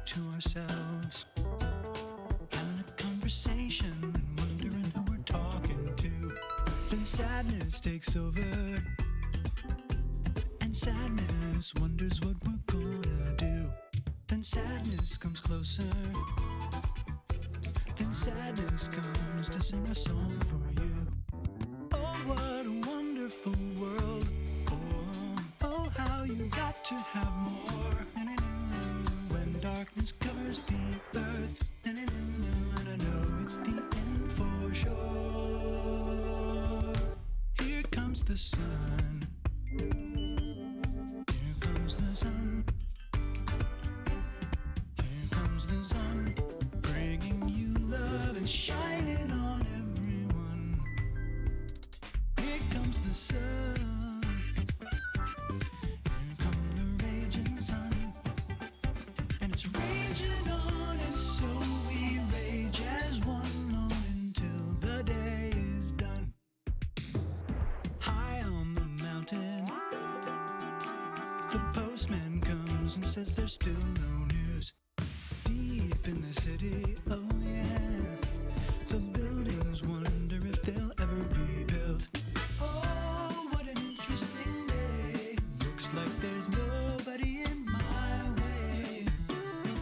to ourselves, having a conversation and wondering who we're talking to. Then sadness takes over, and sadness wonders what we're gonna do. Then sadness comes closer, then sadness comes to sing a song for you. Oh, what a wonderful world. Oh, how you got to have more. When darkness covers the earth, and I know it's the end for sure. Here comes the sun. Here comes the sun. Here comes the sun, bringing you love and shining on everyone. Here comes the sun. Here comes the raging sun. And it's raging on, and so we rage as one on until the day is done. High on the mountain, the postman comes and says there's still no news. Deep in the city, oh yeah, the buildings wonder if they'll ever be built. Oh, what an interesting day. Looks like there's nobody in my way.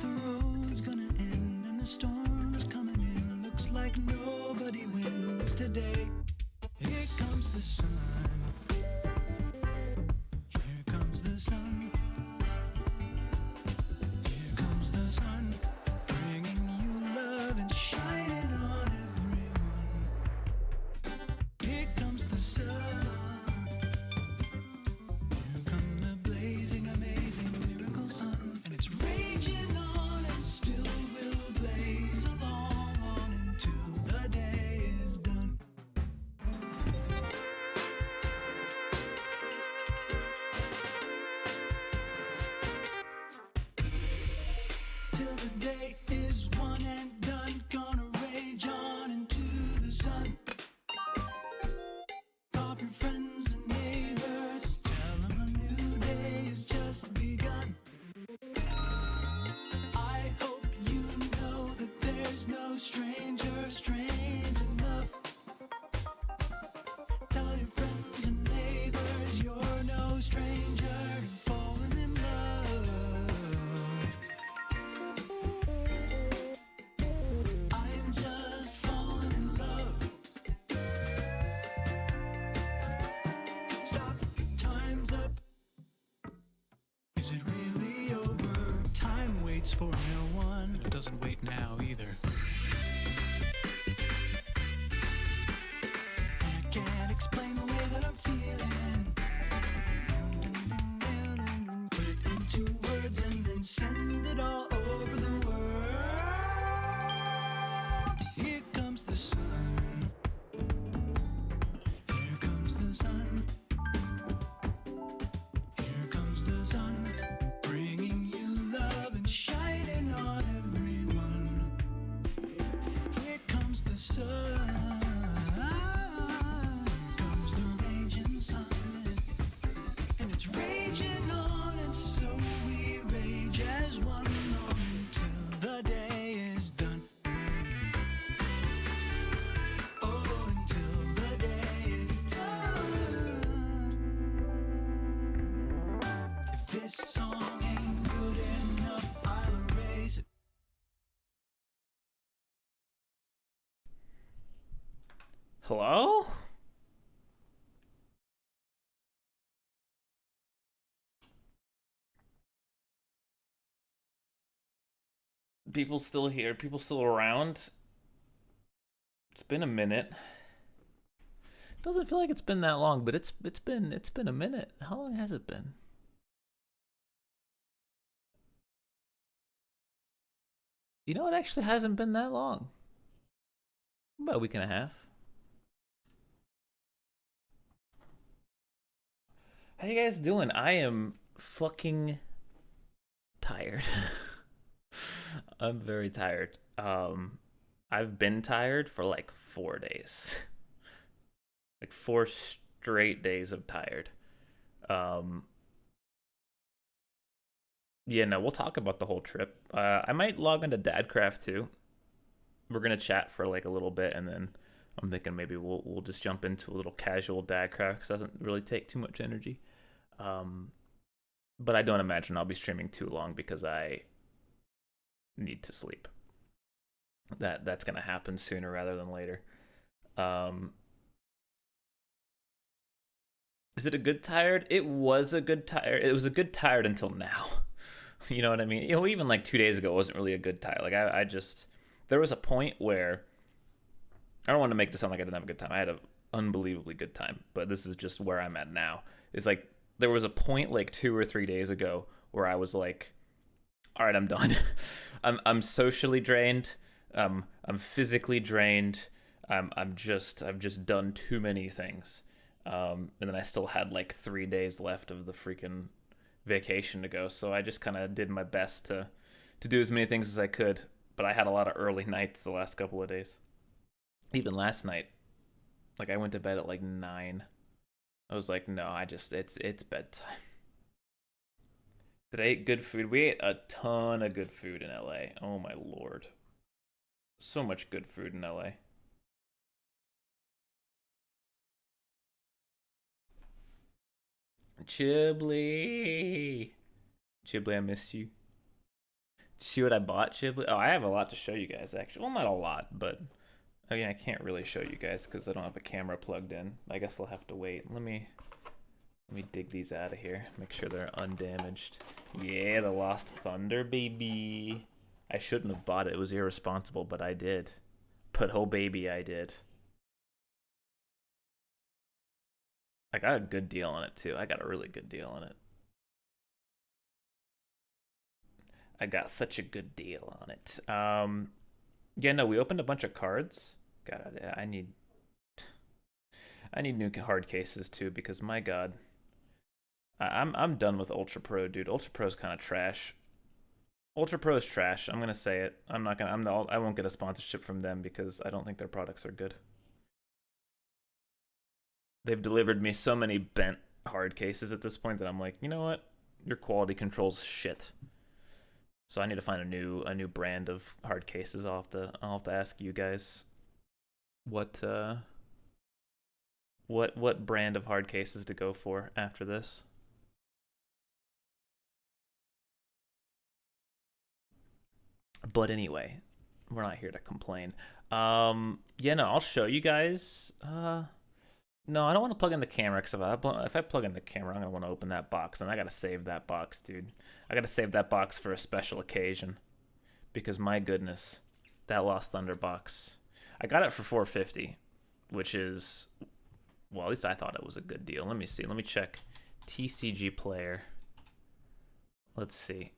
The road's gonna end and the storm's coming in. Looks like nobody wins today. Here comes the sun. Here comes the sun. Here comes the sun, bringing you love and shining on everyone. Here comes the sun. Here come the blazing, amazing miracle sun. And it's raging on and still will blaze along on until the day is done. Till the day is one and done, gonna rage on into the sun. Call your friends and neighbors, tell them a new day has just begun. I hope you know that there's no stranger strange enough. Tell your friends and neighbors you're no stranger to falling in love. I'm just falling in love. Stop, time's up. Is it really over? Time waits for no one. It doesn't wait now either. And I can't explain the way that I'm feeling. Put it into words and then send it all over the world. Here comes the sun. Here comes the sun. Here comes the sun, bringing you love and shining on everyone. Here comes the sun. Here comes the raging sun. And it's raging on, and so we rage as one on until the day is done. Oh, until the day is done. If this song ain't good enough, I'll erase it. Hello? People still here? People still around? It's been a minute. Doesn't feel like it's been that long, but it's been a minute. How long has it been? You know, it actually hasn't been that long. About a week and a half. How you guys doing? I am fucking tired. I'm very tired. I've been tired for like 4 days. Like 4 straight days of tired. Yeah, no, we'll talk about the whole trip. I might log into Dadcraft too. We're gonna chat for like a little bit, and then I'm thinking maybe we'll just jump into a little casual Dadcraft because it doesn't really take too much energy. Um, but I don't imagine I'll be streaming too long because I need to sleep. That's gonna happen sooner rather than later. Um, is it a good tired? It was a good tired. It was a good tired until now. You know what I mean? You know, even like 2 days ago, it wasn't really a good tired. Like I just there was a point where I don't want to make it sound like I didn't have a good time. I had an unbelievably good time, but this is just where I'm at now. It's like there was a point like 2 or 3 days ago where I was like, all right, I'm done. I'm socially drained. I'm physically drained. I've just done too many things. And then I still had like 3 days left of the freaking vacation to go. So I just kind of did my best to do as many things as I could. But I had a lot of early nights the last couple of days. Even last night, like I went to bed at like 9. I was like, no, it's bedtime. Did I eat good food? We ate a ton of good food in LA. Oh my lord. So much good food in LA. Chiblee. Chiblee, I missed you. See what I bought, Chiblee? Oh, I have a lot to show you guys, actually. Well, not a lot, but oh yeah, I can't really show you guys because I don't have a camera plugged in. I guess I'll have to wait. Let me dig these out of here. Make sure they're undamaged. Yeah, the Lost Thunder, baby. I shouldn't have bought it. It was irresponsible, but I did. But oh baby, I did. I got a good deal on it too. I got a really good deal on it. I got such a good deal on it. Yeah, no, we opened a bunch of cards. God, I need new hard cases too because my God, I'm done with Ultra Pro, dude. Ultra Pro's kind of trash. Ultra Pro is trash. I'm gonna say it. I'm not gonna. I won't get a sponsorship from them because I don't think their products are good. They've delivered me so many bent hard cases at this point that I'm like, you know what? Your quality control's shit. So I need to find a new brand of hard cases. I'll have to ask you guys what what brand of hard cases to go for after this. But anyway, we're not here to complain. Yeah, no, I'll show you guys. No, I don't want to plug in the camera because if I plug in the camera, I'm gonna want to open that box, and I gotta save that box, dude. I gotta save that box for a special occasion because my goodness, that Lost Thunder box. I got it for 450, which is well, at least I thought it was a good deal. Let me see. Let me check. TCG player. Let's see.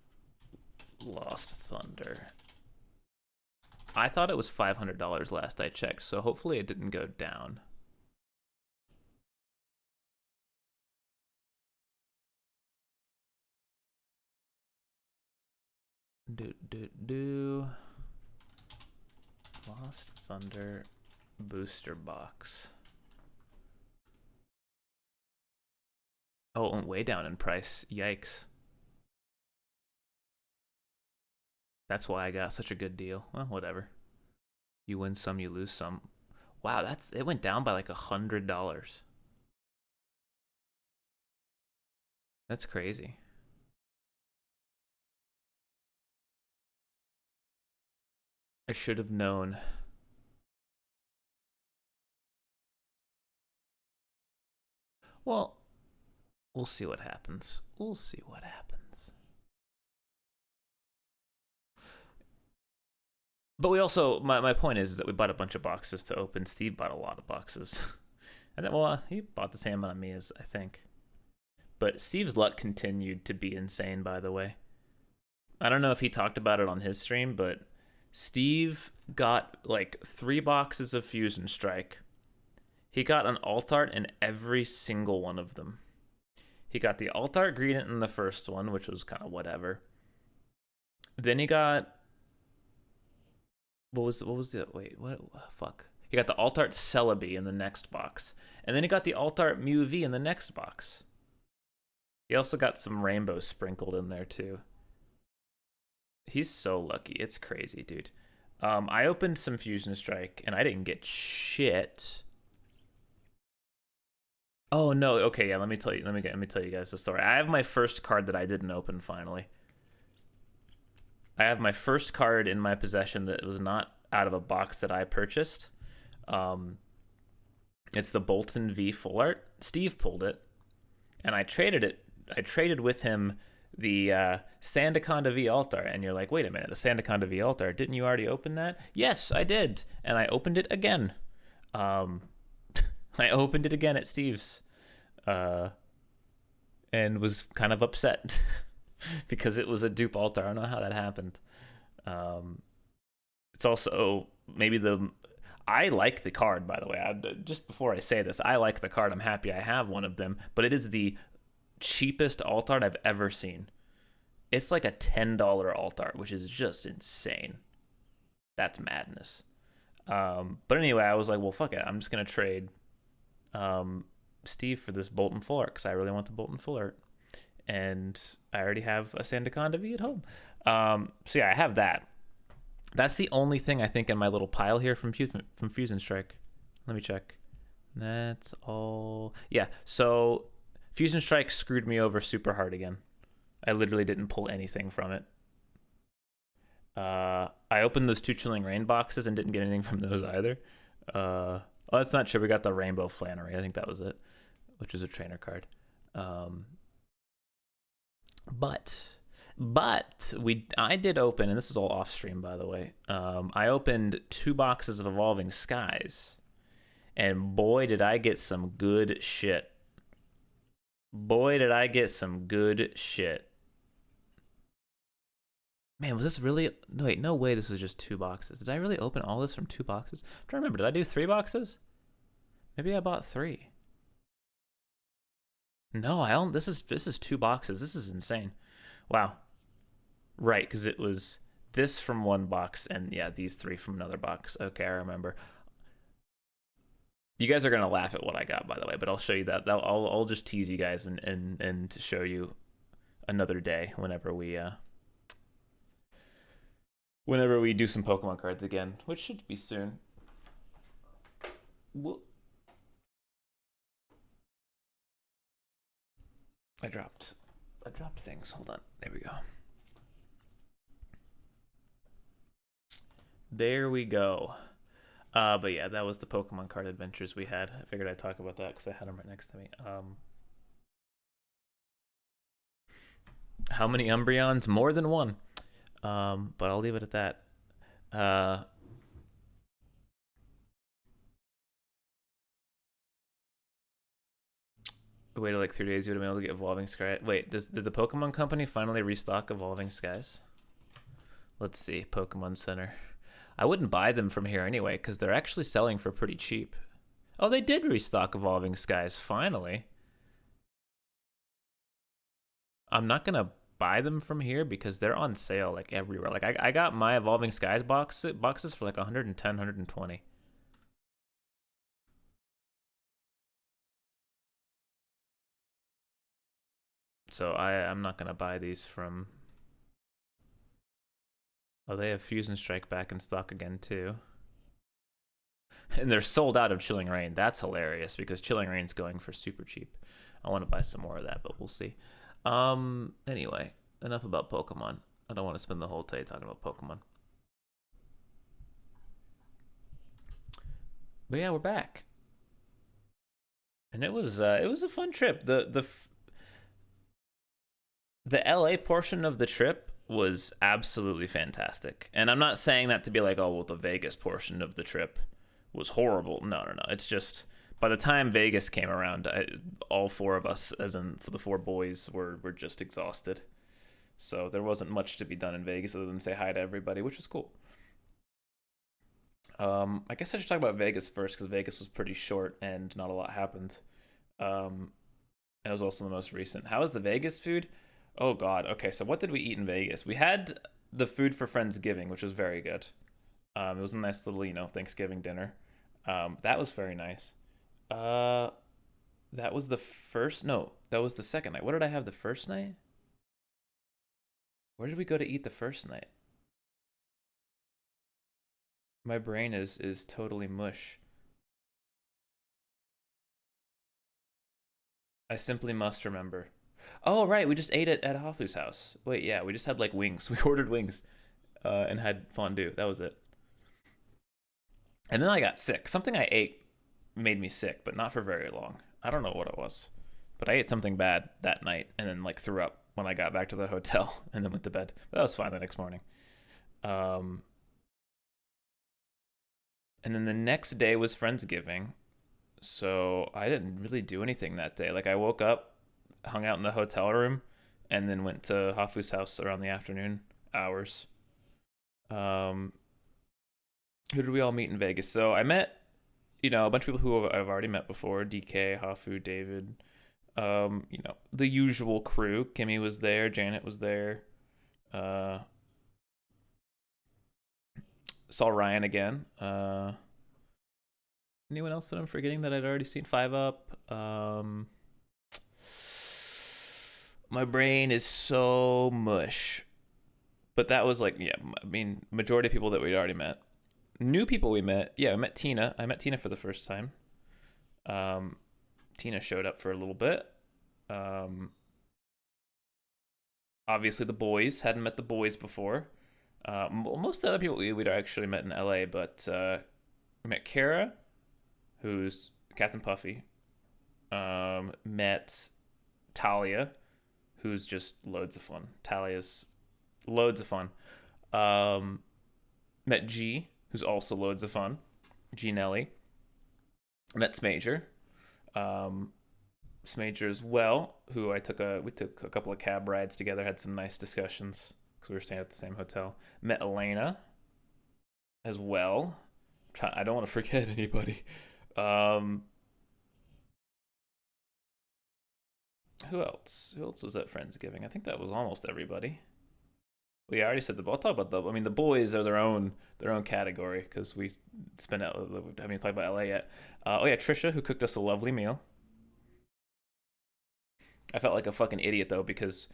Lost Thunder. I thought it was $500 last I checked, so hopefully it didn't go down. Do Lost Thunder booster box. Oh, it went way down in price. Yikes. That's why I got such a good deal. Well, whatever. You win some, you lose some. Wow, it went down by like $100. That's crazy. I should have known. Well, we'll see what happens. We'll see what happens. But we also, my point is that we bought a bunch of boxes to open. Steve bought a lot of boxes. And then, well, he bought the same amount of me as I think. But Steve's luck continued to be insane, by the way. I don't know if he talked about it on his stream, but Steve got like 3 boxes of Fusion Strike. He got an alt art in every single one of them. He got the alt art Greedent in the first one, which was kind of whatever. Then he got what was it? Wait, what? Fuck. He got the alt art Celebi in the next box, and then he got the alt art Mew V in the next box. He also got some rainbows sprinkled in there too. He's so lucky. It's crazy, dude. I opened some Fusion Strike and I didn't get shit. Oh no. Okay, yeah. Let me tell you. Let me tell you guys the story. I have my first card that I didn't open finally. I have my first card in my possession that was not out of a box that I purchased. Um, it's the Bolton V Full Art. Steve pulled it, and I traded it. I traded with him the Sandaconda V Altar, and you're like, wait a minute, the Sandaconda V Altar, didn't you already open that? Yes, I did, and I opened it again. Um, I opened it again at Steve's, and was kind of upset because it was a dupe altar. I don't know how that happened. It's also maybe the. I like the card, by the way. Just before I say this, I like the card. I'm happy I have one of them, but it is the cheapest alt art I've ever seen. It's like a $10 alt art, which is just insane. That's madness. But anyway, I was like, well, fuck it. I'm just gonna trade Steve for this Bolton Full Art because I really want the Bolton Full Art, and I already have a Sandaconda V at home. So yeah, I have that. That's the only thing I think in my little pile here from Fusion Strike. Let me check. That's all. Yeah. So Fusion Strike screwed me over super hard again. I literally didn't pull anything from it. I opened those 2 Chilling Rain boxes and didn't get anything from those either. Oh, that's not true. We got the Rainbow Flannery. I think that was it, which is a trainer card. But I did open, and this is all off stream, by the way. I opened 2 boxes of Evolving Skies, and boy, did I get some good shit. Boy, did I get some good shit. Man, was this really? No, wait, no way. This was just 2 boxes. Did I really open all this from 2 boxes? I'm trying to remember. Did I do 3 boxes? Maybe I bought 3. No, I don't. This is 2 boxes. This is insane. Wow. Right, because it was this from 1 box and yeah, these 3 from another box. Okay, I remember. You guys are gonna laugh at what I got, by the way, but I'll show you that. I'll just tease you guys and show you another day whenever we do some Pokemon cards again, which should be soon. I dropped things. Hold on. There we go. There we go. But yeah, that was the Pokemon card adventures we had. I figured I'd talk about that because I had them right next to me. How many Umbreons? More than 1. But I'll leave it at that. Waited like 3 days, you would have been able to get Evolving Sky. Wait, did the Pokemon Company finally restock Evolving Skies? Let's see, Pokemon Center. I wouldn't buy them from here anyway, because they're actually selling for pretty cheap. Oh, they did restock Evolving Skies, finally. I'm not going to buy them from here because they're on sale like everywhere. Like I got my Evolving Skies boxes for like 110, 120. So I'm not going to buy these from... Oh, they have Fusion Strike back in stock again, too. And they're sold out of Chilling Rain. That's hilarious, because Chilling Rain's going for super cheap. I want to buy some more of that, but we'll see. Anyway, enough about Pokemon. I don't want to spend the whole day talking about Pokemon. But yeah, we're back. And it was a fun trip. The LA portion of the trip was absolutely fantastic. And I'm not saying that to be like, oh, well, the Vegas portion of the trip was horrible. No. It's just by the time Vegas came around, all 4 of us, as in for the 4 boys, were just exhausted. So there wasn't much to be done in Vegas other than say hi to everybody, which was cool. I guess I should talk about Vegas first because Vegas was pretty short and not a lot happened. It was also the most recent. How was the Vegas food? Oh God. Okay, so what did we eat in Vegas? We had the food for Friendsgiving, which was very good. It was a nice little, Thanksgiving dinner. That was very nice. That was the first. No, that was the second night. What did I have the first night? Where did we go to eat the first night? My brain is totally mush. I simply must remember. Oh right, we just ate it at Hafu's house. Wait, yeah, we just had like wings. We ordered wings, and had fondue. That was it. And then I got sick. Something I ate made me sick, but not for very long. I don't know what it was, but I ate something bad that night, and then like threw up when I got back to the hotel, and then went to bed. But that was fine the next morning. Um, and then the next day was Friendsgiving, so I didn't really do anything that day. Like I woke up, hung out in the hotel room, and then went to Hafu's house around the afternoon hours. Um, who did we all meet in Vegas? So I met, a bunch of people who I've already met before: DK, Hafu, David. The usual crew. Kimmy was there. Janet was there. Uh, saw Ryan again. Anyone else that I'm forgetting that I'd already seen? Five Up. My brain is so mush. But that was like, yeah, I mean, majority of people that we'd already met. New people we met. Yeah, I met Tina. I met Tina for the first time. Um, Tina showed up for a little bit. Um, Obviously, the boys. Hadn't met the boys before. Most of the other people we'd actually met in LA, but we met Kara, who's Captain Puffy. Met Talia, who's just loads of fun. Talia's loads of fun. Met G, who's also loads of fun. G Nelly. Met Smager. Um, Smager as well, who we took a couple of cab rides together, had some nice discussions because we were staying at the same hotel. Met Elena as well. I don't want to forget anybody. Um, who else? Who else was at Friendsgiving? I think that was almost everybody. We already said I'll talk about the. I mean, the boys are their own category because we spent out. I haven't even talked about LA yet. Oh yeah, Trisha, who cooked us a lovely meal. I felt like a fucking idiot though because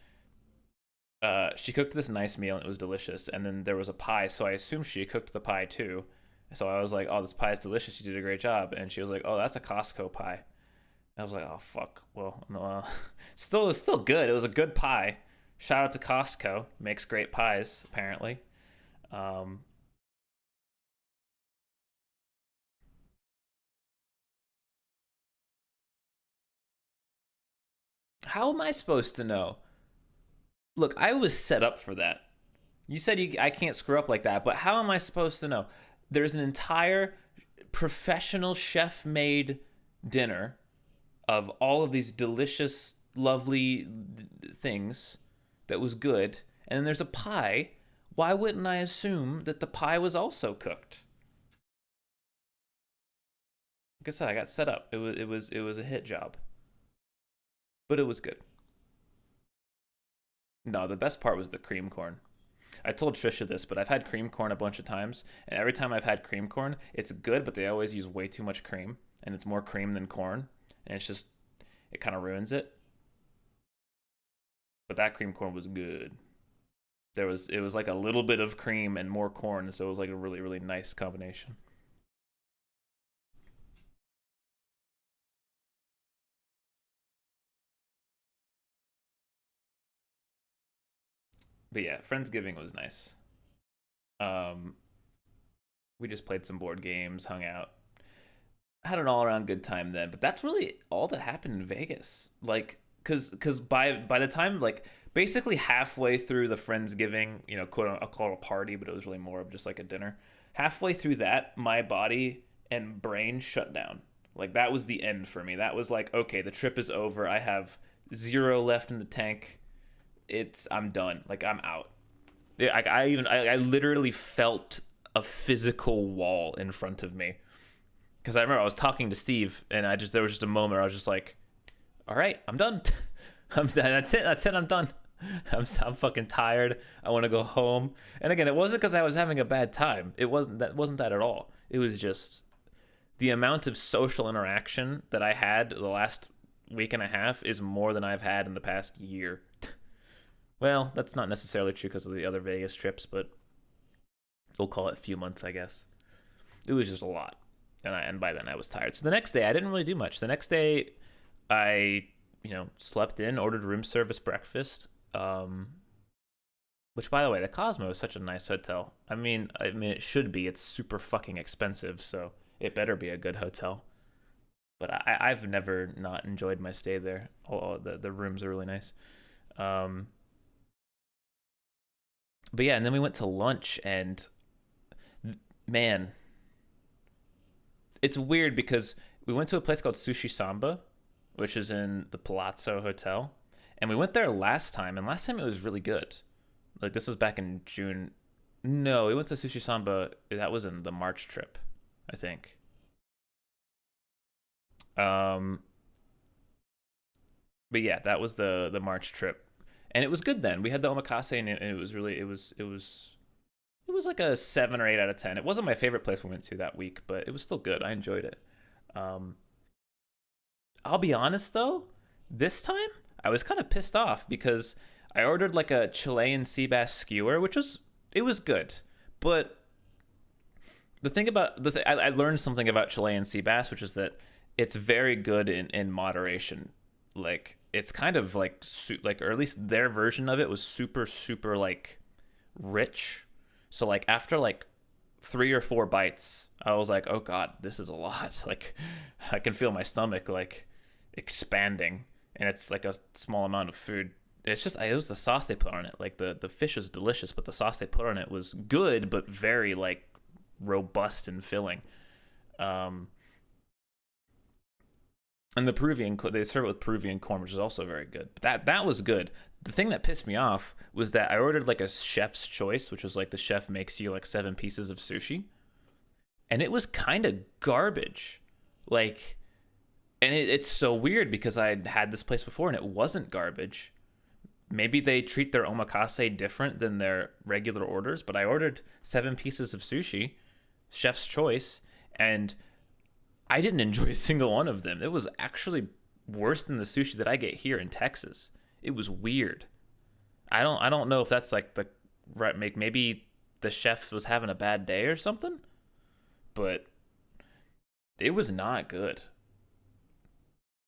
she cooked this nice meal and it was delicious, and then there was a pie, so I assumed she cooked the pie too. So I was like, "Oh, this pie is delicious. You did a great job." And she was like, "Oh, that's a Costco pie." And I was like, "Oh fuck." Well, no, it was still good. It was a good pie. Shout out to Costco. Makes great pies apparently. Um, how am I supposed to know? Look, I was set up for that. You said I can't screw up like that, but how am I supposed to know? There's an entire professional chef made dinner of all of these delicious, lovely things that was good, and then there's a pie. Why wouldn't I assume that the pie was also cooked? Like I said, I got set up. It was a hit job, but it was good. No, the best part was the cream corn. I told Trisha this, but I've had cream corn a bunch of times, and every time I've had cream corn, it's good, but they always use way too much cream, and it's more cream than corn, and it kind of ruins it. But that cream corn was good. It was like a little bit of cream and more corn, so it was like a really really nice combination. But yeah, Friendsgiving was nice. Um, we just played some board games, hung out, had an all around good time then. But that's really all that happened in Vegas. Like, cause by the time like basically halfway through the Friendsgiving, quote I'll call it a party, but it was really more of just like a dinner. Halfway through that, my body and brain shut down. Like that was the end for me. That was like, okay, the trip is over. I have zero left in the tank. I'm done. Like I'm out. Yeah, I literally felt a physical wall in front of me because I remember I was talking to Steve and there was just a moment where I was just like, all right, I'm done. That's it. I'm done. I'm fucking tired. I want to go home. And again, it wasn't because I was having a bad time. Wasn't that at all. It was just the amount of social interaction that I had the last week and a half is more than I've had in the past year. Well, that's not necessarily true because of the other Vegas trips, but we'll call it a few months, I guess. It was just a lot, and by then I was tired. So the next day I didn't really do much. The next day I slept in, ordered room service breakfast. Which, by the way, the Cosmo is such a nice hotel. I mean, it should be. It's super fucking expensive, so it better be a good hotel. But I've never not enjoyed my stay there. Oh, the rooms are really nice. Um, but yeah, and then we went to lunch, and man, it's weird because we went to a place called Sushi Samba, which is in the Palazzo Hotel, and we went there last time, and last time it was really good. Like, this was back in June. No, we went to Sushi Samba. That was in the March trip, I think. Um, but yeah, that was the March trip, and it was good then. We had the omakase, and it was really it was like a 7 or 8 out of 10. It wasn't my favorite place we went to that week, but it was still good. I enjoyed it. Um, I'll be honest though, this time I was kind of pissed off because I ordered like a Chilean sea bass skewer, which was good, but the thing about I learned something about Chilean sea bass, which is that it's very good in moderation. Like, it's kind of like, or at least their version of it was super super like rich. So like after like 3 or 4 bites, I was like, oh god, this is a lot. Like, I can feel my stomach like expanding, and it's like a small amount of food. It's just, it was the sauce they put on it. Like, the fish was delicious, but the sauce they put on it was good, but very like robust and filling. Um, and the Peruvian, they serve it with Peruvian corn, which is also very good. But that was good. The thing that pissed me off was that I ordered like a chef's choice, which was like the chef makes you like 7 pieces of sushi, and it was kind of garbage. Like, and it's so weird because I had this place before and it wasn't garbage. Maybe they treat their omakase different than their regular orders, but I ordered 7 pieces of sushi, chef's choice, and I didn't enjoy a single one of them. It was actually worse than the sushi that I get here in Texas. It was weird. I don't know if that's like the right make. Maybe the chef was having a bad day or something, but it was not good.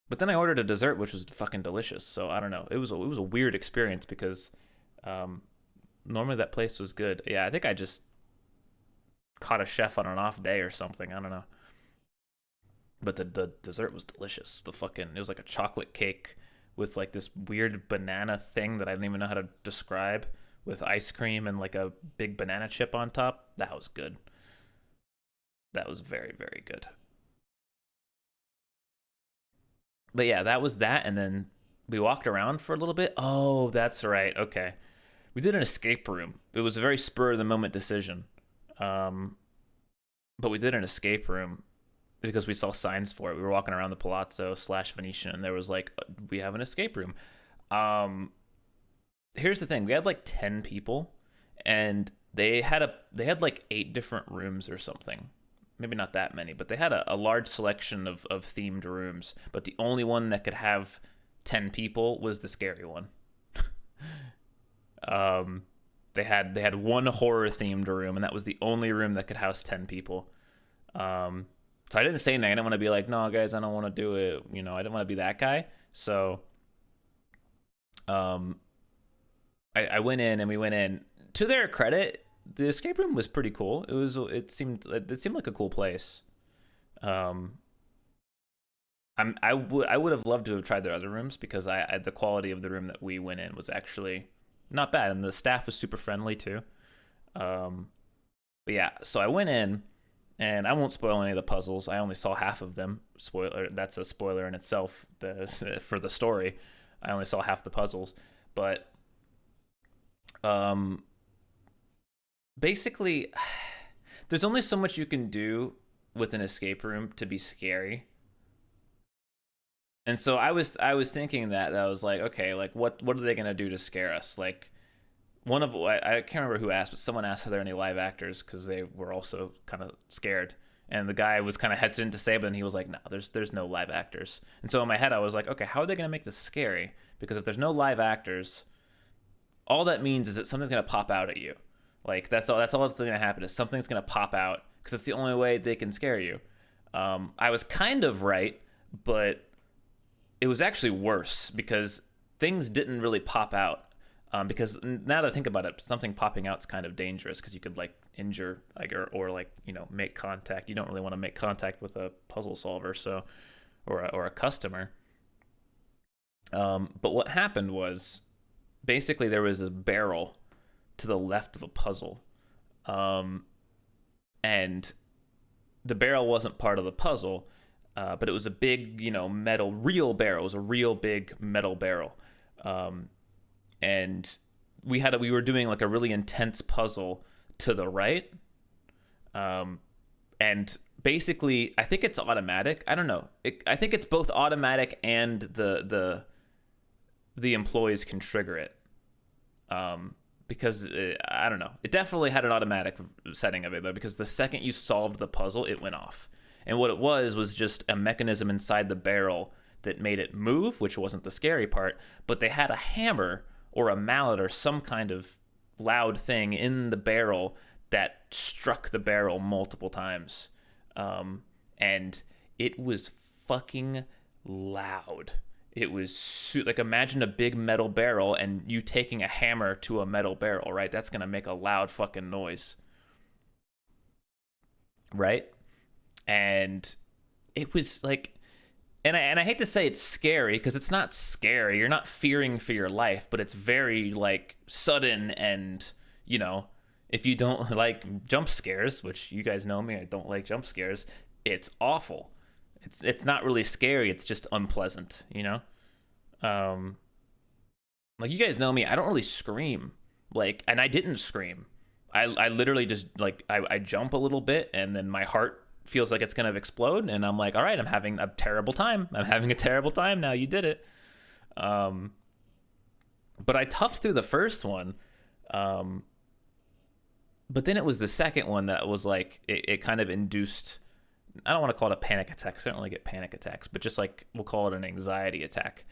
But then I ordered a dessert, which was fucking delicious. So I don't know. It was a weird experience because um, normally that place was good. Yeah, I think I just caught a chef on an off day or something. I don't know. But the dessert was delicious. It was like a chocolate cake with like this weird banana thing that I don't even know how to describe, with ice cream and like a big banana chip on top. That was good. That was very, very good. But yeah, that was that, and then we walked around for a little bit. Oh, that's right. Okay. We did an escape room. It was a very spur of the moment decision. Um, but we did an escape room because we saw signs for it. We were walking around the Palazzo/Venetian, and there was like, we have an escape room. Um, Here's the thing: we had like 10 people, and they had like 8 different rooms or something. Maybe not that many, but they had a large selection of themed rooms. But the only one that could have 10 people was the scary one. um, they had one horror themed room, and that was the only room that could house 10 people. So I didn't say anything. I didn't want to be like, no, guys, I don't want to do it. I didn't want to be that guy. So, um, I went in, and we went in. To their credit, the escape room was pretty cool. It seemed like a cool place. Um, I would have loved to have tried their other rooms because the quality of the room that we went in was actually not bad, and the staff was super friendly too. Um, but yeah, so I went in, and I won't spoil any of the puzzles. I only saw half of them. Spoiler, that's a spoiler in itself for the story. I only saw half the puzzles, but um, basically, there's only so much you can do with an escape room to be scary. And so I was thinking that I was like, okay, like what are they gonna do to scare us? Like, I can't remember who asked, but someone asked if there are any live actors because they were also kind of scared. And the guy was kind of hesitant to say, but then he was like, no, there's no live actors. And so in my head I was like, okay, how are they gonna make this scary? Because if there's no live actors, all that means is that something's gonna pop out at you. Like, that's all that's gonna happen is something's gonna pop out because it's the only way they can scare you. I was kind of right, but it was actually worse because things didn't really pop out. Because now that I think about it, something popping out is kind of dangerous because you could like injure, like, or like, you know, make contact. You don't really want to make contact with a puzzle solver, so or a customer. But what happened was basically there was a barrel to the left of a puzzle, and the barrel wasn't part of the puzzle, but it was a big, you know, metal real barrel. It was a real big metal barrel. And we were doing like a really intense puzzle to the right, and basically I think it's automatic. I don't know. I think it's both automatic and the employees can trigger it, because I don't know. It definitely had an automatic setting of it though, because the second you solved the puzzle, it went off. And what it was just a mechanism inside the barrel that made it move, which wasn't the scary part, but they had a hammer or a mallet or some kind of loud thing in the barrel that struck the barrel multiple times. And it was fucking loud. It was like, imagine a big metal barrel and you taking a hammer to a metal barrel, right? That's going to make a loud fucking noise. Right? And it was like, and I hate to say it's scary because it's not scary. You're not fearing for your life, but it's very like sudden. And, you know, if you don't like jump scares, which you guys know me, I don't like jump scares. It's awful. It's not really scary. It's just unpleasant, you know? Like you guys know me, I don't really scream. Like, and I didn't scream. I literally just like, I jump a little bit and then my heart feels like it's going to explode. And I'm like, all right, I'm having a terrible time. I'm having a terrible time now. You did it. But I toughed through the first one. But then it was the second one that was like, it kind of induced, I don't want to call it a panic attack. I certainly get panic attacks, but just like, we'll call it an anxiety attack.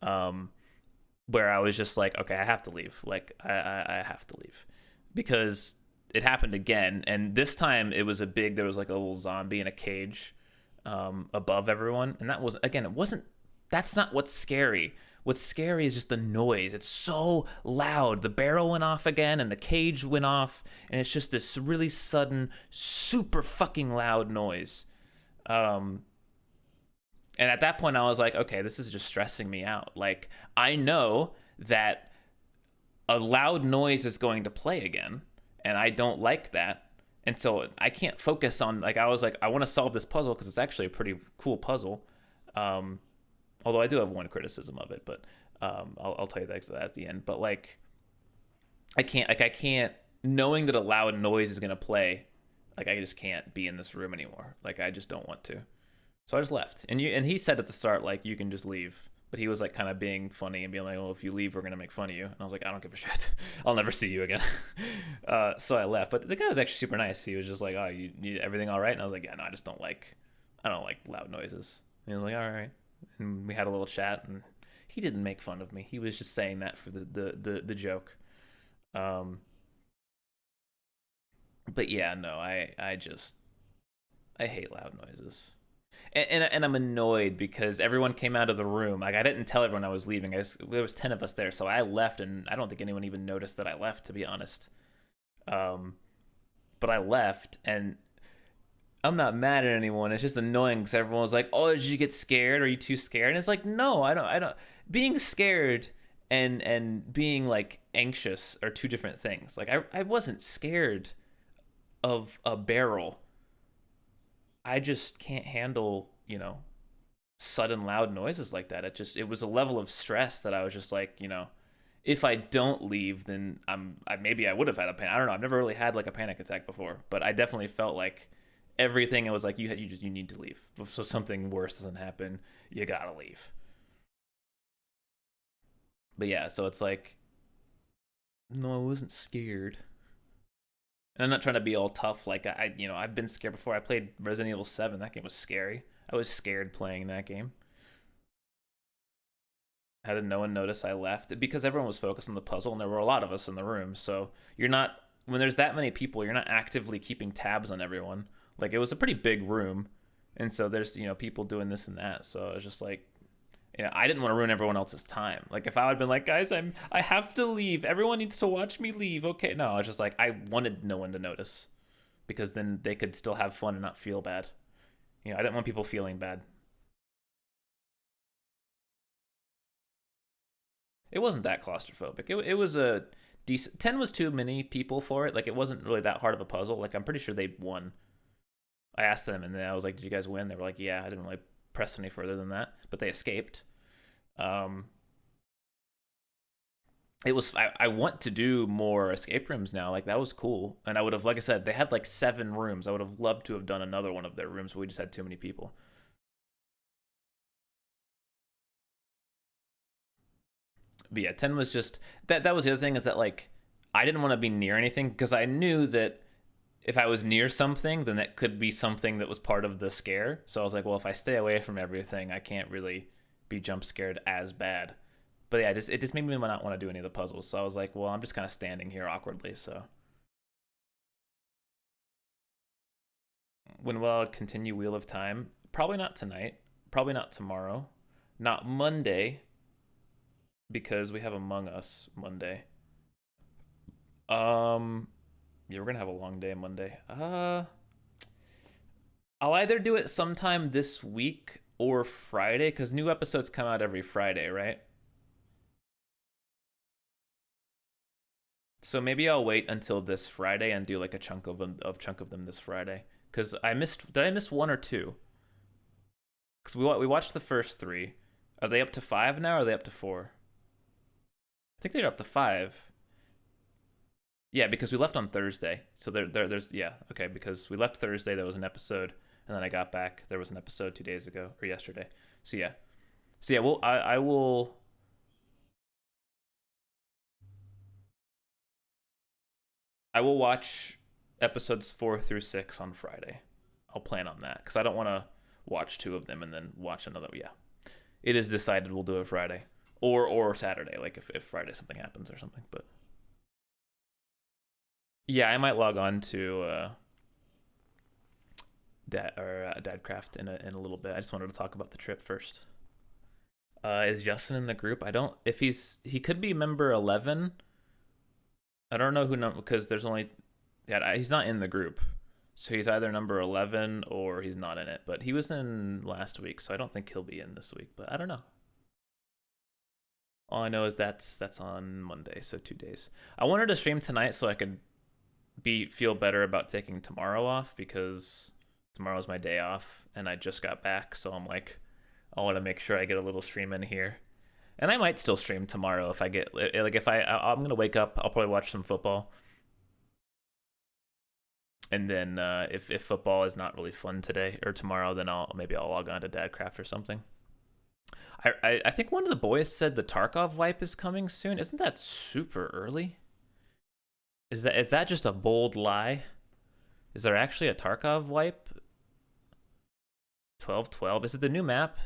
Where I was just like, okay, I have to leave. Like, I have to leave. Because it happened again, and this time there was like a little zombie in a cage above everyone, and that was, again, that's not what's scary. What's scary is just the noise. It's so loud. The barrel went off again, and the cage went off, and it's just this really sudden, super fucking loud noise. And at that point, I was like, okay, this is just stressing me out. Like, I know that a loud noise is going to play again, and I don't like that. And so I can't focus on, like, I was like, I want to solve this puzzle because it's actually a pretty cool puzzle. Although I do have one criticism of it, but I'll tell you that at the end. But like, I can't, knowing that a loud noise is going to play, like, I just can't be in this room anymore. Like, I just don't want to. So I just left. And he said at the start, like, you can just leave. But he was like kind of being funny and being like, well, if you leave, we're going to make fun of you. And I was like, I don't give a shit. I'll never see you again. So I left. But the guy was actually super nice. He was just like, oh, you everything all right? And I was like, yeah, no, I don't like loud noises. And he was like, all right. And we had a little chat, and he didn't make fun of me. He was just saying that for the joke. But yeah, no, I hate loud noises. And I'm annoyed because everyone came out of the room. Like, I didn't tell everyone I was leaving. There was 10 of us there, so I left, and I don't think anyone even noticed that I left, to be honest. But I left, and I'm not mad at anyone. It's just annoying because everyone was like, "Oh, did you get scared? Are you too scared?" And it's like, no, I don't. Being scared and being like anxious are two different things. Like, I wasn't scared of a barrel. I just can't handle, you know, sudden loud noises like that. It was a level of stress that I was just like, you know, if I don't leave, then maybe I would have had a panic. I don't know. I've never really had like a panic attack before, but I definitely felt like everything. It was like, you need to leave. So something worse doesn't happen. You gotta leave. But yeah, so it's like, no, I wasn't scared. And I'm not trying to be all tough. Like, I've been scared before. I played Resident Evil 7. That game was scary. I was scared playing that game. How did no one notice I left? Because everyone was focused on the puzzle, and there were a lot of us in the room. So when there's that many people, you're not actively keeping tabs on everyone. Like it was a pretty big room, and so there's people doing this and that. So I was just like, I didn't want to ruin everyone else's time. Like if I had been like, guys, I have to leave. Everyone needs to watch me leave. Okay, no, I was just like, I wanted no one to notice, because then they could still have fun and not feel bad. I didn't want people feeling bad. It wasn't that claustrophobic. It was a decent. 10 was too many people for it. Like it wasn't really that hard of a puzzle. Like I'm pretty sure they won. I asked them, and then I was like, "Did you guys win?" They were like, "Yeah." I didn't really press any further than that, but they escaped. Um, it was. I want to do more escape rooms now. Like that was cool, and I would have, like I said, they had like 7 rooms. I would have loved to have done another one of their rooms, but we just had too many people. But yeah, 10 was just that. That was the other thing, is that like I didn't want to be near anything, because I knew that if I was near something, then that could be something that was part of the scare. So I was like, well, if I stay away from everything, I can't really be jump scared as bad. But yeah, it just made me not want to do any of the puzzles. So I was like, well, I'm just kind of standing here awkwardly. So when will I continue Wheel of Time? Probably not tonight. Probably not tomorrow. Not Monday, because we have Among Us Monday. Um, yeah, we're gonna have a long day Monday. I'll either do it sometime this week or Friday, because new episodes come out every Friday, right? So maybe I'll wait until this Friday and do like a chunk of them this Friday. Because I missed. Did I miss one or two? Because we watched the first 3. Are they up to 5 now? Or are they up to 4? I think they're up to 5. Yeah, because we left on Thursday. So there's yeah, okay, because we left Thursday, there was an episode, and then I got back, there was an episode 2 days ago, or yesterday. So yeah. So yeah, well I will watch episodes 4 through 6 on Friday. I'll plan on that, because I don't want to watch 2 of them and then watch another. Yeah, it is decided we'll do it Friday, or Saturday, like if Friday something happens or something. But yeah, I might log on to Dadcraft in a little bit. I just wanted to talk about the trip first. Is Justin in the group? I don't. If he could be member 11. I don't know who number, because there's only. Yeah, he's not in the group, so he's either number 11 or he's not in it. But he was in last week, so I don't think he'll be in this week. But I don't know. All I know is that's on Monday, so 2 days. I wanted to stream tonight so I could feel better about taking tomorrow off, because tomorrow's my day off and I just got back, so I'm like, I want to make sure I get a little stream in here. And I might still stream tomorrow if I get like, if I'm gonna wake up, I'll probably watch some football, and then if football is not really fun today or tomorrow, then I'll log on to Dadcraft or something. I think one of the boys said the Tarkov wipe is coming soon. Isn't that super early? Is that just a bold lie? Is there actually a Tarkov wipe? 12-12. Is it the new map?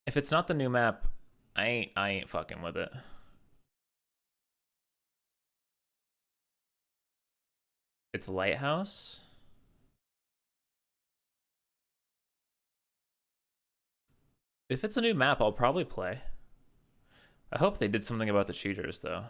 If it's not the new map, I ain't fucking with it. It's Lighthouse. If it's a new map, I'll probably play. I hope they did something about the cheaters though.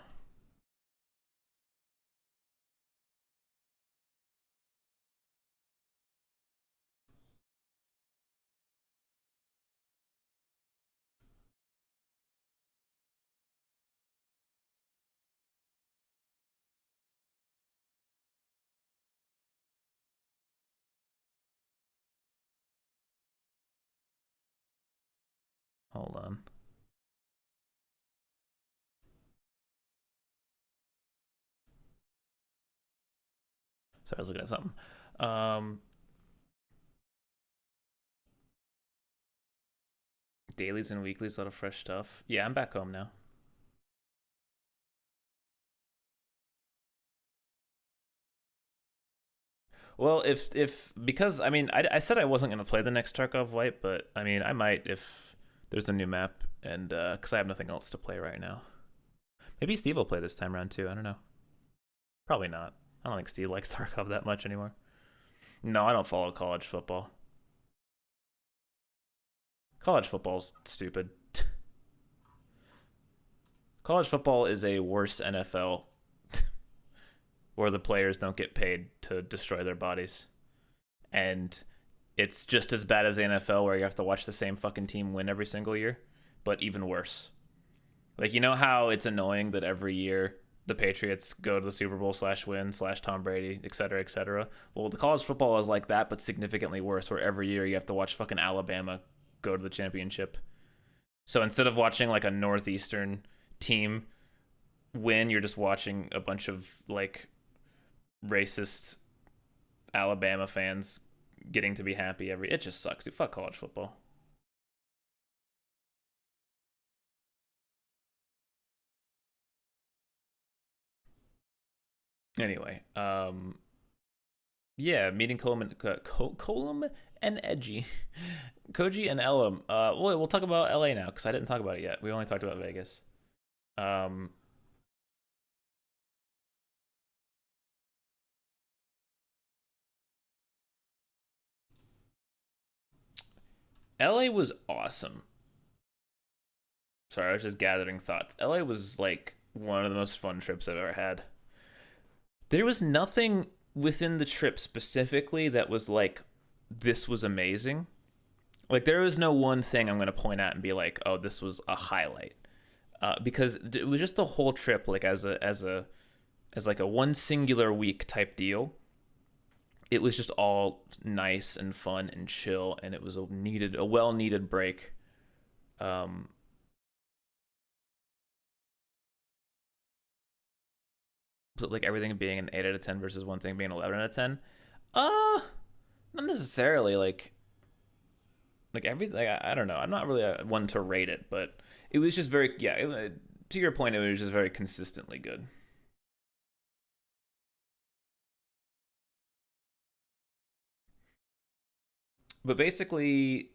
Hold on. Sorry, I was looking at something. Dailies and weeklies, a lot of fresh stuff. Yeah, I'm back home now. Well, if because I mean I said I wasn't gonna play the next Tarkov wipe, but I mean I might if there's a new map, and because I have nothing else to play right now. Maybe Steve will play this time around too. I don't know. Probably not. I don't think Steve likes Tarkov that much anymore. No, I don't follow college football. College football's stupid. College football is a worse NFL where the players don't get paid to destroy their bodies. And it's just as bad as the NFL where you have to watch the same fucking team win every single year, but even worse. Like, you know how it's annoying that every year the Patriots go to the Super Bowl /win /Tom Brady, et cetera, et cetera? Well, the college football is like that, but significantly worse, where every year you have to watch fucking Alabama go to the championship. So instead of watching like a Northeastern team win, you're just watching a bunch of like racist Alabama fans getting to be happy every. It just sucks. Dude, fuck college football. Anyway, yeah, meeting Colum and Edgy, Koji and Elam. We'll talk about LA now because I didn't talk about it yet. We only talked about Vegas. Um, LA was awesome. Sorry, I was just gathering thoughts. LA was like one of the most fun trips I've ever had. There was nothing within the trip specifically that was like, this was amazing. Like, there was no one thing I'm going to point out and be like, oh, this was a highlight. Because it was just the whole trip, like as like a one singular week type deal. It was just all nice and fun and chill, and it was a well needed break. Um, so like everything being an 8 out of 10 versus one thing being 11 out of 10. Uh, Not necessarily like everything. Like, I don't know. I'm not really one to rate it, but it was just very yeah. To your point, it was just very consistently good. But basically,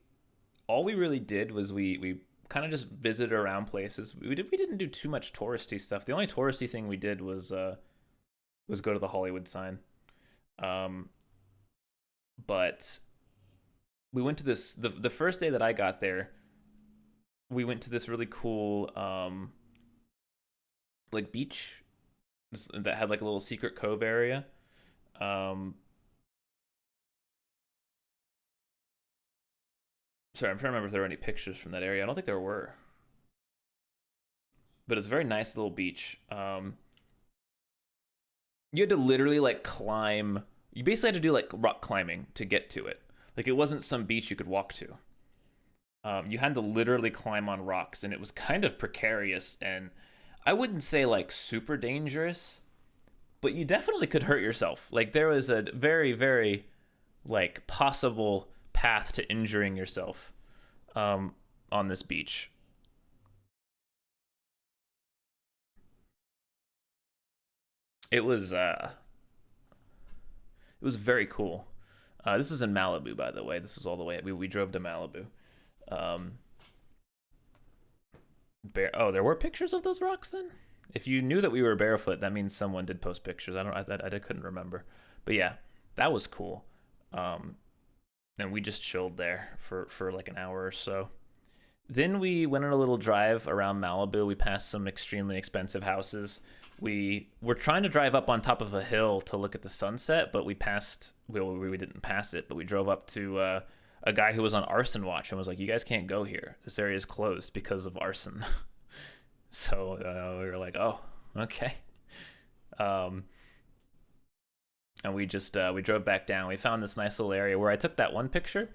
all we really did was we kind of just visited around places. We didn't do too much touristy stuff. The only touristy thing we did was go to the Hollywood sign. Um, but we went to this the first day that I got there. We went to this really cool like beach that had like a little secret cove area. Um, Sorry, I'm trying to remember if there were any pictures from that area. I don't think there were, but it's a very nice little beach. You had to literally like climb. You basically had to do like rock climbing to get to it. Like, it wasn't some beach you could walk to. You had to literally climb on rocks, and it was kind of precarious. And I wouldn't say like super dangerous, but you definitely could hurt yourself. Like, there was a very, very like possible path to injuring yourself on this beach. It was it was very cool. This is in Malibu, by the way. This is all the way. We drove to Malibu. Um, oh, there were pictures of those rocks then. If you knew that we were barefoot, that means someone did post pictures. I couldn't remember, but yeah, that was cool. Um, and we just chilled there for like an hour or so. Then we went on a little drive around Malibu. We passed some extremely expensive houses. We were trying to drive up on top of a hill to look at the sunset, but we didn't pass it, but we drove up to a guy who was on arson watch and was like, "You guys can't go here. This area is closed because of arson." So we were like, "Oh, okay." Um, and we drove back down. We found this nice little area where I took that one picture.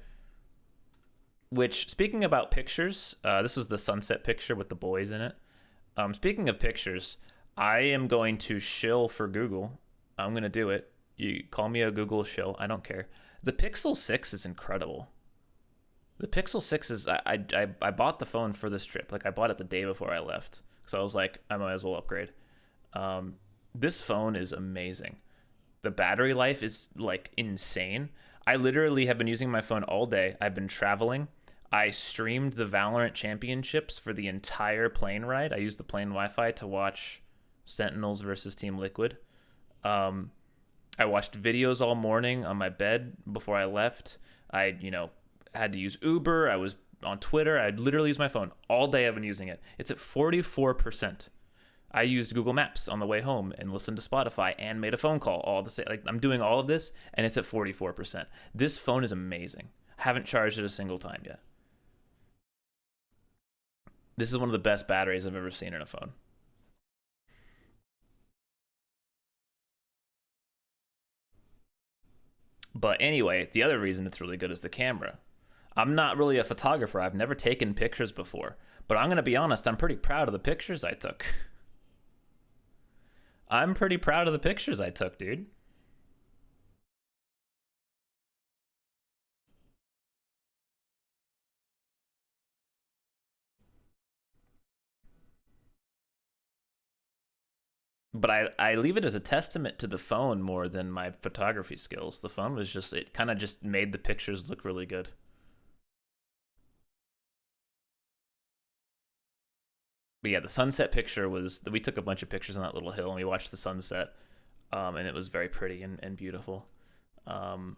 Which, speaking about pictures, this was the sunset picture with the boys in it. Speaking of pictures, I am going to shill for Google. I'm going to do it. You call me a Google shill. I don't care. The Pixel 6 is incredible. The Pixel 6 is... I bought the phone for this trip. Like, I bought it the day before I left. So I was like, I might as well upgrade. This phone is amazing. The battery life is, like, insane. I literally have been using my phone all day. I've been traveling. I streamed the Valorant championships for the entire plane ride. I used the plane Wi-Fi to watch Sentinels versus Team Liquid. Um, I watched videos all morning on my bed before I left. I, had to use Uber. I was on Twitter. I'd literally use my phone all day. I've been using it. It's at 44%. I used Google Maps on the way home and listened to Spotify and made a phone call all the same. Like, I'm doing all of this and it's at 44%. This phone is amazing. Haven't charged it a single time yet. This is one of the best batteries I've ever seen in a phone. But anyway, the other reason it's really good is the camera. I'm not really a photographer. I've never taken pictures before. But I'm going to be honest, I'm pretty proud of the pictures I took. I'm pretty proud of the pictures I took, dude. But I leave it as a testament to the phone more than my photography skills. The phone was just, it kind of just made the pictures look really good. But yeah, the sunset picture was, we took a bunch of pictures on that little hill and we watched the sunset. And it was very pretty and beautiful. Um,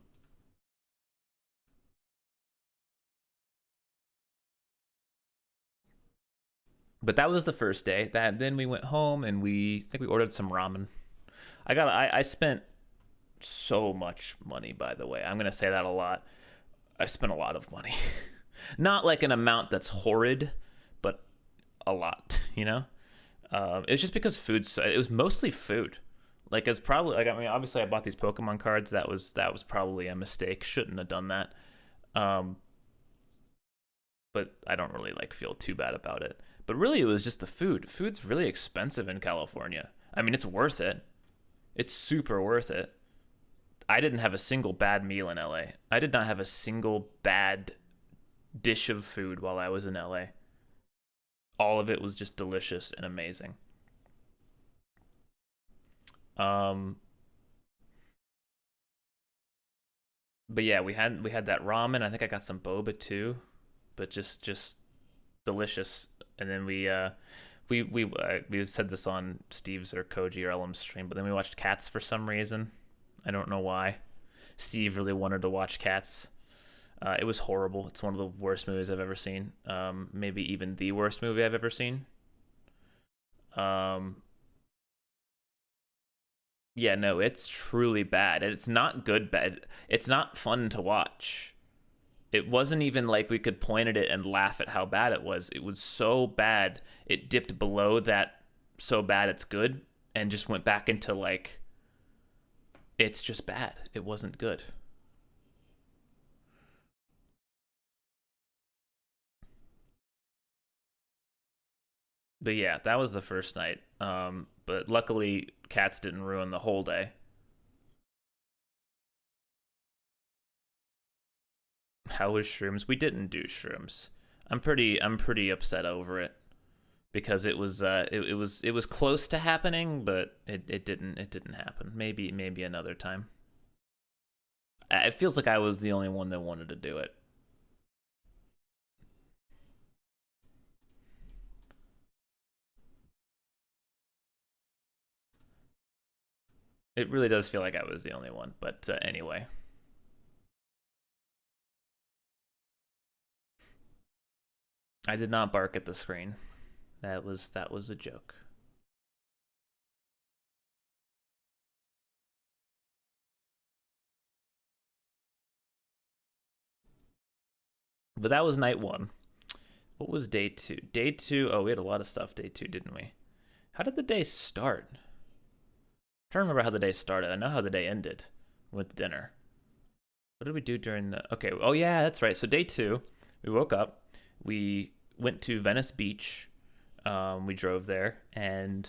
but that was the first day. That then we went home and I think we ordered some ramen. I spent so much money, by the way. I'm gonna say that a lot. I spent a lot of money. Not like an amount that's horrid, but a lot, you know? It's just because it was mostly food. Like, it's probably, like, I mean, obviously I bought these Pokemon cards. That was probably a mistake. Shouldn't have done that. Um, but I don't really like feel too bad about it. But really, it was just the food. Food's really expensive in California. I mean, it's worth it. It's super worth it. I didn't have a single bad meal in LA. I did not have a single bad dish of food while I was in LA. All of it was just delicious and amazing. Um, but yeah, we had that ramen. I think I got some boba too, but just delicious. And then we said this on Steve's or Koji or Elam's stream, but then we watched Cats for some reason. I don't know why. Steve really wanted to watch Cats. It was horrible. It's one of the worst movies I've ever seen. Maybe even the worst movie I've ever seen. Um, yeah, no, it's truly bad. It's not good bad. It's not fun to watch. It wasn't even like we could point at it and laugh at how bad it was. It was so bad. It dipped below that so bad it's good and just went back into like it's just bad. It wasn't good. But yeah, that was the first night. But luckily cats didn't ruin the whole day. How was shrooms? We didn't do shrooms. I'm pretty upset over it because it was close to happening, but it didn't happen. Maybe another time. It feels like I was the only one that wanted to do it. It really does feel like I was the only one, but anyway. I did not bark at the screen. That was a joke. But that was night one. What was day two? Day two, oh, we had a lot of stuff day two, didn't we? How did the day start? I'm trying to remember how the day started. I know how the day ended with dinner. What did we do during the okay, oh yeah, that's right. So day two, we woke up, we went to Venice Beach. We drove there and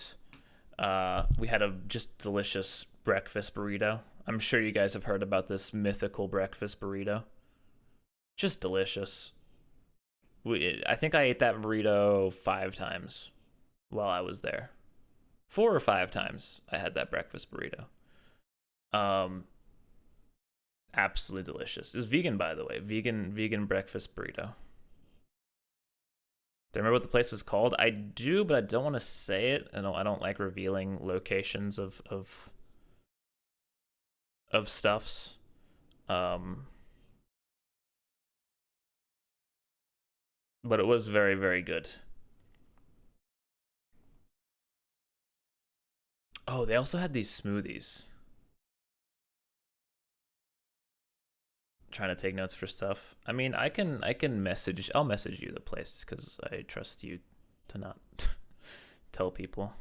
we had a just delicious breakfast burrito. I'm sure you guys have heard about this mythical breakfast burrito. Just delicious. I think I ate that burrito 5 times while I was there. 4 or 5 times I had that breakfast burrito. Um, Absolutely delicious. It's vegan, by the way. Vegan breakfast burrito. Do I remember what the place was called? I do, but I don't want to say it. I don't like revealing locations of of stuffs. Um, but it was very, very good. Oh, they also had these smoothies. Trying to take notes for stuff. I mean, I can message. I'll message you the place because I trust you to not tell people.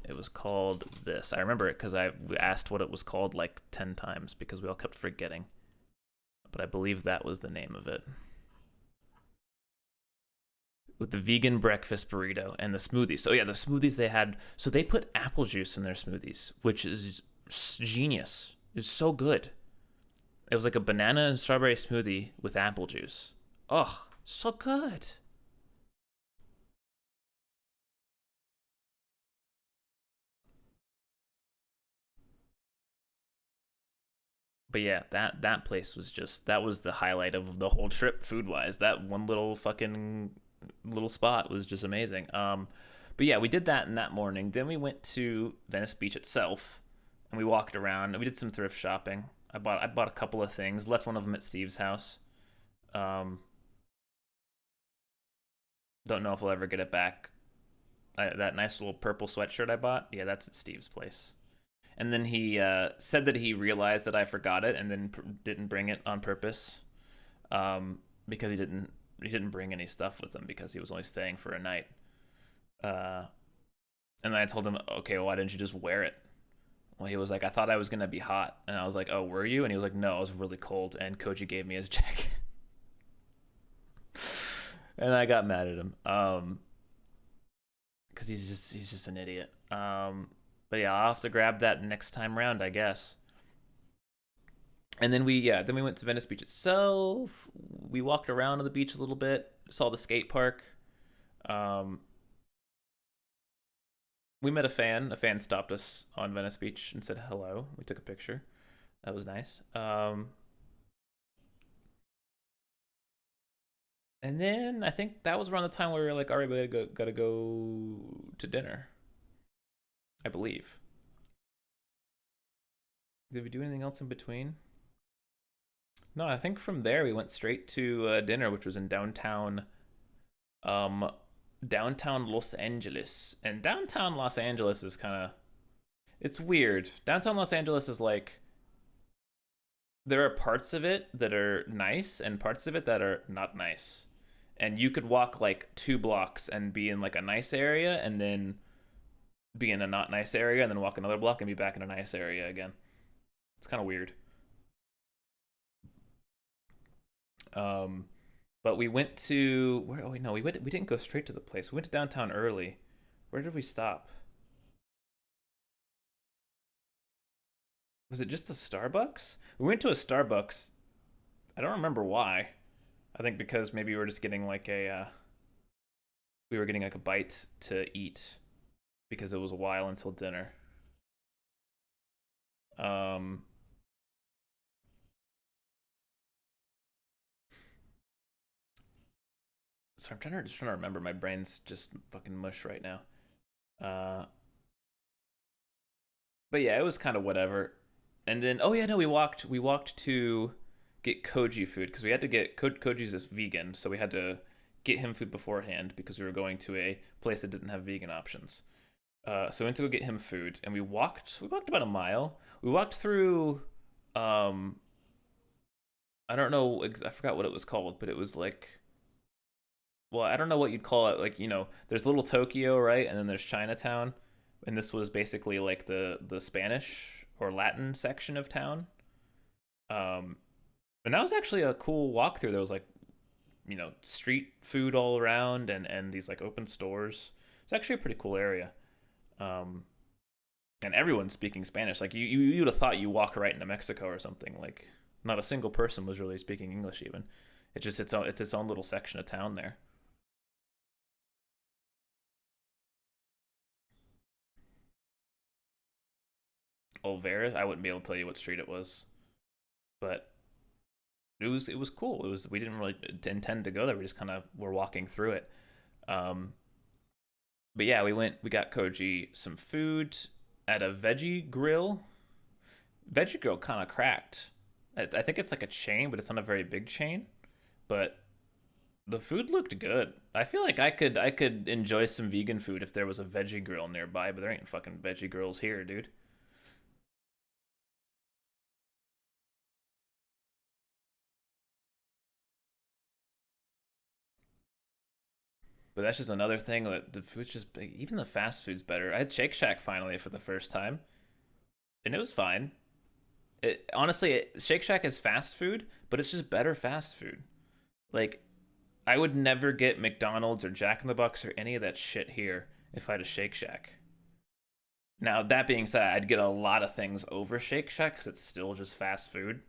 It was called this. I remember it because I asked what it was called like 10 times because we all kept forgetting. But I believe that was the name of it. With the vegan breakfast burrito and the smoothies. So yeah, the smoothies they had. So they put apple juice in their smoothies, which is genius. It's so good. It was like a banana and strawberry smoothie with apple juice. Oh, so good. But yeah, that place was just that was the highlight of the whole trip food wise. That one little fucking little spot was just amazing. But yeah, we did that in that morning. Then we went to Venice Beach itself, and we walked around. And we did some thrift shopping. I bought a couple of things. Left one of them at Steve's house. Um, don't know if I'll ever get it back. That nice little purple sweatshirt I bought. Yeah, that's at Steve's place. And then he said that he realized that I forgot it and then didn't bring it on purpose, because he didn't bring any stuff with him because he was only staying for a night. Uh, and then I told him, okay, well, why didn't you just wear it? Well, he was like, I thought I was gonna be hot, and I was like, oh, were you? And he was like, no, I was really cold, and Koji gave me his jacket, and I got mad at him, because he's just an idiot. But yeah, I'll have to grab that next time round, I guess. And then we went to Venice Beach itself. We walked around on the beach a little bit, saw the skate park. Um, we met a fan. A fan stopped us on Venice Beach and said hello. We took a picture. That was nice. And then I think that was around the time where we were like, all right, we gotta go to dinner. I believe. Did we do anything else in between? No, I think from there we went straight to dinner, which was in um, downtown Los Angeles. And downtown Los Angeles is kind of it's weird. Downtown Los Angeles is like there are parts of it that are nice and parts of it that are not nice. And you could walk like 2 blocks and be in like a nice area and then be in a not nice area and then walk another block and be back in a nice area again. It's kind of weird. Um, but we went to where? Oh wait, no, we went. We didn't go straight to the place. We went to downtown early. Where did we stop? Was it just the Starbucks? We went to a Starbucks. I don't remember why. I think because maybe we were just getting like we were getting like a bite to eat because it was a while until dinner. Um, so I'm trying to remember. My brain's just fucking mush right now. Uh, but yeah, it was kind of whatever. And then oh yeah, no, we walked to get Koji food because we had to get Koji's this vegan, so we had to get him food beforehand because we were going to a place that didn't have vegan options. So we went to go get him food, and we walked about a mile. We walked through um I don't know I forgot what it was called, but it was like well, I don't know what you'd call it. Like there's Little Tokyo, right? And then there's Chinatown, and this was basically like the Spanish or Latin section of town. Um, and that was actually a cool walkthrough. There was like street food all around and these like open stores. It's actually a pretty cool area. Um, and everyone's speaking Spanish. Like you would have thought you walk right into Mexico or something. Like not a single person was really speaking English even. It's its own little section of town there. Olvera, I wouldn't be able to tell you what street it was, but it was cool. It was we didn't really intend to go there. We just kind of were walking through it. Um, but yeah, we got Koji some food at a veggie grill. Veggie Grill kind of cracked. I think it's like a chain, but it's not a very big chain. But the food looked good. I feel like I could enjoy some vegan food if there was a veggie grill nearby, but there ain't fucking veggie grills here, dude. But that's just another thing that the food's just even the fast food's better. I had Shake Shack finally for the first time, and it was fine. Shake Shack is fast food, but it's just better fast food. Like I would never get McDonald's or Jack in the Box or any of that shit here if I had a Shake Shack. Now that being said, I'd get a lot of things over Shake Shack because it's still just fast food.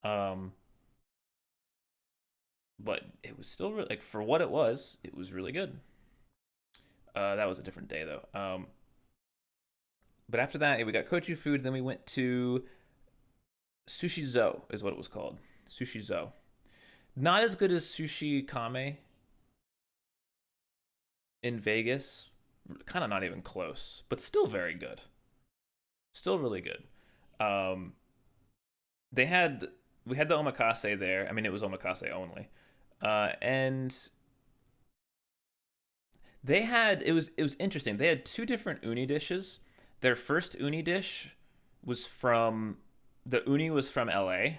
Um, but it was still really, like for what it was. It was really good. That was a different day though. But after that, yeah, we got Kochi food. Then we went to Sushi Zo, is what it was called. Sushi Zo. Not as good as Sushi Kame in Vegas. Kind of not even close, but still very good. Still really good. Um, they had we had the omakase there. I mean, it was omakase only, and they had it was interesting. They had two different uni dishes. Their first uni dish was from the uni was from LA.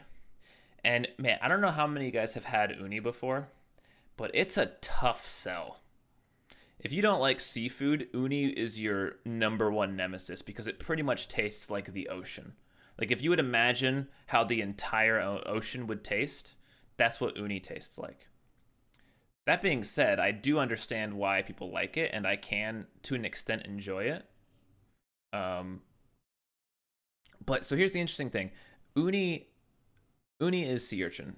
And man, I don't know how many of you guys have had uni before, but it's a tough sell. If you don't like seafood, uni is your number one nemesis because it pretty much tastes like the ocean. Like if you would imagine how the entire ocean would taste, that's what uni tastes like. That being said, I do understand why people like it, and I can, to an extent, enjoy it. Um, but so here's the interesting thing: uni uni is sea urchin.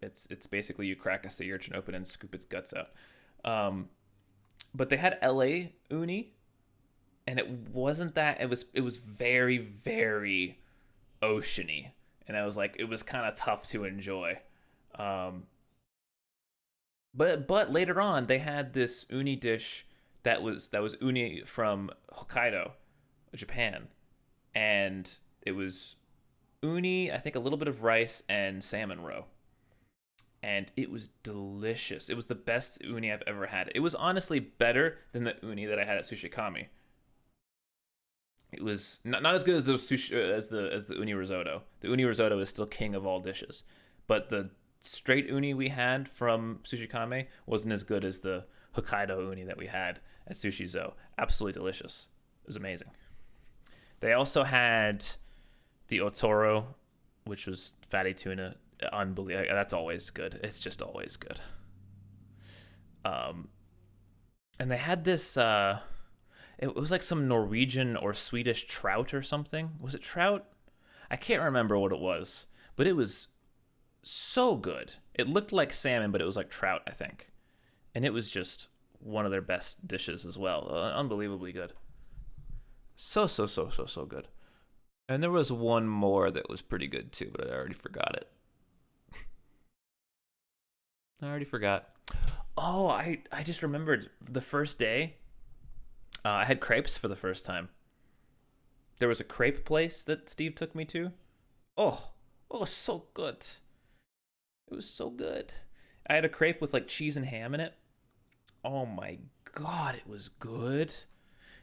It's basically you crack a sea urchin open and scoop its guts out. Um, but they had LA uni, and it wasn't that. It was very very oceany, and I was like, it was kind of tough to enjoy. Um, but later on, they had this uni dish that was uni from Hokkaido, Japan, and it was uni, I think a little bit of rice and salmon roe. And it was delicious. It was the best uni I've ever had. It was honestly better than the uni that I had at Sushi Kami. It was not as good as the sushi as the uni risotto. The uni risotto is still king of all dishes, but the straight uni we had from Sushi Kame wasn't as good as the Hokkaido uni that we had at Sushi Zo. Absolutely delicious. It was amazing. They also had the otoro, which was fatty tuna. Unbelievable. That's always good. It's just always good. Um, and they had this. It was like some Norwegian or Swedish trout or something. Was it trout? I can't remember what it was, but it was so good. It looked like salmon, but it was like trout, I think. And it was just one of their best dishes as well. Unbelievably good. So so so so so good. And there was one more that was pretty good too, but I already forgot it. I already forgot. Oh, I just remembered the first day. I had crepes for the first time. There was a crepe place that Steve took me to. Oh, oh, so good. It was so good. I had a crepe with like cheese and ham in it. Oh my god, it was good.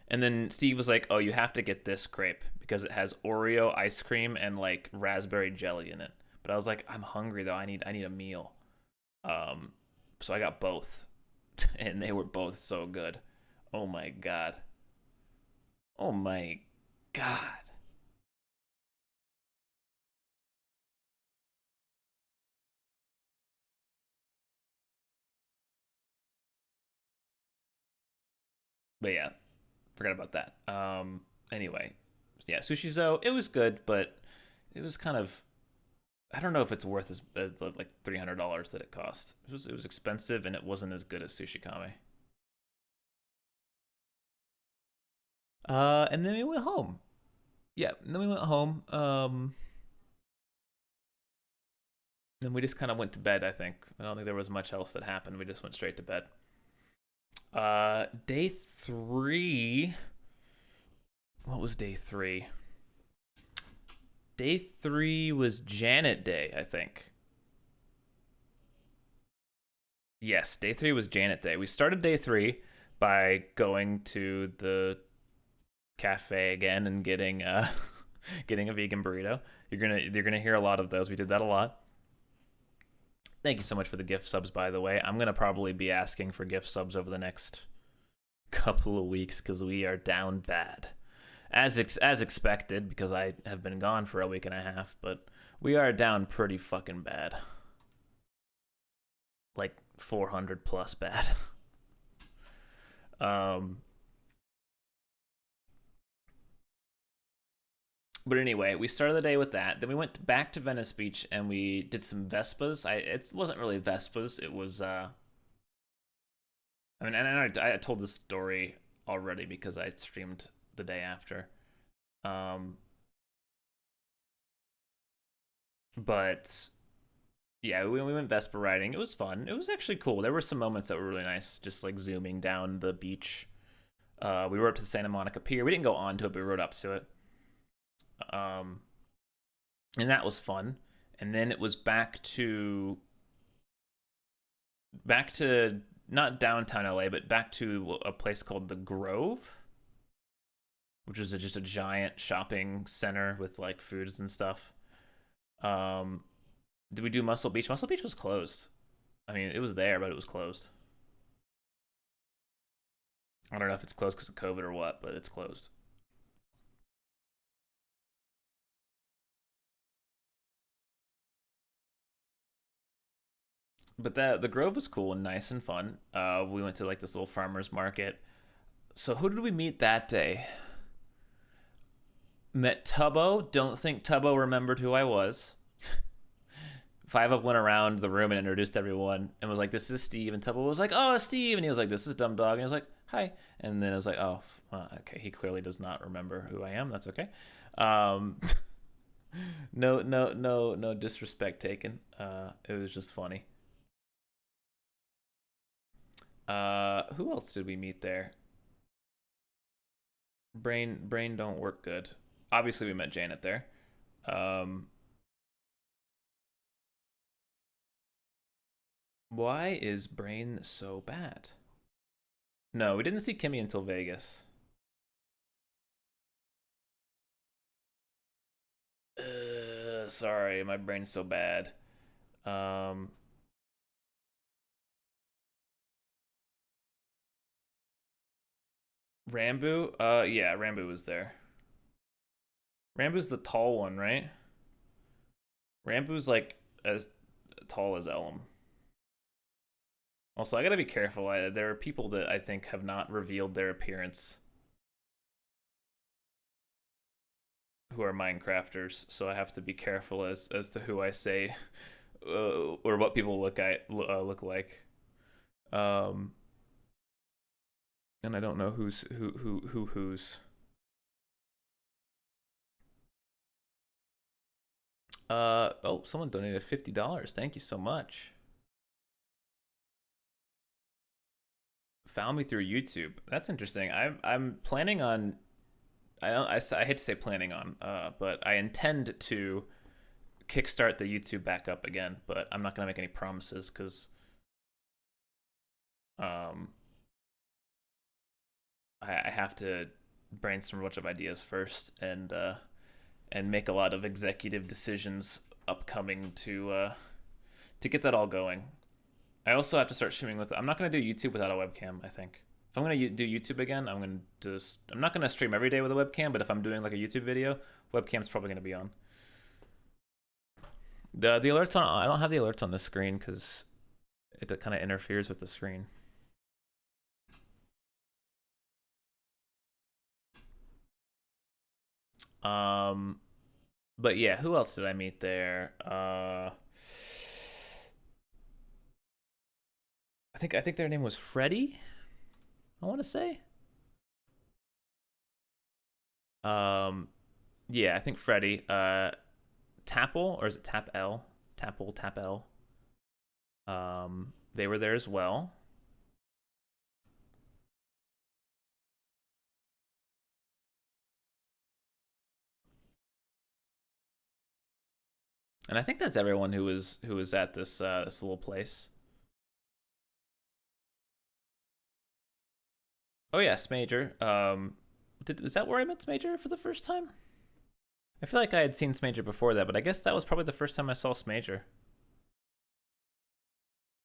And then Steve was like, "Oh, you have to get this crepe because it has Oreo ice cream and like raspberry jelly in it." But I was like, "I'm hungry though. I need a meal." Um, so I got both, and they were both so good. Oh my god. Oh my god. But yeah, forgot about that. Anyway, yeah, Sushi Zo, it was good, but it was kind of, I don't know if it's worth as like $300 that it cost. It was expensive and it wasn't as good as Sushi Kame. And then we went home. Yeah, and then we went home. Then we just kind of went to bed. I think I don't think there was much else that happened. We just went straight to bed. Day 3. What was day 3? Day 3 was Janet Day, I think. Yes, day 3 was Janet Day. We started day 3 by going to the cafe again and getting getting a vegan burrito. You're gonna hear a lot of those. We did that a lot. Thank you so much for the gift subs, by the way. I'm gonna probably be asking for gift subs over the next couple of weeks because we are down bad, as expected because I have been gone for a week and a half. But we are down pretty fucking bad, like 400 plus bad. But anyway, we started the day with that. Then we went back to Venice Beach and we did some Vespas. It wasn't really Vespas. It was I mean, and I told this story already because I streamed the day after. Um, but yeah, we went Vespa riding. It was fun. It was actually cool. There were some moments that were really nice, just like zooming down the beach. We rode up to the Santa Monica Pier. We didn't go onto it, but we rode up to it. Um, and that was fun. And then it was back to not downtown LA, but back to a place called the Grove, which is just a giant shopping center with like foods and stuff. Um, did we do Muscle Beach? Muscle Beach was closed. I mean, it was there, but it was closed. I don't know if it's closed because of COVID or what, but it's closed. But the Grove was cool and nice and fun. We went to like this little farmers market. So who did we meet that day? Met Tubbo. Don't think Tubbo remembered who I was. Five Up went around the room and introduced everyone and was like, "This is Steve." And Tubbo was like, "Oh, Steve." And he was like, "This is DumbDog." And he was like, "Hi." And then it was like, "Oh, well, okay." He clearly does not remember who I am. That's okay. Um, no disrespect taken. It was just funny. Who else did we meet there? Brain don't work good. Obviously, we met Janet there. Um, why is Brain so bad? No, we didn't see Kimmy until Vegas. Sorry, my brain's so bad. Um, Rambu? Yeah, Rambu was there. Rambu's the tall one, right? Rambu's like as tall as Ellum. Also, I gotta be careful. There are people that I think have not revealed their appearance who are Minecrafters, so I have to be careful as to who I say or what people look like. Um, and I don't know who's. Oh, someone donated $50. Thank you so much. Found me through YouTube. That's interesting. I'm planning on. I hate to say planning on, but I intend to kickstart the YouTube back up again. But I'm not gonna make any promises because um I have to brainstorm a bunch of ideas first and make a lot of executive decisions upcoming to get that all going. I also have to start streaming with. I'm not gonna do YouTube without a webcam. I think if I'm gonna do YouTube again, I'm gonna just. I'm not gonna stream every day with a webcam, but if I'm doing like a YouTube video, webcam's probably gonna be on. The alerts on. I don't have the alerts on the screen because it kind of interferes with the screen. Um, but yeah, who else did I meet there? I think their name was Freddie. I want to say. Um, yeah, I think Freddie. Tapple or is it Tap L? Tapple Tap L. They were there as well. And I think that's everyone who was at this little place. Oh yeah, Smager. Is that where I met Smager for the first time? I feel like I had seen Smager before that, but I guess that was probably the first time I saw Smager.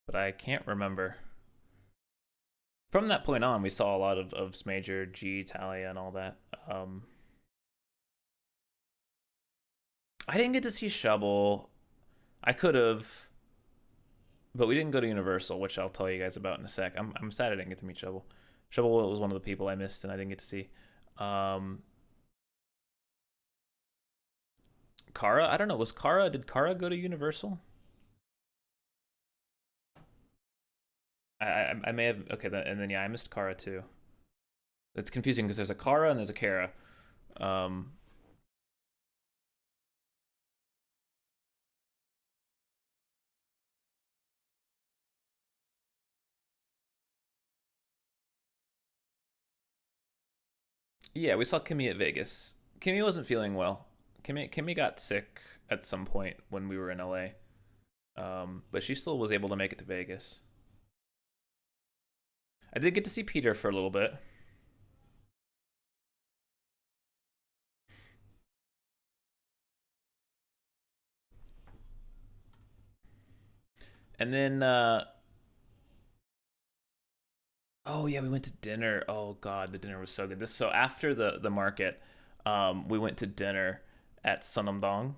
But I can't remember. From that point on, we saw a lot of Smager, G, Talia, and all that. I didn't get to see Shovel. I could have, but we didn't go to Universal, which I'll tell you guys about in a sec. I'm sad I didn't get to meet Shovel. Shovel was one of the people I missed and I didn't get to see. Kara, I don't know. Did Kara go to Universal? I may have. Okay, and then yeah, I missed Kara too. It's confusing because there's a Kara and there's a Kara. Yeah, we saw Kimmy at Vegas. Kimmy wasn't feeling well. Kimmy got sick at some point when we were in LA. But she still was able to make it to Vegas. I did get to see Peter for a little bit. And then oh yeah, we went to dinner. Oh god, the dinner was so good. So after the market, we went to dinner at Sunamdong,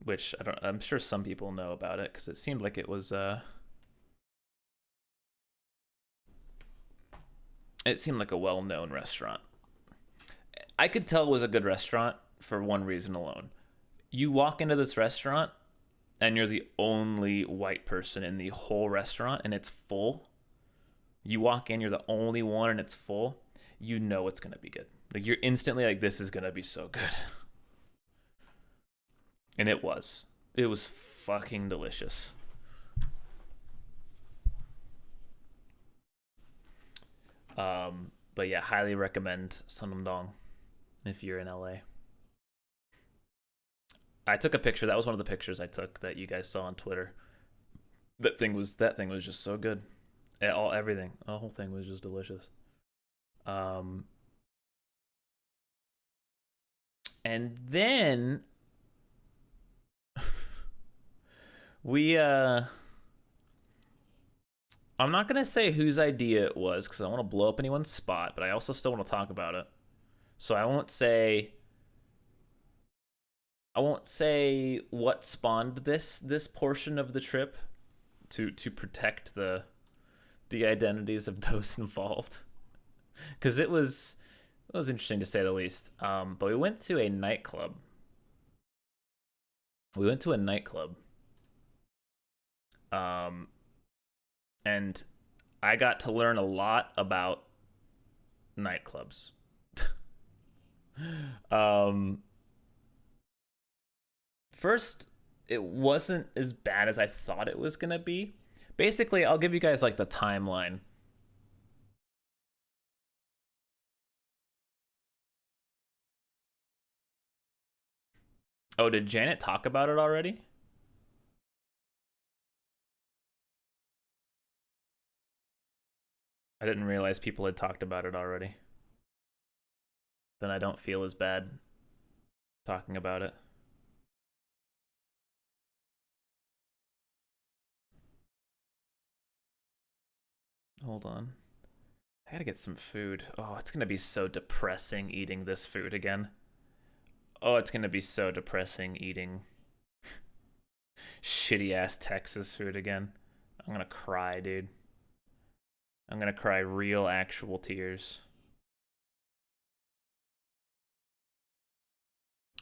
which I'm sure some people know about it because it seemed like it was it seemed like a well-known restaurant. I could tell it was a good restaurant for one reason alone. You walk into this restaurant and you're the only white person in the whole restaurant and it's full. You walk in, you're the only one and it's full. You know it's going to be good. Like you're instantly like, this is going to be so good. And it was. It was fucking delicious. But yeah, highly recommend Sunamdong if you're in LA. I took a picture. That was one of the pictures I took that you guys saw on Twitter. That thing was just so good. Everything. The whole thing was just delicious. And then we I'm not gonna say whose idea it was because I don't want to blow up anyone's spot, but I also still want to talk about it. So I won't say what spawned this portion of the trip to protect the identities of those involved, because it was interesting to say the least. But we went to a nightclub. And I got to learn a lot about nightclubs. First, it wasn't as bad as I thought it was gonna be. Basically, I'll give you guys like the timeline. Oh, did Janet talk about it already? I didn't realize people had talked about it already. Then I don't feel as bad talking about it. Hold on. I gotta get some food. Oh, it's gonna be so depressing eating this food again. Oh, it's gonna be so depressing eating shitty ass Texas food again. I'm gonna cry, dude. I'm gonna cry real, actual tears.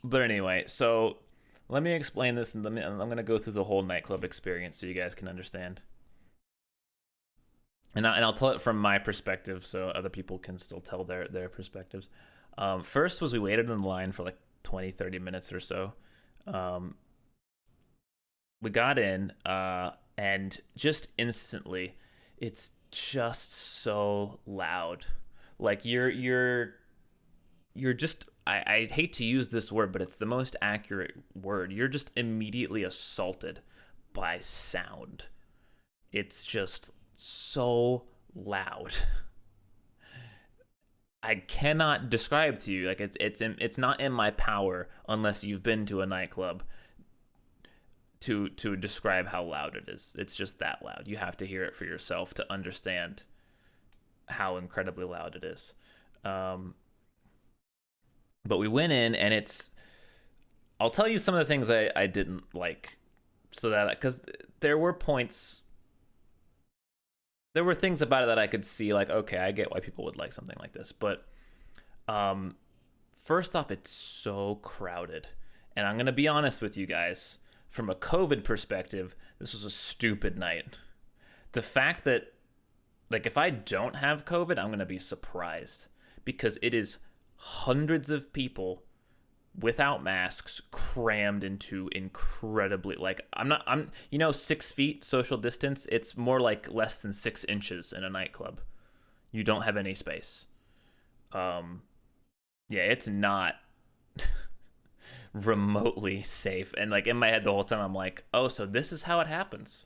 But anyway, so let me explain this, and I'm gonna go through the whole nightclub experience so you guys can understand. And I'll tell it from my perspective, so other people can still tell their perspectives. First was we waited in line for like 20, 30 minutes or so. We got in, and just instantly, it's just so loud. Like you're just I hate to use this word, but it's the most accurate word. You're just immediately assaulted by sound. It's just so loud. I cannot describe to you, like it's not in my power unless you've been to a nightclub to describe how loud it is. It's just that loud. You have to hear it for yourself to understand how incredibly loud it is. But we went in, and I'll tell you some of the things I didn't like, so that, because there were things about it that I could see, like, okay, I get why people would like something like this. But first off, it's so crowded. And I'm going to be honest with you guys. From a COVID perspective, this was a stupid night. The fact that, like, if I don't have COVID, I'm going to be surprised. Because it is hundreds of people without masks crammed into incredibly, like, I'm 6 feet social distance. It's more like less than 6 inches in a nightclub. You don't have any space. Yeah, it's not remotely safe. And, like, in my head the whole time I'm like, oh, so this is how it happens.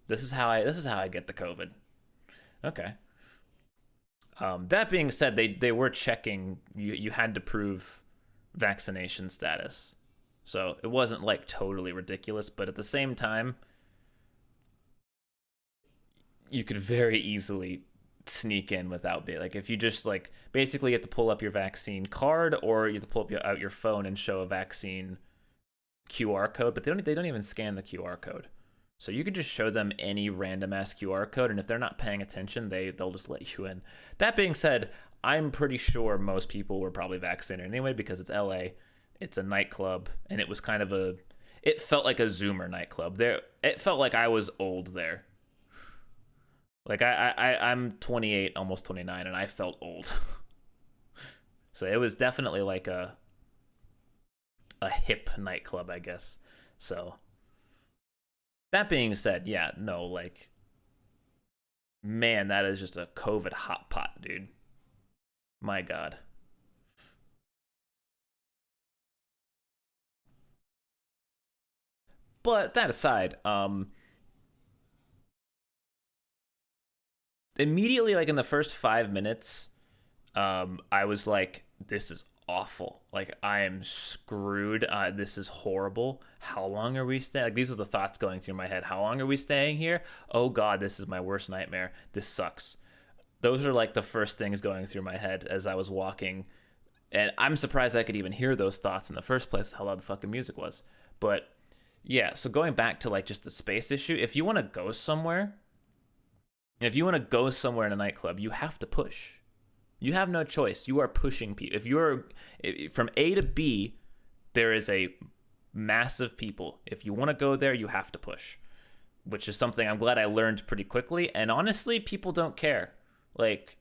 This is how I get the COVID. Okay. That being said, they were checking. You had to prove vaccination status, so it wasn't like totally ridiculous. But at the same time, you could very easily sneak in without being, like, if you just, like, basically you have to pull up your vaccine card, or you have to pull up out your phone and show a vaccine QR code. But they don't even scan the QR code. So you could just show them any random ass QR code, and if they're not paying attention, they'll just let you in. That being said, I'm pretty sure most people were probably vaccinated anyway, because it's LA, it's a nightclub, and it was kind of it felt like a Zoomer nightclub. It felt like I was old there. Like I'm 28, almost 29, and I felt old. So it was definitely like a hip nightclub, I guess. So that being said, yeah, no, like, man, that is just a COVID hot pot, dude. My God. But that aside, immediately, like, in the first 5 minutes, I was like, this is awful. Like, I am screwed. This is horrible. How long are we staying? Like, these are the thoughts going through my head. How long are we staying here? Oh God, this is my worst nightmare. This sucks. Those are, like, the first things going through my head as I was walking. And I'm surprised I could even hear those thoughts in the first place, how loud the fucking music was. But yeah, so going back to, like, just the space issue, if you want to go somewhere in a nightclub, you have to push. You have no choice. You are pushing people. From A to B, there is a massive people. If you want to go there, you have to push, which is something I'm glad I learned pretty quickly. And honestly, people don't care. Like,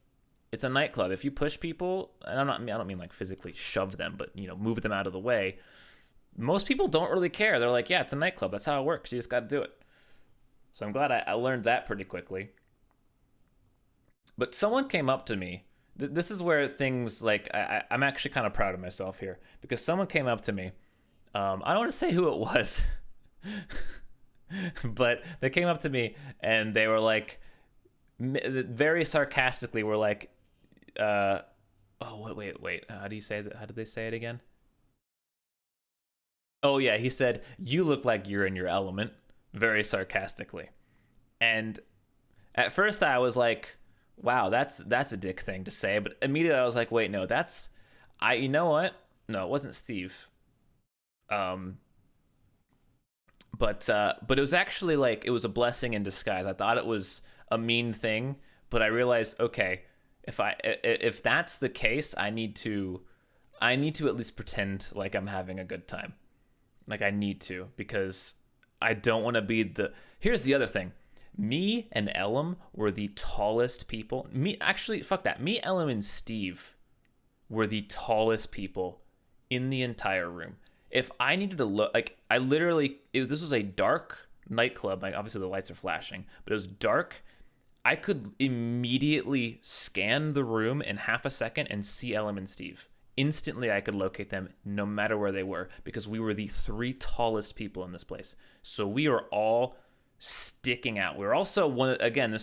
it's a nightclub. If you push people, and I don't mean like physically shove them, but, move them out of the way. Most people don't really care. They're like, yeah, it's a nightclub. That's how it works. You just got to do it. So I'm glad I learned that pretty quickly. But someone came up to me. This is where things, like, I'm actually kind of proud of myself here, because someone came up to me. I don't want to say who it was, but they came up to me and they were like, very sarcastically, were like, oh, wait. How do you say that? How did they say it again? Oh yeah, he said, "You look like you're in your element," very sarcastically. And at first I was like, wow, that's a dick thing to say. But immediately I was like, wait, no, you know what? No, it wasn't Steve. But it was actually, like, it was a blessing in disguise. I thought it was a mean thing, but I realized, okay, if that's the case, I need to at least pretend like I'm having a good time. Like, I need to, because I don't want to be here's the other thing. Me and Ellum were the tallest people. Fuck that. Me, Ellum, and Steve were the tallest people in the entire room. If I needed to look, like, this was a dark nightclub. Like, obviously the lights are flashing, but it was dark. I could immediately scan the room in half a second and see Ellum and Steve Instantly, I could locate them no matter where they were because we were the 3 tallest people in this place. So we are all sticking out. We're also one again.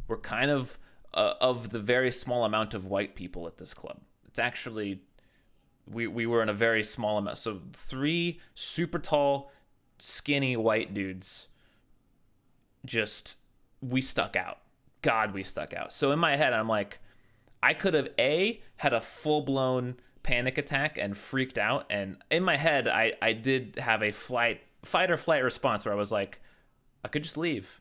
We're kind of the very small amount of white people at this club. It's actually we were in a very small amount. So 3 super tall, skinny white dudes. Just we stuck out. God, we stuck out. So in my head, I'm like, I could have had a full-blown panic attack and freaked out. And in my head, I did have a fight or flight response where I was like, I could just leave.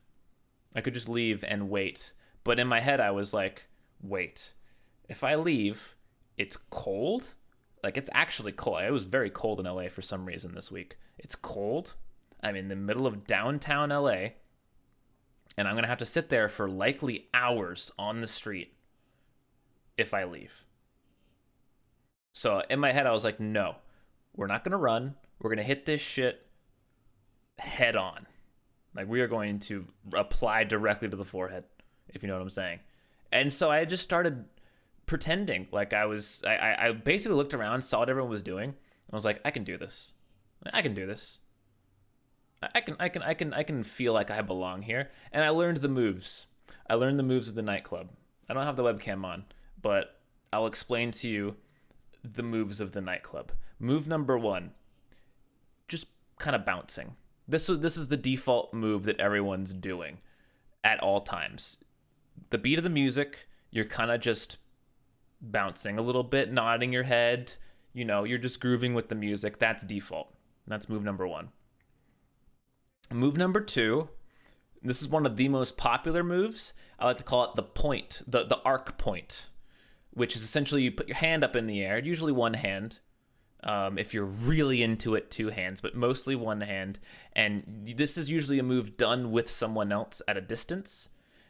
I could just leave and wait. But in my head, I was like, wait. If I leave, it's cold. Like, it's actually cold. It was very cold in LA for some reason this week. It's cold. I'm in the middle of downtown LA. And I'm going to have to sit there for likely hours on the street if I leave. So in my head, I was like, no, we're not going to run. We're going to hit this shit head on. Like, we are going to apply directly to the forehead, if you know what I'm saying. And so I just started pretending like I basically looked around, saw what everyone was doing, and I was like, I can do this. I can do this. I can feel like I belong here. And I learned the moves. I learned the moves of the nightclub. I don't have the webcam on, but I'll explain to you the moves of the nightclub. Move number 1, just kind of bouncing. This is the default move that everyone's doing at all times. The beat of the music, you're kind of just bouncing a little bit, nodding your head. You know, you're just grooving with the music. That's default. That's move number 1. Move number 2, this is one of the most popular moves. I like to call it the point, the arc point, which is essentially you put your hand up in the air, usually one hand. If you're really into it, 2 hands, but mostly one hand. And this is usually a move done with someone else at a distance.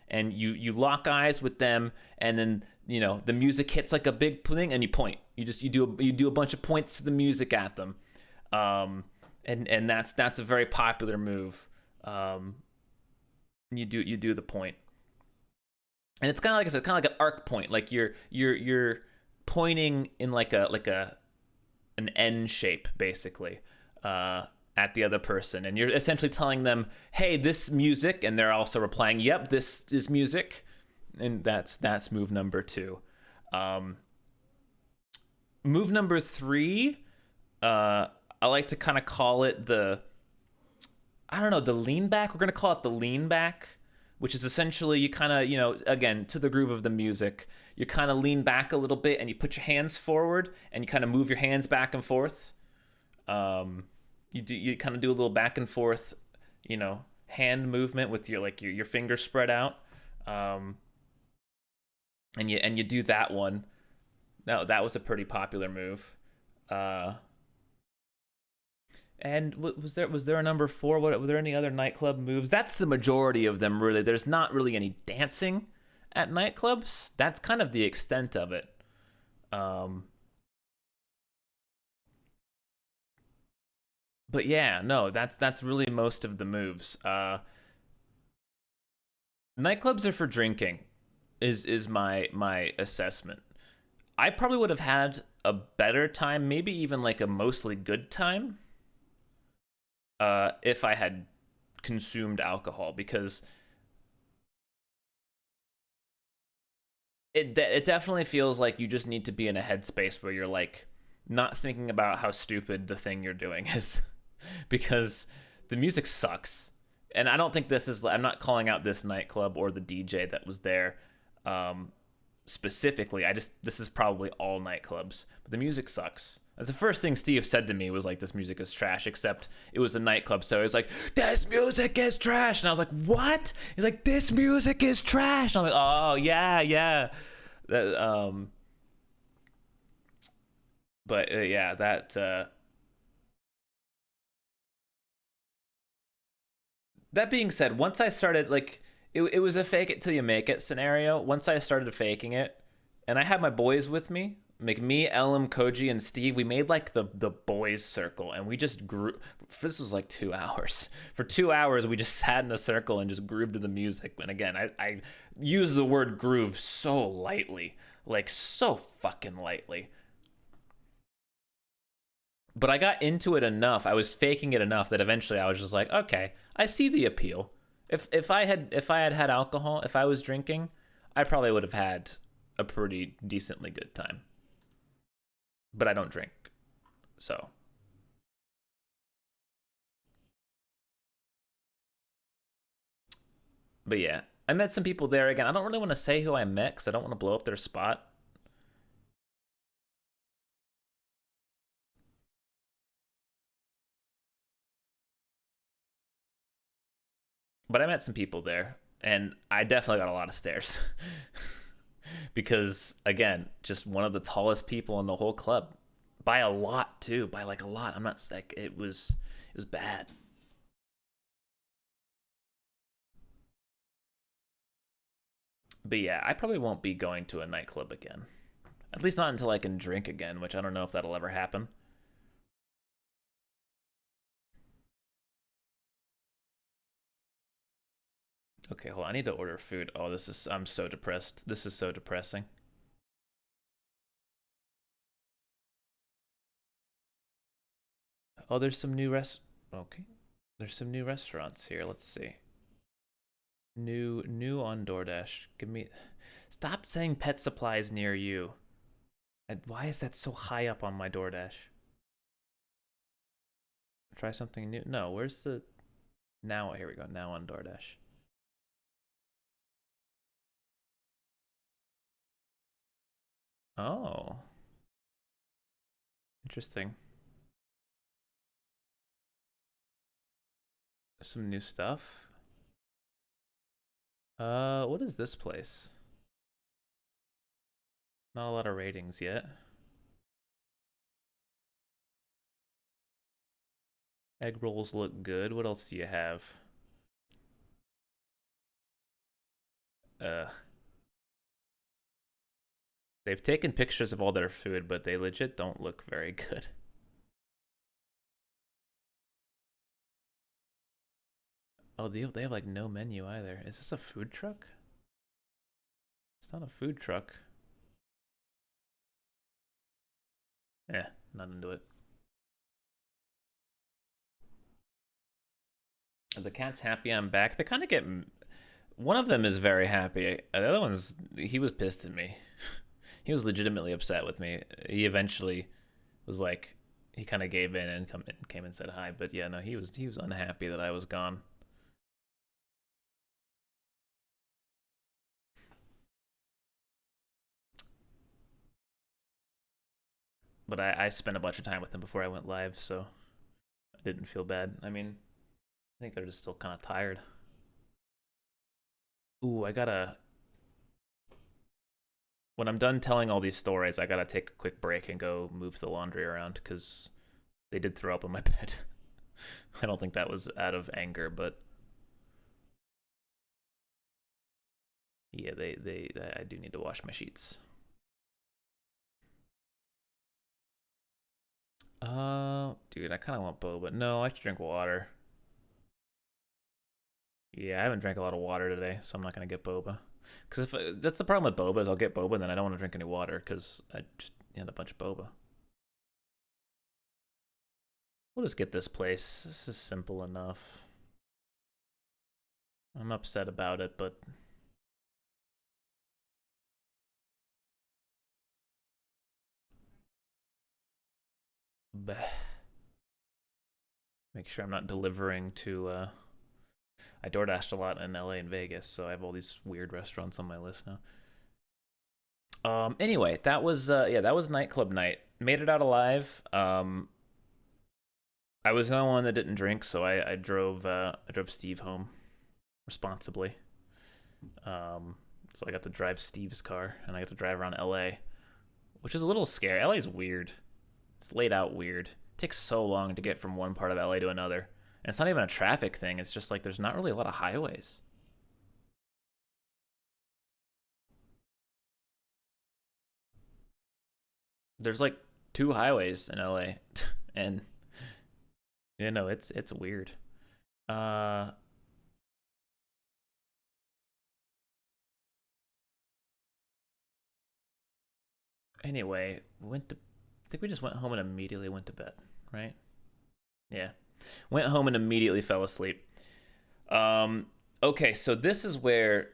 And you lock eyes with them, and then, you know, the music hits like a big thing, and you point. You do a bunch of points to the music at them. And that's a very popular move. You do the point. And it's kind of like I said, kind of like an arc point. Like you're pointing in like an N shape, basically, at the other person, and you're essentially telling them, "Hey, this music," and they're also replying, "Yep, this is music," and that's move number 2. Move number 3, I like to kind of call it the lean back. We're gonna call it the lean back, which is essentially you kind of, you know, again, to the groove of the music, you kind of lean back a little bit and you put your hands forward and you kind of move your hands back and forth. You kind of do a little back and forth, you know, hand movement with your fingers spread out. And you do that one. No, that was a pretty popular move. And was there a number 4? Were there any other nightclub moves? That's the majority of them, really. There's not really any dancing at nightclubs. That's kind of the extent of it. But yeah, no, that's really most of the moves. Nightclubs are for drinking, is my assessment. I probably would have had a better time, maybe even like a mostly good time, if I had consumed alcohol, because it definitely feels like you just need to be in a headspace where you're like not thinking about how stupid the thing you're doing is, because the music sucks. And I don't think I'm not calling out this nightclub or the DJ that was there specifically. This is probably all nightclubs, but the music sucks. That's the first thing Steve said to me, was like, this music is trash, except it was a nightclub. So he was like, this music is trash. And I was like, what? He's like, this music is trash. And I'm like, oh, yeah. That being said, once I started, like, it was a fake it till you make it scenario. Once I started faking it, and I had my boys with me, like me, Elam, Koji, and Steve, we made like the boys circle, and we just grew. This was like 2 hours. For 2 hours, we just sat in a circle and just grooved to the music. And again, I use the word groove so lightly, like so fucking lightly. But I got into it enough. I was faking it enough that eventually I was just like, okay, I see the appeal. If I had alcohol, if I was drinking, I probably would have had a pretty decently good time. But I don't drink, so. But yeah, I met some people there again. I don't really want to say who I met because I don't want to blow up their spot. But I met some people there, and I definitely got a lot of stares. Because again, just one of the tallest people in the whole club, by a lot too, by like a lot. I'm not sick. It was bad. But yeah, I probably won't be going to a nightclub again. At least not until I can drink again, which I don't know if that'll ever happen. Okay, hold on. I need to order food. Oh, I'm so depressed. This is so depressing. Oh, there's some new okay. There's some new restaurants here. Let's see. New on DoorDash. Give me Stop saying pet supplies near you. Why is that so high up on my DoorDash? Try something new. No, where's the now? Here we go. Now on DoorDash. Oh, interesting. Some new stuff. What is this place? Not a lot of ratings yet. Egg rolls look good. What else do you have? Uh, they've taken pictures of all their food, but they legit don't look very good. Oh, they have like no menu either. Is this a food truck? It's not a food truck. Eh, not into it. The cat's happy I'm back. They kind of get. One of them is very happy. The other one's. He was pissed at me. He was legitimately upset with me. He eventually was like. He kind of gave in and came and said hi. But yeah, no, he was unhappy that I was gone. But I spent a bunch of time with him before I went live, so I didn't feel bad. I mean, I think they're just still kind of tired. Ooh, I gotta. When I'm done telling all these stories, I gotta take a quick break and go move the laundry around because they did throw up on my bed. I don't think that was out of anger, but yeah, I do need to wash my sheets. Dude, I kind of want boba. No, I should drink water. Yeah, I haven't drank a lot of water today, so I'm not gonna get boba. Because if that's the problem with boba is I'll get boba and then I don't want to drink any water because I just had a bunch of boba. We'll just get this place. This is simple enough. I'm upset about it, but bleh. Make sure I'm not delivering to. I DoorDashed a lot in LA and Vegas, so I have all these weird restaurants on my list now. Anyway, that was yeah, that was nightclub night. Made it out alive. I was the only one that didn't drink, so I drove Steve home responsibly. So I got to drive Steve's car, and I got to drive around LA, which is a little scary. LA's weird. It's laid out weird. It takes so long to get from one part of LA to another. And it's not even a traffic thing. It's just like there's not really a lot of highways. There's like two highways in LA, and it's weird. Uh, anyway, went to. I think we just went home and immediately went to bed. right? Yeah. Went home and immediately fell asleep. Okay, so this is where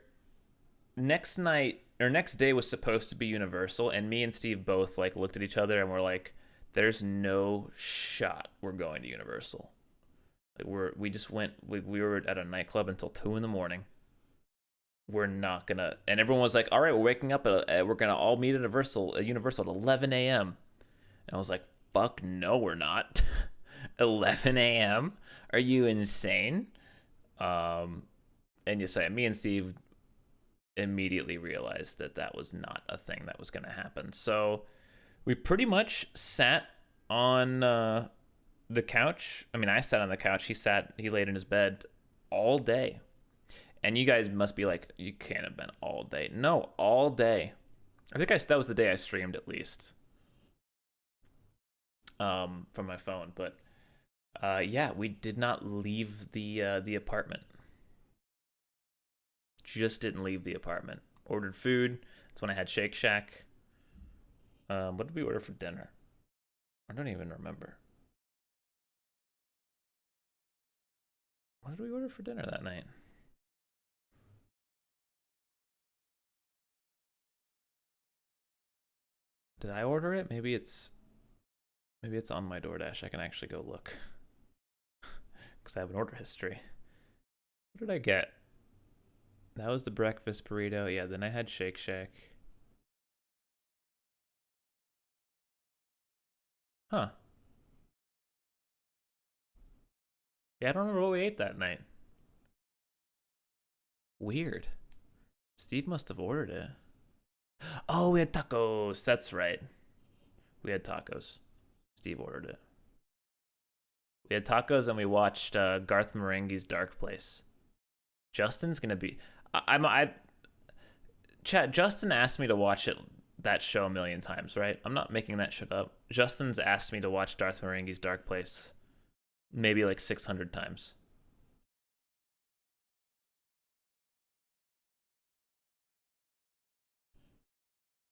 next day was supposed to be Universal, and me and Steve both like looked at each other and we're like, "There's no shot we're going to Universal." Like we just went. We were at a nightclub until 2 in the morning. We're not gonna. And everyone was like, "All right, we're waking up. We're gonna all meet at Universal at 11 a.m." And I was like, "Fuck no, we're not. 11 a.m. Are you insane?" And you say me and Steve immediately realized that that was not a thing that was going to happen. So we pretty much sat on the couch. I mean, I sat on the couch. He laid in his bed all day. And you guys must be like, you can't have been all day. No, all day. I think that was the day I streamed at least from my phone. But yeah, we did not leave the apartment. Just didn't leave the apartment. Ordered food. That's when I had Shake Shack. What did we order for dinner? I don't even remember. What did we order for dinner that night? Did I order it? Maybe it's on my DoorDash. I can actually go look because I have an order history. What did I get? That was the breakfast burrito. Yeah, then I had Shake Shack. Huh. Yeah, I don't remember what we ate that night. Weird. Steve must have ordered it. Oh, we had tacos. That's right. We had tacos. Steve ordered it. We had tacos and we watched Garth Marenghi's Dark Place. Justin's gonna be. I chat. Justin asked me to watch that show a million times, right? I'm not making that shit up. Justin's asked me to watch Garth Marenghi's Dark Place maybe like 600 times.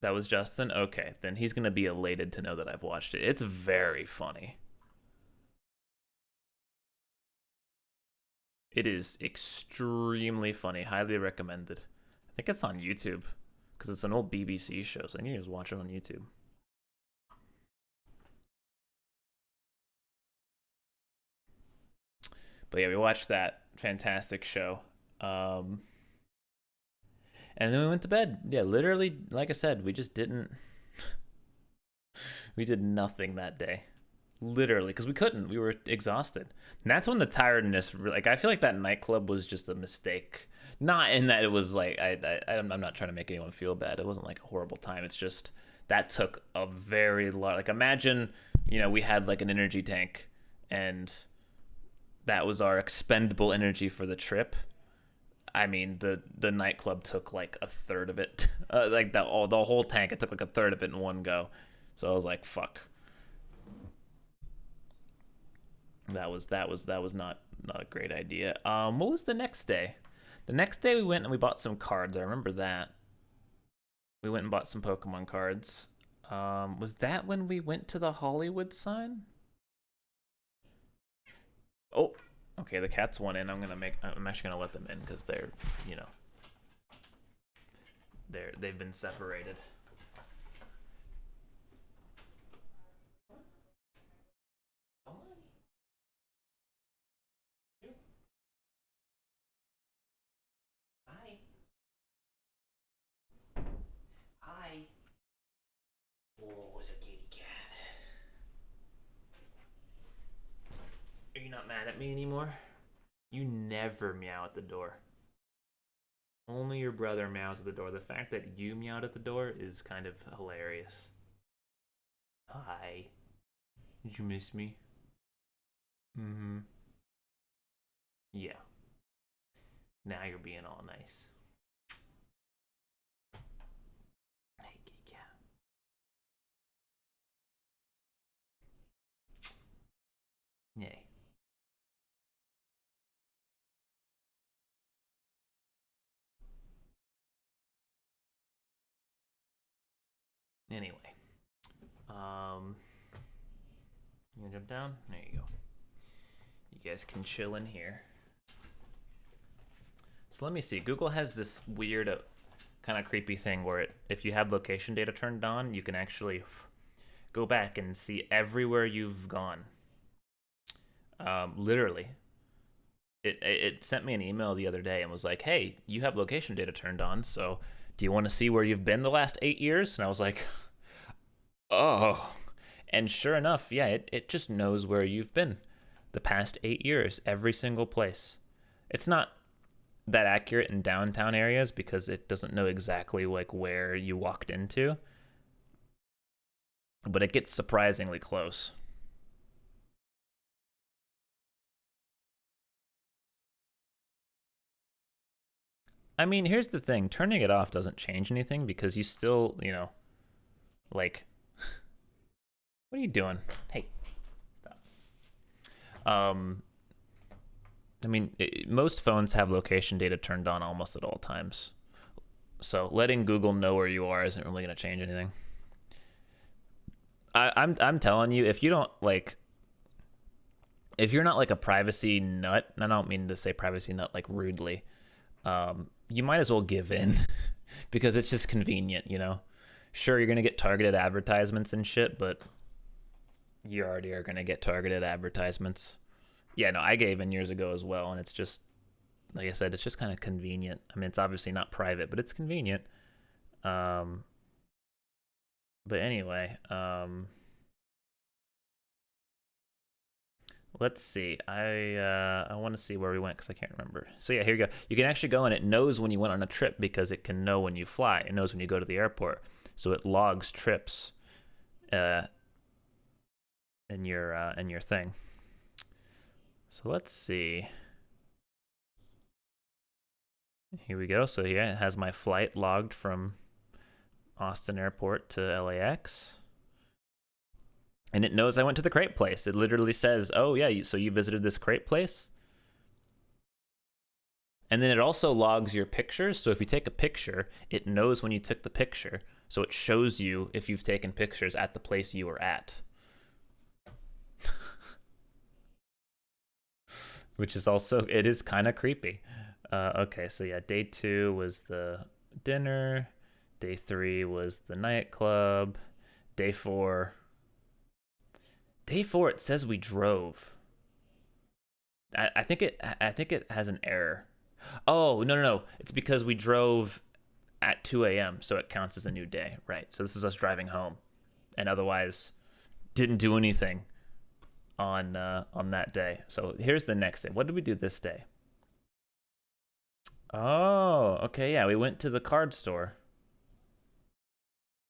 That was Justin? Okay, then he's gonna be elated to know that I've watched it. It's very funny. It is extremely funny. Highly recommended. I think it's on YouTube because it's an old BBC show, so I think you just watch it on YouTube. But yeah, we watched that fantastic show. Um, and then we went to bed. Yeah, literally, like I said, we just didn't. We did nothing that day. Literally, because we couldn't. We were exhausted. And that's when the tiredness, like, I feel like that nightclub was just a mistake. Not in that it was like, I'm not trying to make anyone feel bad. It wasn't like a horrible time. It's just that took a very lot. Like, imagine, we had like an energy tank and that was our expendable energy for the trip. I mean, the nightclub took like a third of it. Like the whole tank, it took like a third of it in one go. So I was like, fuck. That was not a great idea. What was the next day? The next day we went and we bought some cards. I remember that. We went and bought some Pokemon cards. Was that when we went to the Hollywood sign? Oh, okay. The cats went in. I'm actually gonna let them in because they're, they've been separated. Hi. Hi. Oh, it's a kitty cat. Are you not mad at me anymore? You never meow at the door. Only your brother meows at the door. The fact that you meowed at the door is kind of hilarious. Hi. Did you miss me? Mm-hmm. Yeah. Now you're being all nice. Hey, kitty cat. Yay. Anyway. Um You gonna jump down? There you go. You guys can chill in here. So let me see. Google has this weird, kind of creepy thing where if you have location data turned on, you can actually go back and see everywhere you've gone. Literally. It sent me an email the other day and was like, hey, you have location data turned on, so do you want to see where you've been the last 8 years? And I was like, oh. And sure enough, yeah, it just knows where you've been the past 8 years, every single place. It's not that accurate in downtown areas because it doesn't know exactly like where you walked into, but it gets surprisingly close. I mean, here's the thing. Turning it off doesn't change anything because you still, like, what are you doing? Hey, stop. I mean, most phones have location data turned on almost at all times. So letting Google know where you are isn't really going to change anything. I'm telling you, if you don't if you're not like a privacy nut, and I don't mean to say privacy nut like rudely, you might as well give in because it's just convenient, Sure, you're going to get targeted advertisements and shit, but you already are going to get targeted advertisements. Yeah, no, I gave in years ago as well, and it's just, like I said, it's just kind of convenient. I mean, it's obviously not private, but it's convenient. But anyway, let's see. I want to see where we went because I can't remember. So yeah, here you go. You can actually go and it knows when you went on a trip because it can know when you fly. It knows when you go to the airport, so it logs trips in your thing. So let's see. Here we go. So yeah, it has my flight logged from Austin Airport to LAX. And it knows I went to the crepe place. It literally says, oh yeah, so you visited this crepe place? And then it also logs your pictures. So if you take a picture, it knows when you took the picture. So it shows you if you've taken pictures at the place you were at. Which is also, it is kind of creepy. Okay, so yeah, day 2 was the dinner. Day 3 was the nightclub. Day 4, it says we drove. I think it has an error. Oh, no. It's because we drove at 2 a.m., so it counts as a new day. Right, so this is us driving home. And otherwise, didn't do anything on that day. So here's the next thing. What did we do this day? Oh, okay, yeah, we went to the card store.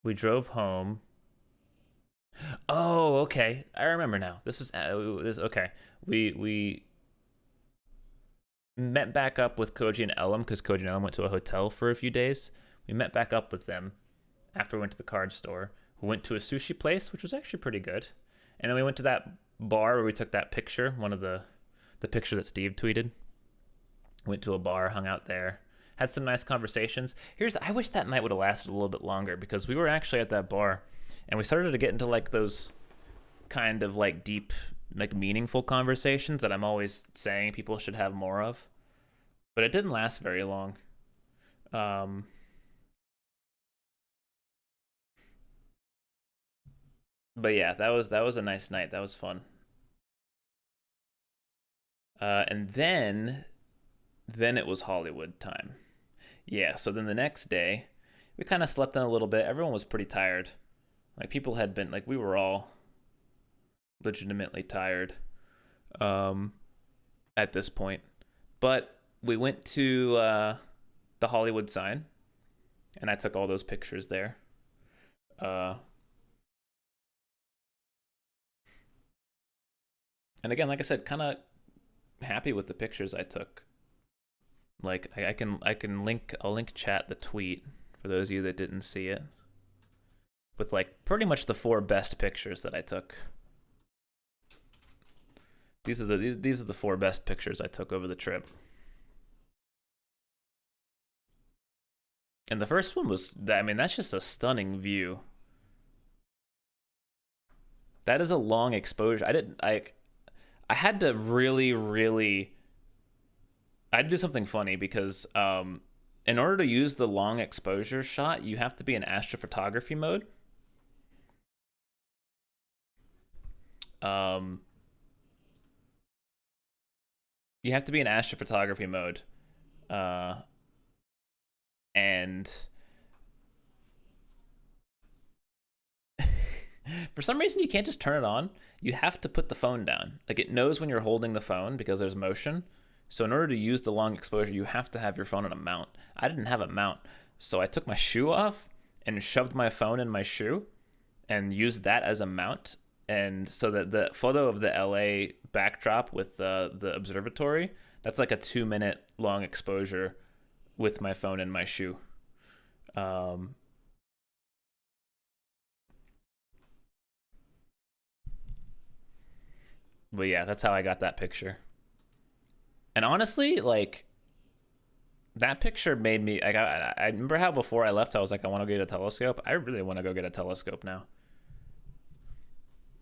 We drove home. Oh, okay, I remember now. This is okay. We met back up with Koji and Ellum because Koji and Ellum went to a hotel for a few days. We met back up with them after we went to the card store. We went to a sushi place, which was actually pretty good. And then we went to that bar where we took that picture, one of the picture that Steve tweeted. Went to a bar, hung out there, had some nice conversations. I wish that night would have lasted a little bit longer because we were actually at that bar and we started to get into like those kind of like deep, like meaningful conversations that I'm always saying people should have more of. But it didn't last very long. But yeah, that was a nice night. That was fun. And then it was Hollywood time. Yeah, so then the next day, we kind of slept in a little bit. Everyone was pretty tired. Like people had been like we were all legitimately tired at this point. But we went to the Hollywood sign and I took all those pictures there. And again, like I said, kind of happy with the pictures I took. Like I'll link chat the tweet for those of you that didn't see it. With like pretty much the 4 best pictures that I took. These are the 4 best pictures I took over the trip. And the first one was, I mean, that's just a stunning view. That is a long exposure. I had to really I had to do something funny because in order to use the long exposure shot, you have to be in astrophotography mode. You have to be in astrophotography mode. And for some reason you can't just turn it on. You have to put the phone down. Like, it knows when you're holding the phone because there's motion. So in order to use the long exposure, you have to have your phone on a mount. I didn't have a mount, so I took my shoe off and shoved my phone in my shoe and used that as a mount. And so that the photo of the LA backdrop with the observatory, that's like a 2-minute long exposure with my phone in my shoe. But yeah, that's how I got that picture. And honestly, like, that picture made me. I remember how before I left, I was like, I want to get a telescope. I really want to go get a telescope now.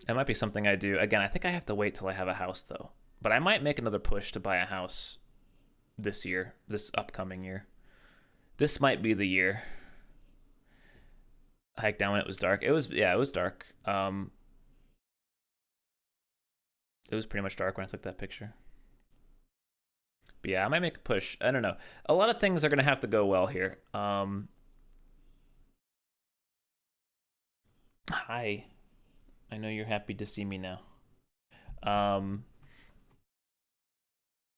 It might be something I do. Again, I think I have to wait till I have a house, though. But I might make another push to buy a house this year, this upcoming year. This might be the year. I hiked down when it was dark. It was dark. It was pretty much dark when I took that picture. But yeah, I might make a push. I don't know. A lot of things are gonna have to go well here. Hi. I know you're happy to see me now.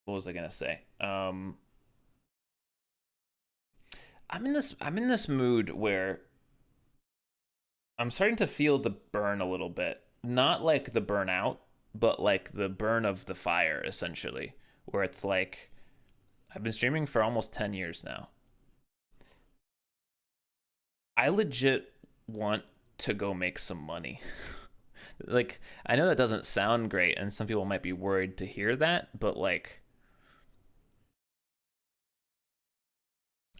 What was I gonna say? I'm in this mood where I'm starting to feel the burn a little bit. Not like the burnout, but like the burn of the fire, essentially. Where it's like, I've been streaming for almost 10 years now. I legit want to go make some money. Like, I know that doesn't sound great, and some people might be worried to hear that, but like,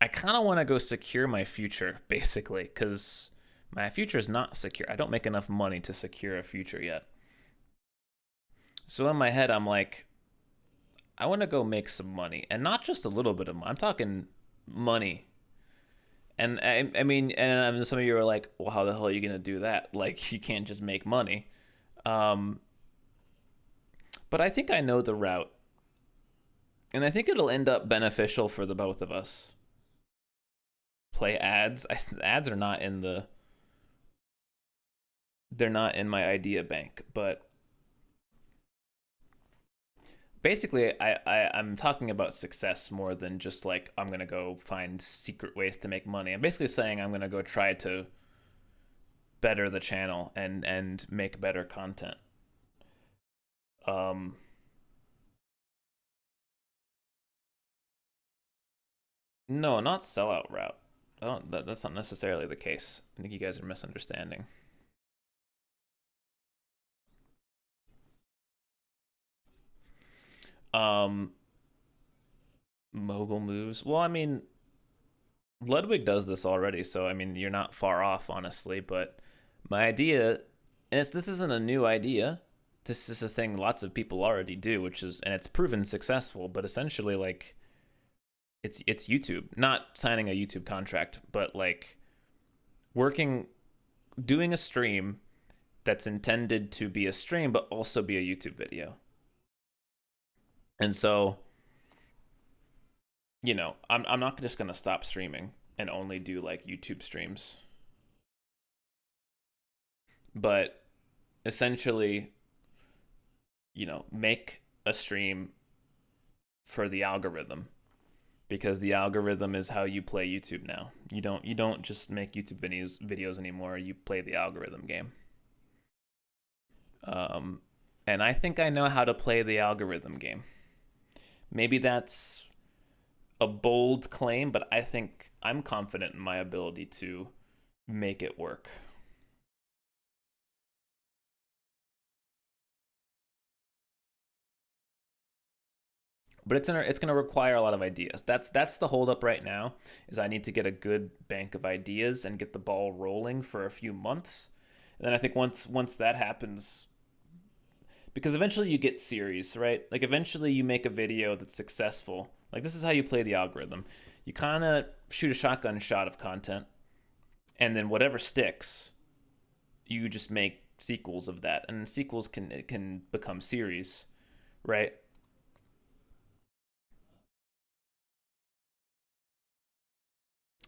I kind of want to go secure my future, basically, because my future is not secure. I don't make enough money to secure a future yet. So in my head, I'm like, I want to go make some money, and not just a little bit of money. I'm talking money. And I mean, and some of you are like, well, how the hell are you gonna do that? Like, you can't just make money. But I think I know the route, and I think it'll end up beneficial for the both of us. Play ads. Ads are not in the. They're not in my idea bank, but basically I'm talking about success more than just like I'm gonna go find secret ways to make money. I'm basically saying I'm gonna go try to better the channel and make better content. No, not sellout route. I don't. That's not necessarily the case. I think you guys are misunderstanding. Um, Mogul moves. Well, I mean, Ludwig does this already, so I mean, you're not far off, honestly. But my idea, and this isn't a new idea. This is a thing lots of people already do, which is, and it's proven successful. But essentially, like, it's YouTube, not signing a YouTube contract, but like doing a stream that's intended to be a stream, but also be a YouTube video. And so, I'm not just gonna stop streaming and only do like YouTube streams, but essentially, make a stream for the algorithm, because the algorithm is how you play YouTube now. You don't just make YouTube videos anymore. You play the algorithm game. And I think I know how to play the algorithm game. Maybe that's a bold claim, but I think I'm confident in my ability to make it work. But it's going to require a lot of ideas. That's the holdup right now. Is I need to get a good bank of ideas and get the ball rolling for a few months, And then I think once that happens, because eventually you get series, right? Like eventually you make a video that's successful. Like this is how you play the algorithm. You kind of shoot a shotgun shot of content, and then whatever sticks, you just make sequels of that, and sequels can become series, right?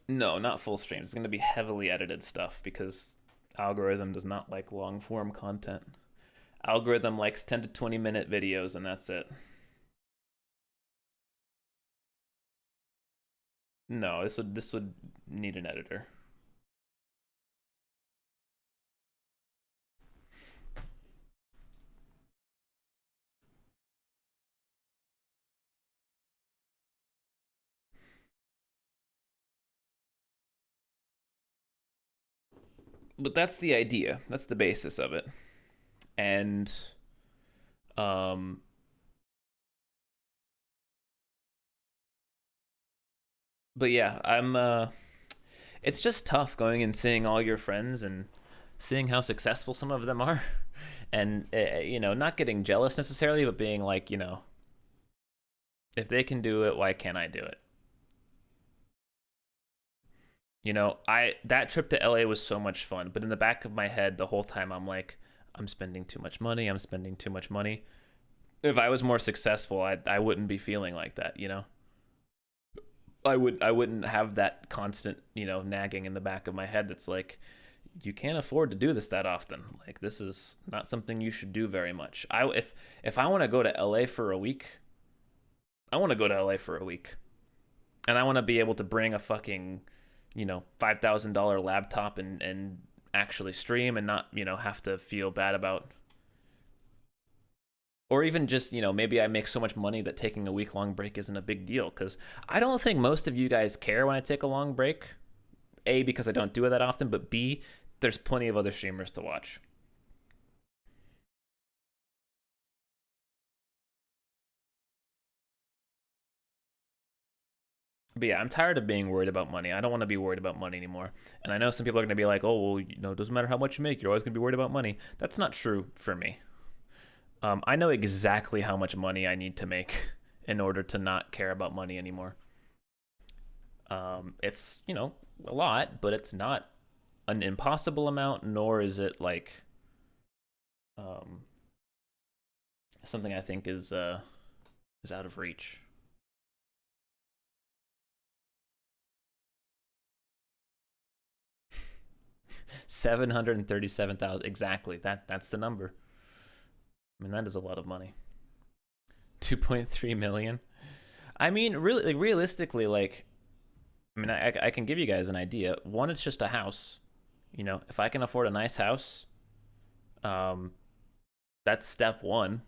No, not full streams. It's going to be heavily edited stuff because algorithm does not like long form content. Algorithm likes 10 to 20-minute videos, and that's it. No, this would need an editor. But that's the idea. That's the basis of it. And um but yeah, I'm it's just tough going and seeing all your friends and seeing how successful some of them are and not getting jealous necessarily, but being like, if they can do it, why can't I do it? I that trip to LA was so much fun, but in the back of my head the whole time I'm like, I'm spending too much money. I'm spending too much money. If I was more successful, I wouldn't be feeling like that. I wouldn't have that constant, nagging in the back of my head that's like, you can't afford to do this that often. Like this is not something you should do very much. If I want to go to LA for a week, I want to go to LA for a week. And I want to be able to bring a fucking, $5,000 laptop and actually stream and not, have to feel bad about, or even just, maybe I make so much money that taking a week long break isn't a big deal, because I don't think most of you guys care when I take a long break. A, because I don't do it that often, but B, there's plenty of other streamers to watch. But yeah, I'm tired of being worried about money. I don't want to be worried about money anymore. And I know some people are going to be like, oh, well, it doesn't matter how much you make, you're always going to be worried about money. That's not true for me. I know exactly how much money I need to make in order to not care about money anymore. It's, a lot, but it's not an impossible amount, nor is it like um, something I think is out of reach. 737,000 exactly. That's the number. I mean, that is a lot of money. 2.3 million. I mean, really, like, realistically, like, I mean, I can give you guys an idea. One, it's just a house. If I can afford a nice house, um, that's step one.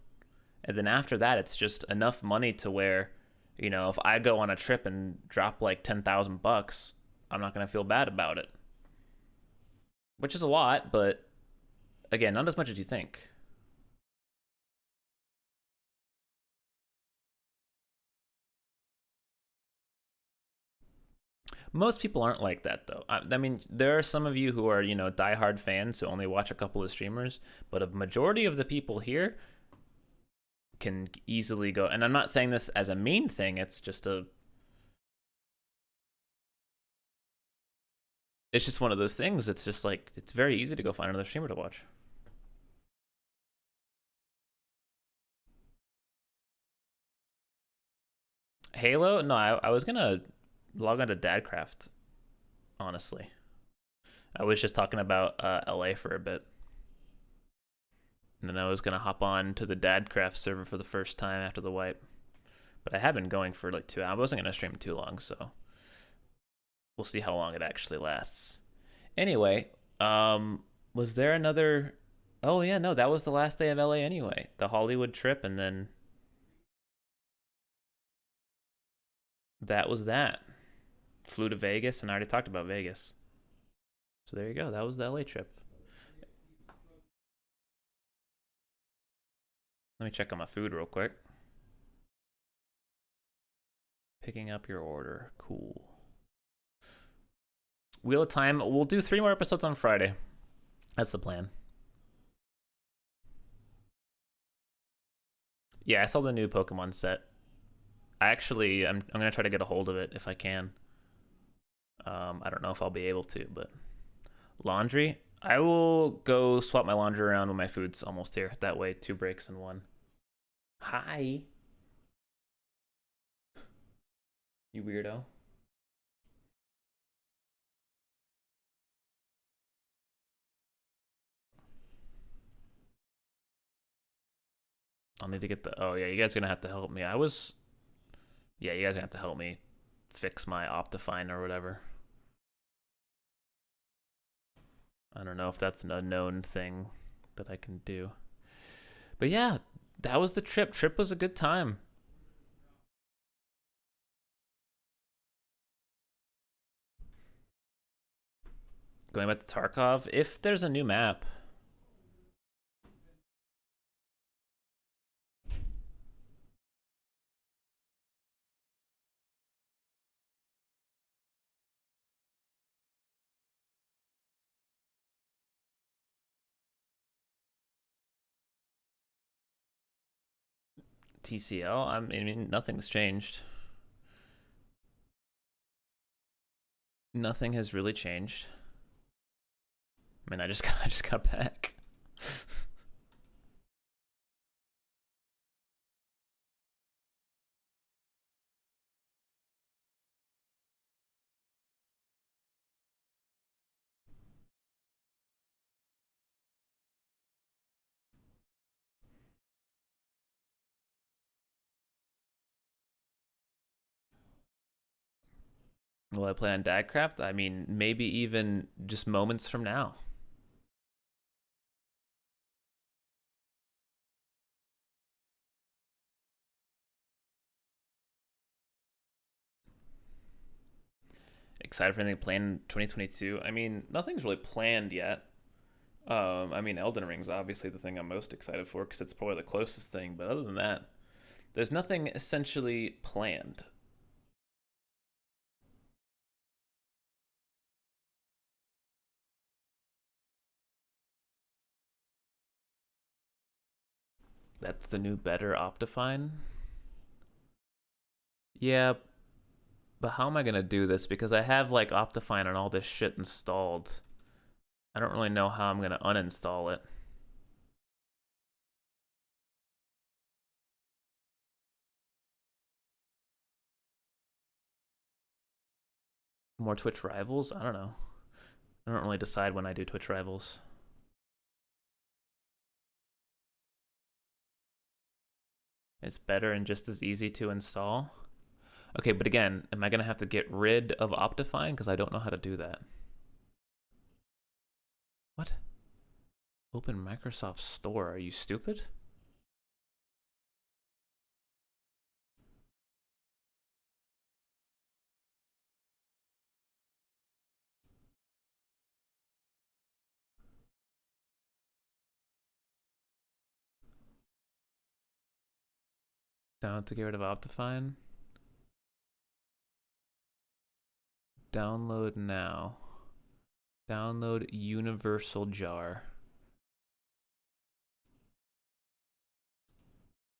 And then after that, it's just enough money to where, if I go on a trip and drop like 10,000 bucks, I'm not gonna feel bad about it. Which is a lot, but again, not as much as you think. Most people aren't like that, though. I mean, there are some of you who are, diehard fans who only watch a couple of streamers, but a majority of the people here can easily go. And I'm not saying this as a mean thing. It's just one of those things. It's just like, it's very easy to go find another streamer to watch. Halo? No, I was gonna log on to Dadcraft, honestly. I was just talking about LA for a bit. And then I was gonna hop on to the Dadcraft server for the first time after the wipe. But I have been going for like 2 hours. I wasn't gonna stream too long, so we'll see how long it actually lasts. Anyway, was there another? Oh yeah, no, that was the last day of LA anyway. The Hollywood trip, and then that was that. Flew to Vegas, and I already talked about Vegas. So there you go. That was the LA trip. Let me check on my food real quick. Picking up your order. Cool. Wheel of Time. We'll do 3 more episodes on Friday. That's the plan. Yeah, I saw the new Pokemon set. I'm gonna try to get a hold of it if I can. I don't know if I'll be able to, but laundry. I will go swap my laundry around when my food's almost here. That way, 2 breaks in one. Hi, you weirdo. I'll need to get the. Oh yeah, you guys are gonna have to help me. Yeah, you guys are gonna have to help me fix my Optifine or whatever. I don't know if that's a known thing that I can do. But yeah, that was the trip. Trip was a good time. Going back to Tarkov, if there's a new map, TCL, I mean, nothing's changed. Nothing has really changed. I mean, I just got back. Will I play on Dadcraft? I mean, maybe even just moments from now. Excited for anything planned in 2022? I mean, nothing's really planned yet. I mean, Elden Ring's obviously the thing I'm most excited for because it's probably the closest thing. But other than that, there's nothing essentially planned. That's the new better Optifine. Yeah, but how am I gonna do this? Because I have like Optifine and all this shit installed. I don't really know how I'm gonna uninstall it. More Twitch rivals? I don't know. I don't really decide when I do Twitch rivals. It's better and just as easy to install. Okay, but again, am I gonna have to get rid of Optifine? Because I don't know how to do that. What? Open Microsoft Store. Are you stupid? Down to get rid of Optifine. Download now. Download Universal Jar.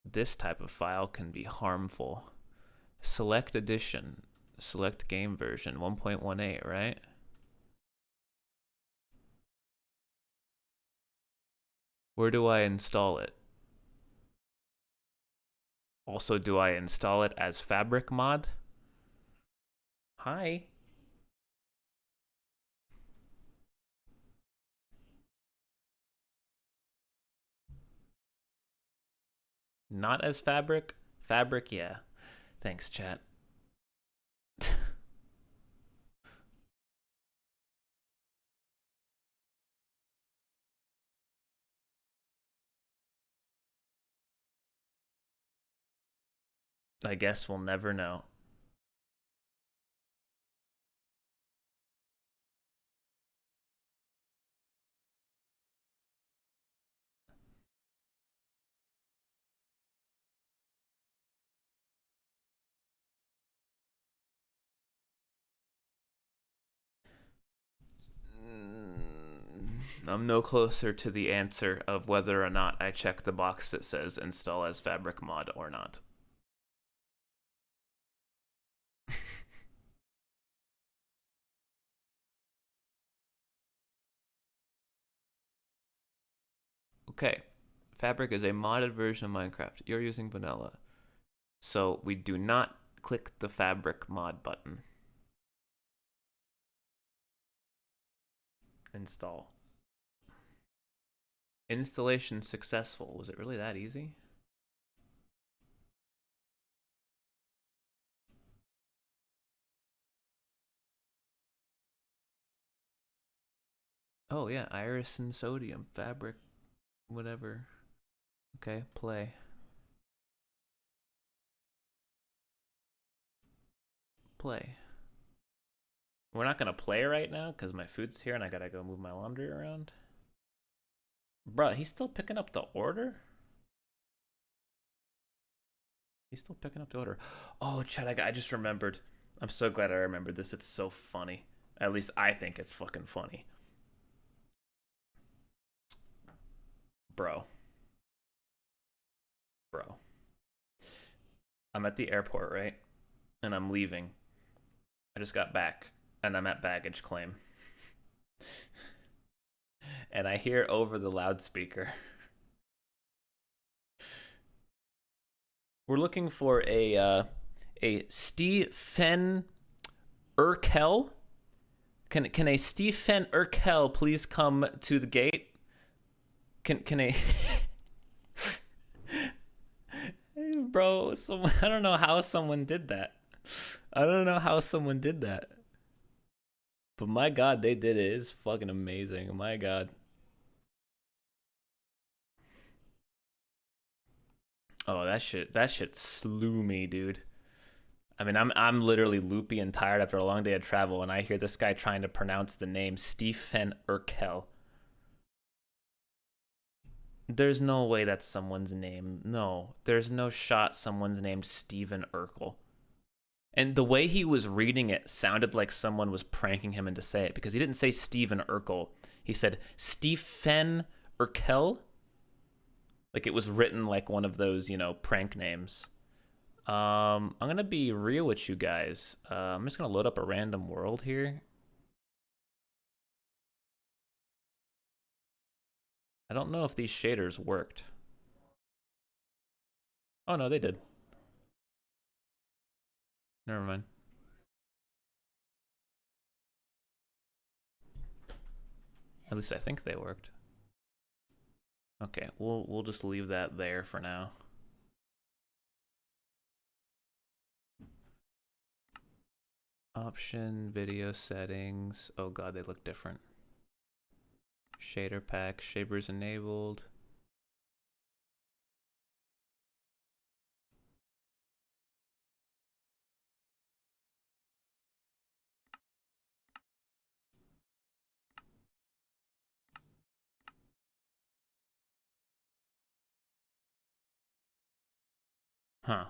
This type of file can be harmful. Select edition. Select game version 1.18, right? Where do I install it? Also, do I install it as Fabric mod? Hi. Not as Fabric? Fabric, yeah. Thanks, chat. I guess we'll never know. I'm no closer to the answer of whether or not I check the box that says install as fabric mod or not. Okay. Fabric is a modded version of Minecraft. You're using vanilla. So we do not click the fabric mod button. Install. Installation successful. Was it really that easy? Oh yeah, iris and sodium, fabric, whatever. Okay, play. Play. We're not gonna play right now because my food's here and I gotta go move my laundry around. Bruh, he's still picking up the order? He's still picking up the order. Oh, Chad, I just remembered. I'm so glad I remembered this. It's so funny. At least I think it's fucking funny. Bro. Bro. I'm at the airport, right? And I'm leaving. I just got back and I'm at baggage claim. And I hear over the loudspeaker. We're looking for a Stephen Urkel. Can a Stephen Urkel please come to the gate? Can a Bro, someone, I don't know how someone did that. I don't know how someone did that. But my god, they did it. It's fucking amazing. My god. Oh, that shit slew me, dude. I mean, I'm literally loopy and tired after a long day of travel, and I hear this guy trying to pronounce the name Stephen Urkel. There's no way that's someone's name. No, there's no shot someone's named Stephen Urkel. And the way he was reading it sounded like someone was pranking him into say it, because he didn't say Stephen Urkel. He said Stephen Urkel. Like it was written like one of those, prank names. I'm gonna be real with you guys. I'm just gonna load up a random world here. I don't know if these shaders worked. Oh no, they did. Never mind. At least I think they worked. Okay, we'll just leave that there for now. Option, video settings. Oh god, they look different. Shader pack, shaders enabled. Huh.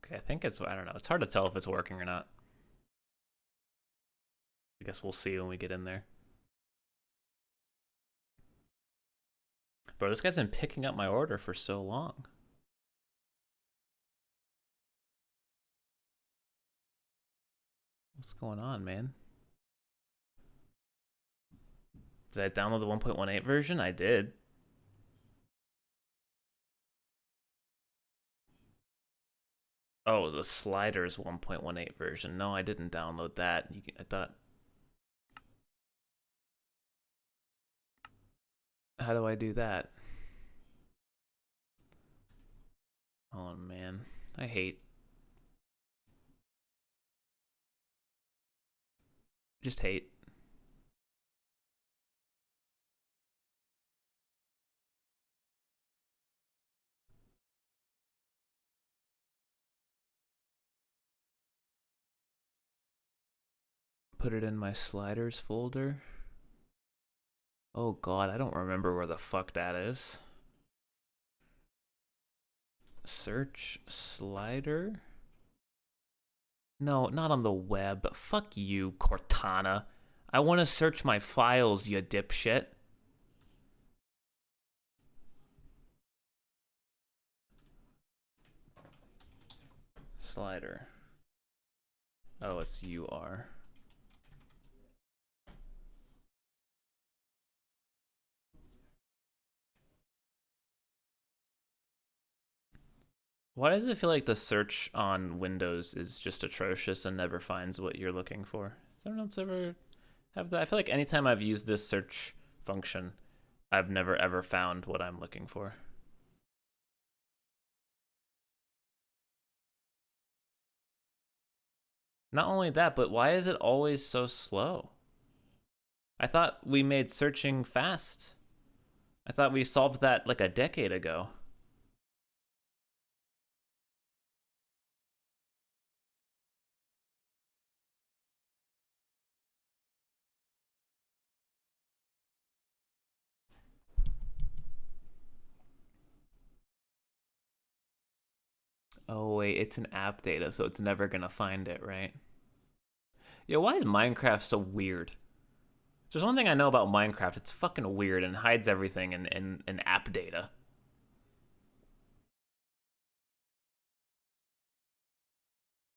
Okay, I think I don't know. It's hard to tell if it's working or not. I guess we'll see when we get in there. Bro, this guy's been picking up my order for so long. What's going on, man? Did I download the 1.18 version? I did. Oh, the sliders 1.18 version. No, I didn't download that. I thought. How do I do that? Oh man, I hate. Just hate. Put it in my sliders folder. Oh god, I don't remember where the fuck that is. Search slider? No, not on the web. Fuck you, Cortana. I want to search my files, you dipshit. Slider. Oh, it's UR. Why does it feel like the search on Windows is just atrocious and never finds what you're looking for? Has anyone else ever have that? I feel like anytime I've used this search function, I've never ever found what I'm looking for. Not only that, but why is it always so slow? I thought we made searching fast. I thought we solved that like a decade ago. Oh wait, it's an app data, so it's never gonna find it, right? Yeah, why is Minecraft so weird? If there's one thing I know about Minecraft, it's fucking weird and hides everything in app data.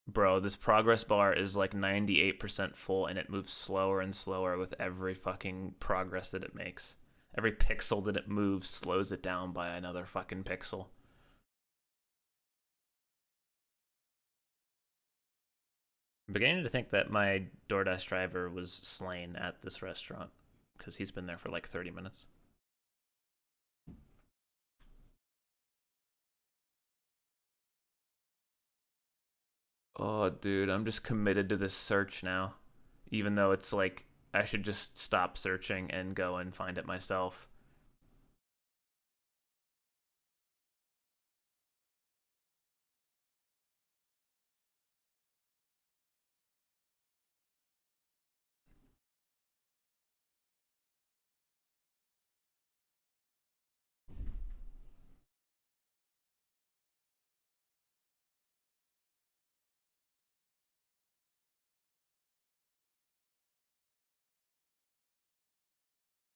Bro, this progress bar is like 98% full and it moves slower and slower with every fucking progress that it makes. Every pixel that it moves slows it down by another fucking pixel. I'm beginning to think that my DoorDash driver was slain at this restaurant because he's been there for like 30 minutes. Oh, dude, I'm just committed to this search now. Even though it's like I should just stop searching and go and find it myself.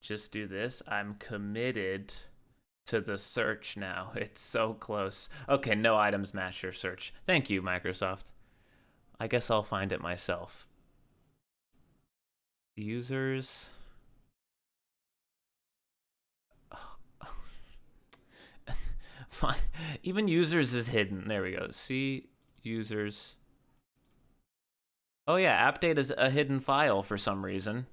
Just do this. I'm committed to the search now. It's so close. Okay, no items match your search. Thank you, Microsoft. I guess I'll find it myself. Users. Fine. Even users is hidden. There we go. See users. Oh yeah, app data is a hidden file for some reason.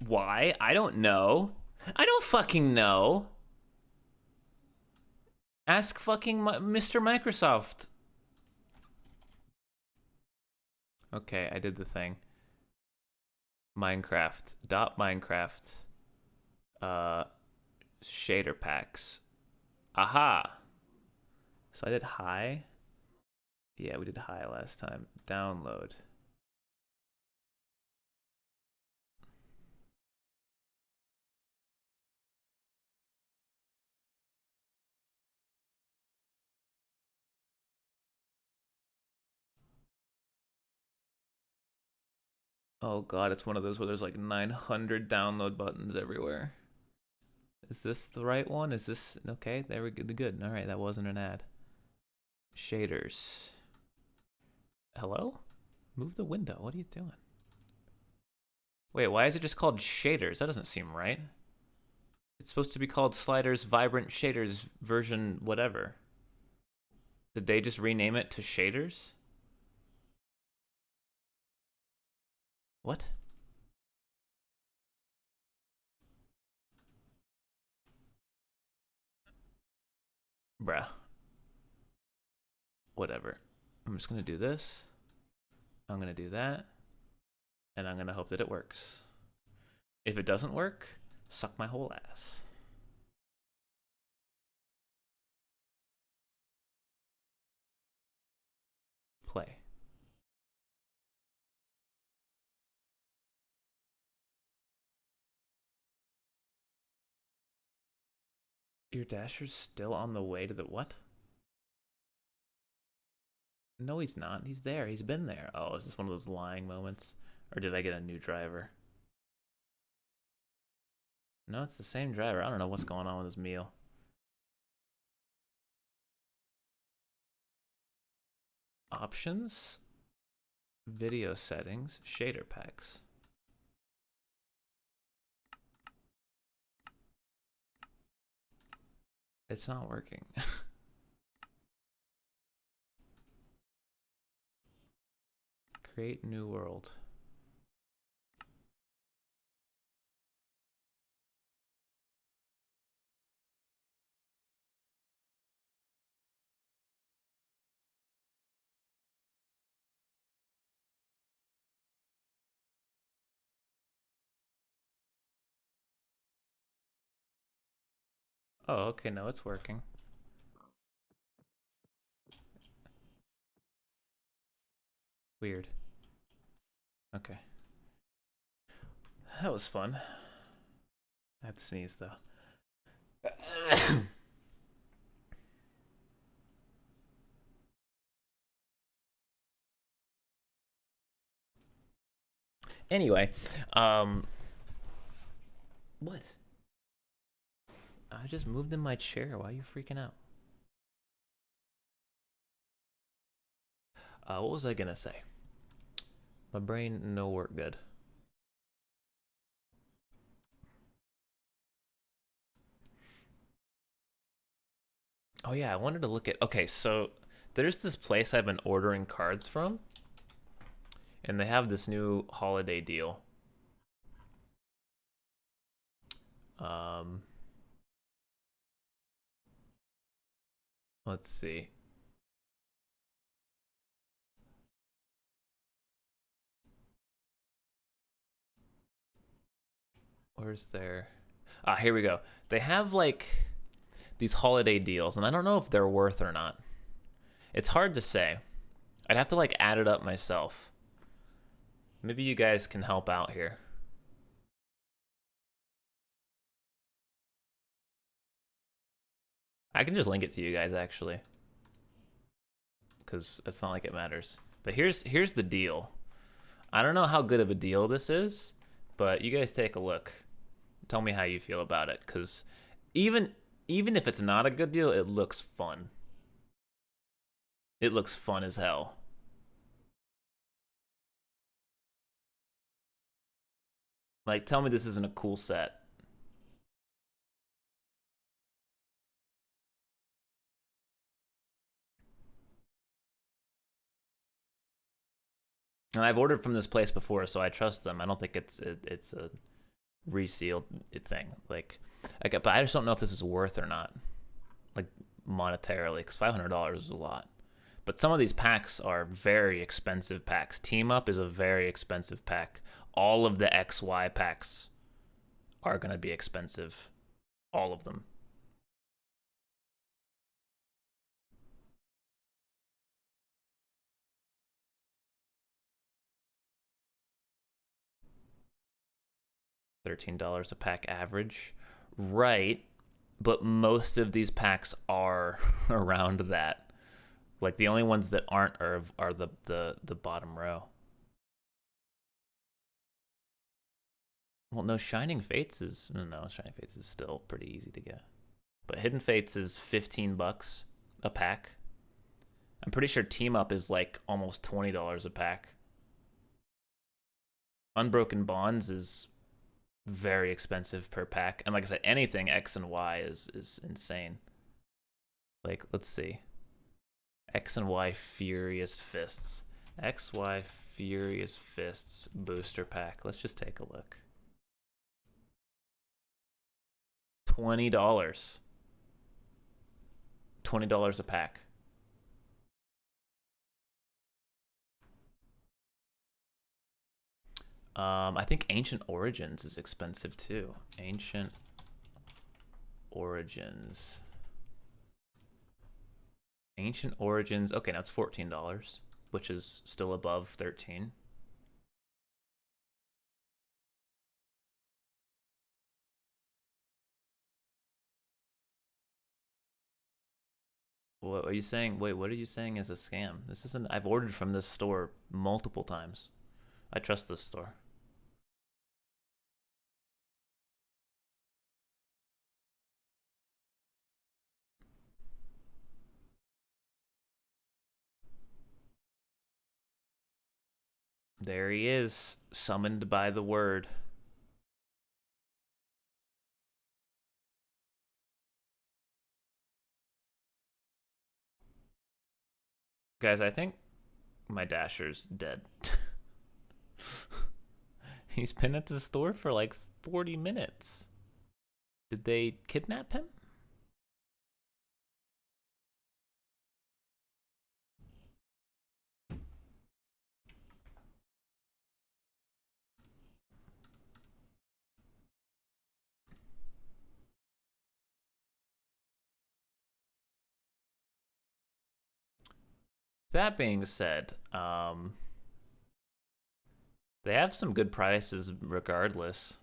Why? I don't know. I don't fucking know. Ask fucking Mr. Microsoft. Okay, I did the thing. Minecraft. Dot Minecraft. Shader packs. Aha. So I did high. Yeah, we did high last time. Download. Oh god, it's one of those where there's like 900 download buttons everywhere. Is this the right one? Is this okay? There we go. Good. All right, that wasn't an ad. Shaders. Hello? Move the window. What are you doing? Wait, why is it just called shaders? That doesn't seem right. It's supposed to be called Sliders Vibrant Shaders version whatever. Did they just rename it to shaders? What? Bruh. Whatever. I'm just gonna do this. I'm gonna do that. And I'm gonna hope that it works. If it doesn't work, suck my whole ass. Play. Your dasher's still on the way to the what? No, he's not. He's there. He's been there. Oh, is this one of those lying moments? Or did I get a new driver? No, it's the same driver. I don't know what's going on with his meal. Options, video settings, shader packs. It's not working. Create new world. Oh, okay, no, it's working. Weird. Okay. That was fun. I have to sneeze though. Anyway, what? I just moved in my chair. Why are you freaking out? What was I gonna say? My brain no work good. Oh yeah, I wanted to look at. Okay, so there's this place I've been ordering cards from, and they have this new holiday deal. Let's see. Where's their? Ah, here we go. They have like these holiday deals, and I don't know if they're worth or not. It's hard to say. I'd have to like add it up myself. Maybe you guys can help out here. I can just link it to you guys actually, because it's not like it matters. But here's the deal. I don't know how good of a deal this is, but you guys take a look. Tell me how you feel about it, because even if it's not a good deal, it looks fun. It looks fun as hell. Like, tell me this isn't a cool set. And I've ordered from this place before, so I trust them. I don't think it's a resealed thing. Like, but I just don't know if this is worth or not, like monetarily, because $500 is a lot. But some of these packs are very expensive packs. Team Up is a very expensive pack. All of the XY packs are gonna be expensive. All of them. $13 a pack average. Right. But most of these packs are around that. Like the only ones that aren't are the bottom row. Well, no, Shining Fates is no, Shining Fates is still pretty easy to get. But Hidden Fates is $15 a pack. I'm pretty sure Team Up is like almost $20 a pack. Unbroken Bonds is very expensive per pack. And like I said, anything X and Y is insane. Like, let's see. X and Y Furious Fists. XY Furious Fists booster pack. Let's just take a look. $20. $20 a pack. I think Ancient Origins is expensive too. Ancient Origins. Ancient Origins. Okay, now it's $14, which is still above 13. What are you saying? Wait, what are you saying is a scam? This isn't. I've ordered from this store multiple times. I trust this store. There he is, summoned by the word. Guys, I think my Dasher's dead. He's been at the store for like 40 minutes. Did they kidnap him? That being said, they have some good prices regardless.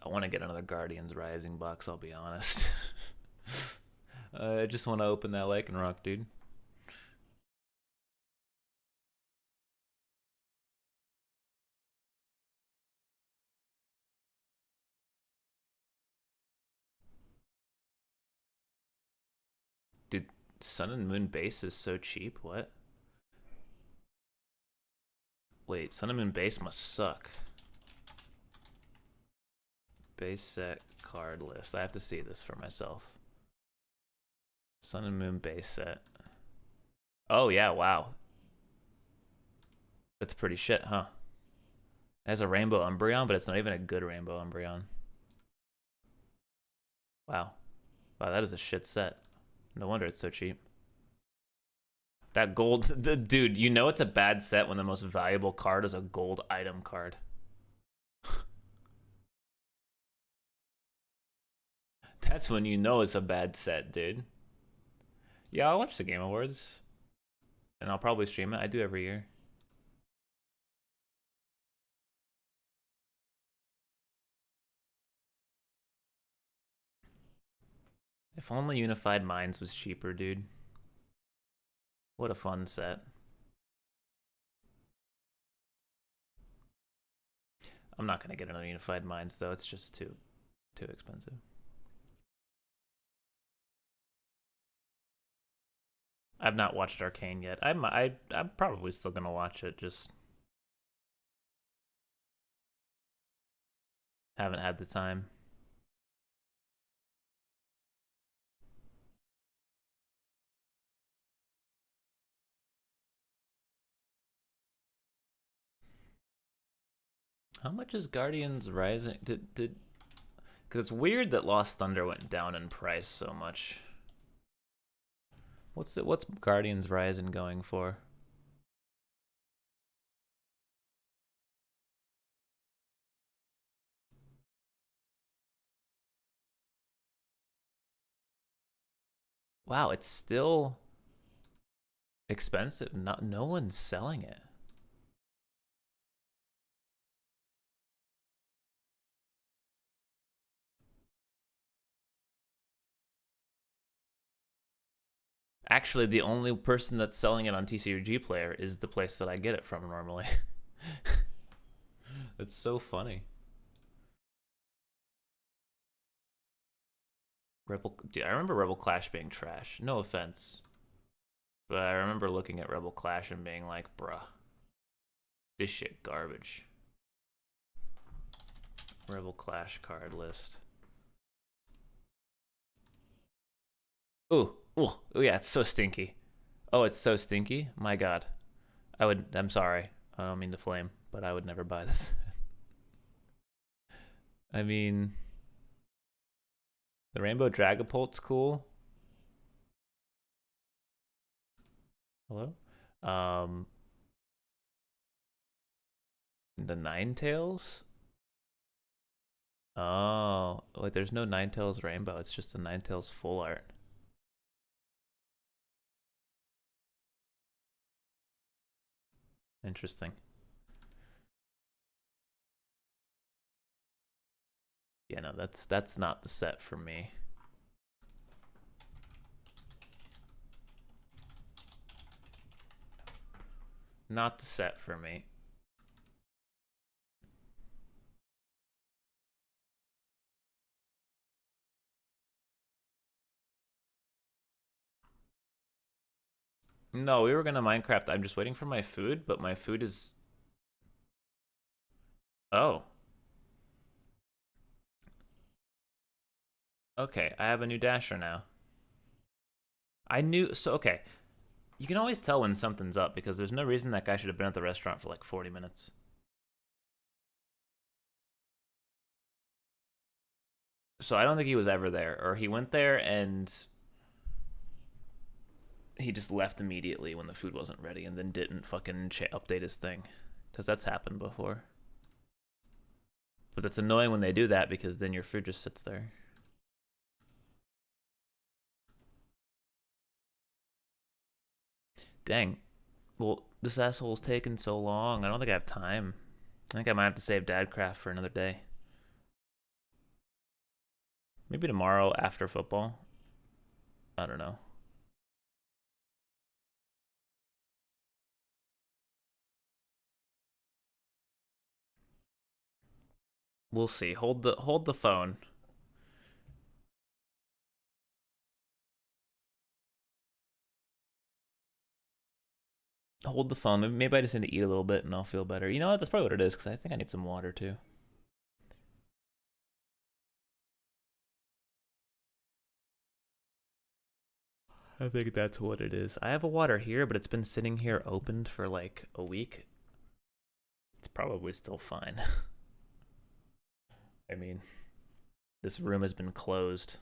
I want to get another Guardians Rising box, I'll be honest. I just want to open that Lycanroc, dude. Dude, Sun and Moon base is so cheap. What? Wait, Sun and Moon base must suck. Base set card list. I have to see this for myself. Sun and Moon base set. Oh, yeah, wow. That's pretty shit, huh? It has a Rainbow Umbreon, but it's not even a good Rainbow Umbreon. Wow. Wow, that is a shit set. No wonder it's so cheap. That gold... Dude, you know it's a bad set when the most valuable card is a gold item card. That's when you know it's a bad set, dude. Yeah, I'll watch the Game Awards. And I'll probably stream it. I do every year. If only Unified Minds was cheaper, dude. What a fun set. I'm not gonna get another Unified Minds though. It's just too expensive. I've not watched Arcane yet. I'm probably still gonna watch it. Just haven't had the time. How much is Guardians Rising? Because it's weird that Lost Thunder went down in price so much. What's Guardians Rising going for? Wow, it's still expensive. No one's selling it. Actually, the only person that's selling it on TCG Player is the place that I get it from normally. It's so funny. Dude, I remember Rebel Clash being trash. No offense. But I remember looking at Rebel Clash and being like, bruh, this shit garbage. Rebel Clash card list. Ooh, yeah, it's so stinky. Oh, it's so stinky? My god. I'm sorry. I don't mean to flame, but I would never buy this. I mean, the Rainbow Dragapult's cool. Hello? The Ninetales? Oh, wait, there's no Ninetales Rainbow. It's just a Ninetales full art. Interesting. Yeah, no, that's not the set for me. Not the set for me. No, we were gonna Minecraft. I'm just waiting for my food, but my food is... Oh. Okay, I have a new dasher now. I knew... So, okay. You can always tell when something's up because there's no reason that guy should have been at the restaurant for like 40 minutes. So I don't think he was ever there, or he went there and he just left immediately when the food wasn't ready and then didn't fucking update his thing. Because that's happened before. But it's annoying when they do that because then your food just sits there. Dang. Well, this asshole's taking so long. I don't think I have time. I think I might have to save Dadcraft for another day. Maybe tomorrow after football. I don't know. We'll see. Hold the phone. Hold the phone. Maybe I just need to eat a little bit and I'll feel better. You know what? That's probably what it is because I think I need some water too. I think that's what it is. I have a water here, but it's been sitting here opened for like a week. It's probably still fine. I mean, this room has been closed.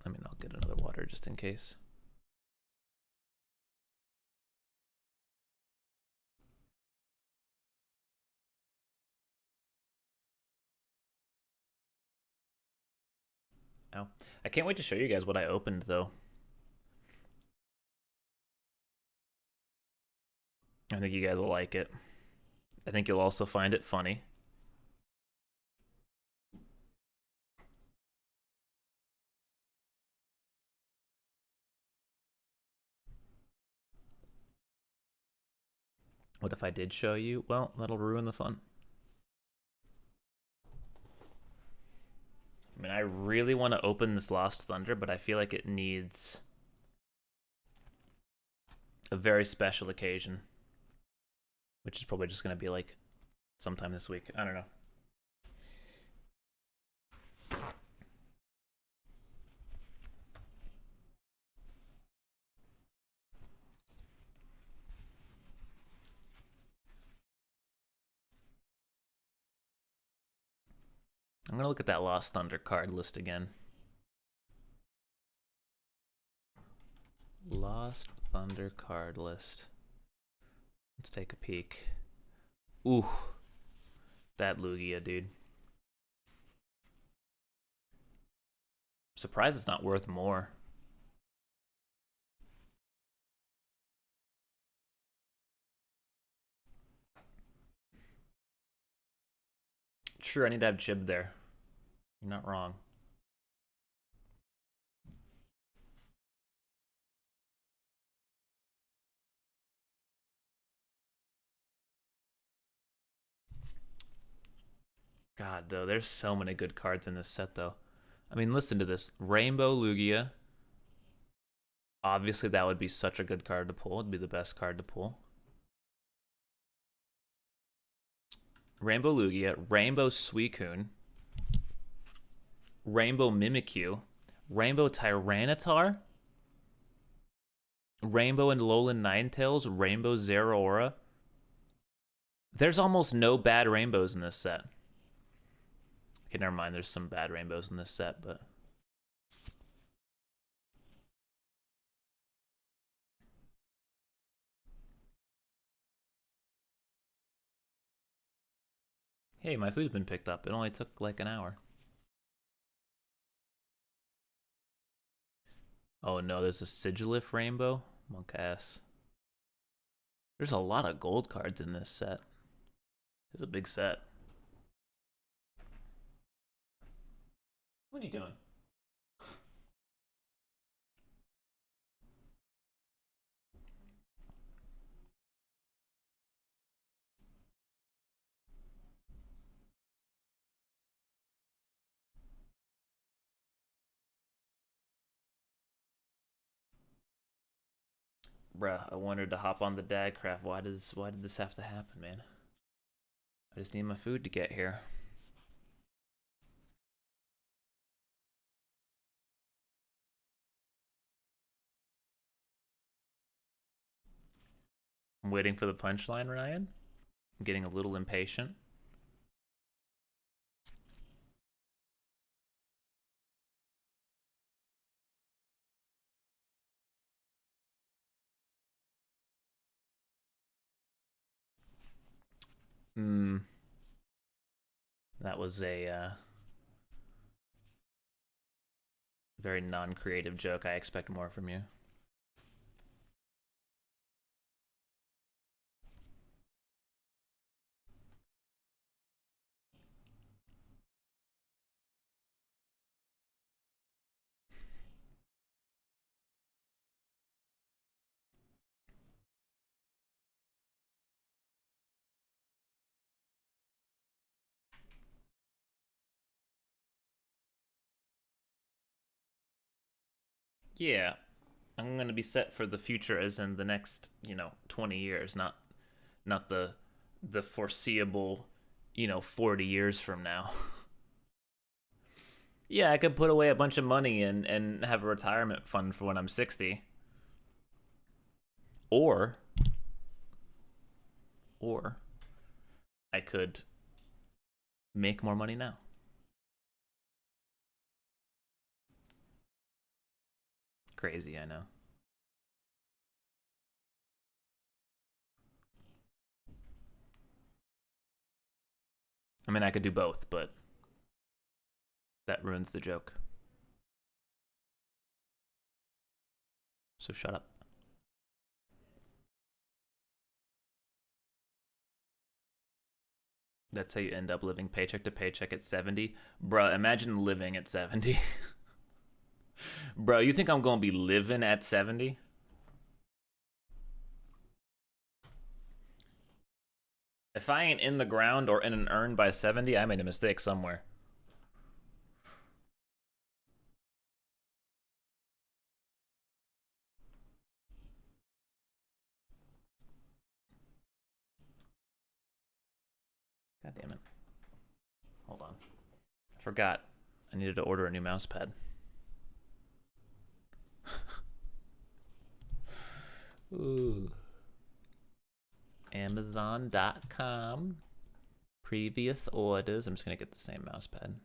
I mean, I'll get another water just in case. Ow. I can't wait to show you guys what I opened, though. I think you guys will like it. I think you'll also find it funny. What if I did show you? Well, that'll ruin the fun. I mean, I really want to open this Lost Thunder, but I feel like it needs a very special occasion, which is probably just going to be like sometime this week. I don't know. I'm going to look at that Lost Thunder card list again. Lost Thunder card list. Let's take a peek. Ooh. That Lugia, dude. Surprised it's not worth more. Sure, I need to have Jib there. You're not wrong. God, though, there's so many good cards in this set, though. I mean, listen to this. Rainbow Lugia. Obviously, that would be such a good card to pull. It'd be the best card to pull. Rainbow Lugia. Rainbow Suicune. Rainbow Mimikyu. Rainbow Tyranitar. Rainbow and Alolan Ninetales. Rainbow Zeraora. There's almost no bad rainbows in this set. Okay, never mind. There's some bad rainbows in this set, but... Hey, my food's been picked up. It only took like an hour. Oh no, there's a Sigilif rainbow? Monk ass. There's a lot of gold cards in this set. It's a big set. What are you doing? Bruh, I wanted to hop on the Dadcraft. Why did this have to happen, man? I just need my food to get here. I'm waiting for the punchline, Ryan. I'm getting a little impatient. That was a very non-creative joke. I expect more from you. Yeah, I'm gonna be set for the future, as in the next, 20 years, not the foreseeable, 40 years from now. Yeah, I could put away a bunch of money and have a retirement fund for when I'm 60. Or I could make more money now. Crazy, I know. I mean, I could do both, but that ruins the joke. So shut up. That's how you end up living paycheck to paycheck at 70. Bruh, imagine living at 70. Bro, you think I'm gonna be living at 70? If I ain't in the ground or in an urn by 70, I made a mistake somewhere. God damn it. Hold on. I forgot. I needed to order a new mouse pad. Ooh. Amazon.com. Previous orders. I'm just gonna get the same mouse pad.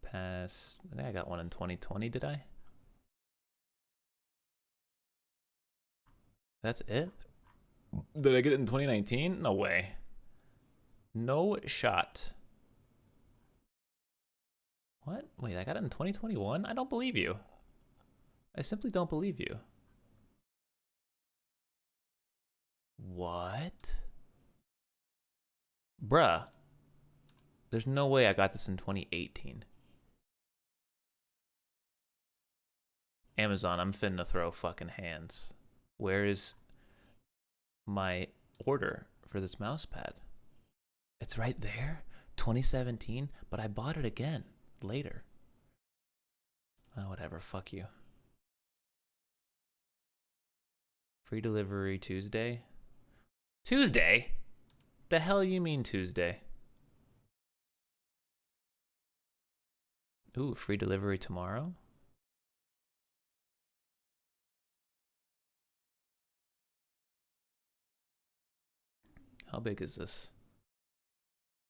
Pass. I think I got one in 2020, did I? That's it? Did I get it in 2019? No way. No shot. What? Wait, I got it in 2021? I don't believe you. I simply don't believe you. What? Bruh. There's no way I got this in 2018. Amazon, I'm finna throw fucking hands. Where is my order for this mouse pad? It's right there. 2017, but I bought it again later. Oh, whatever, fuck you. Free delivery Tuesday? Tuesday? The hell you mean Tuesday? Ooh, free delivery tomorrow? How big is this?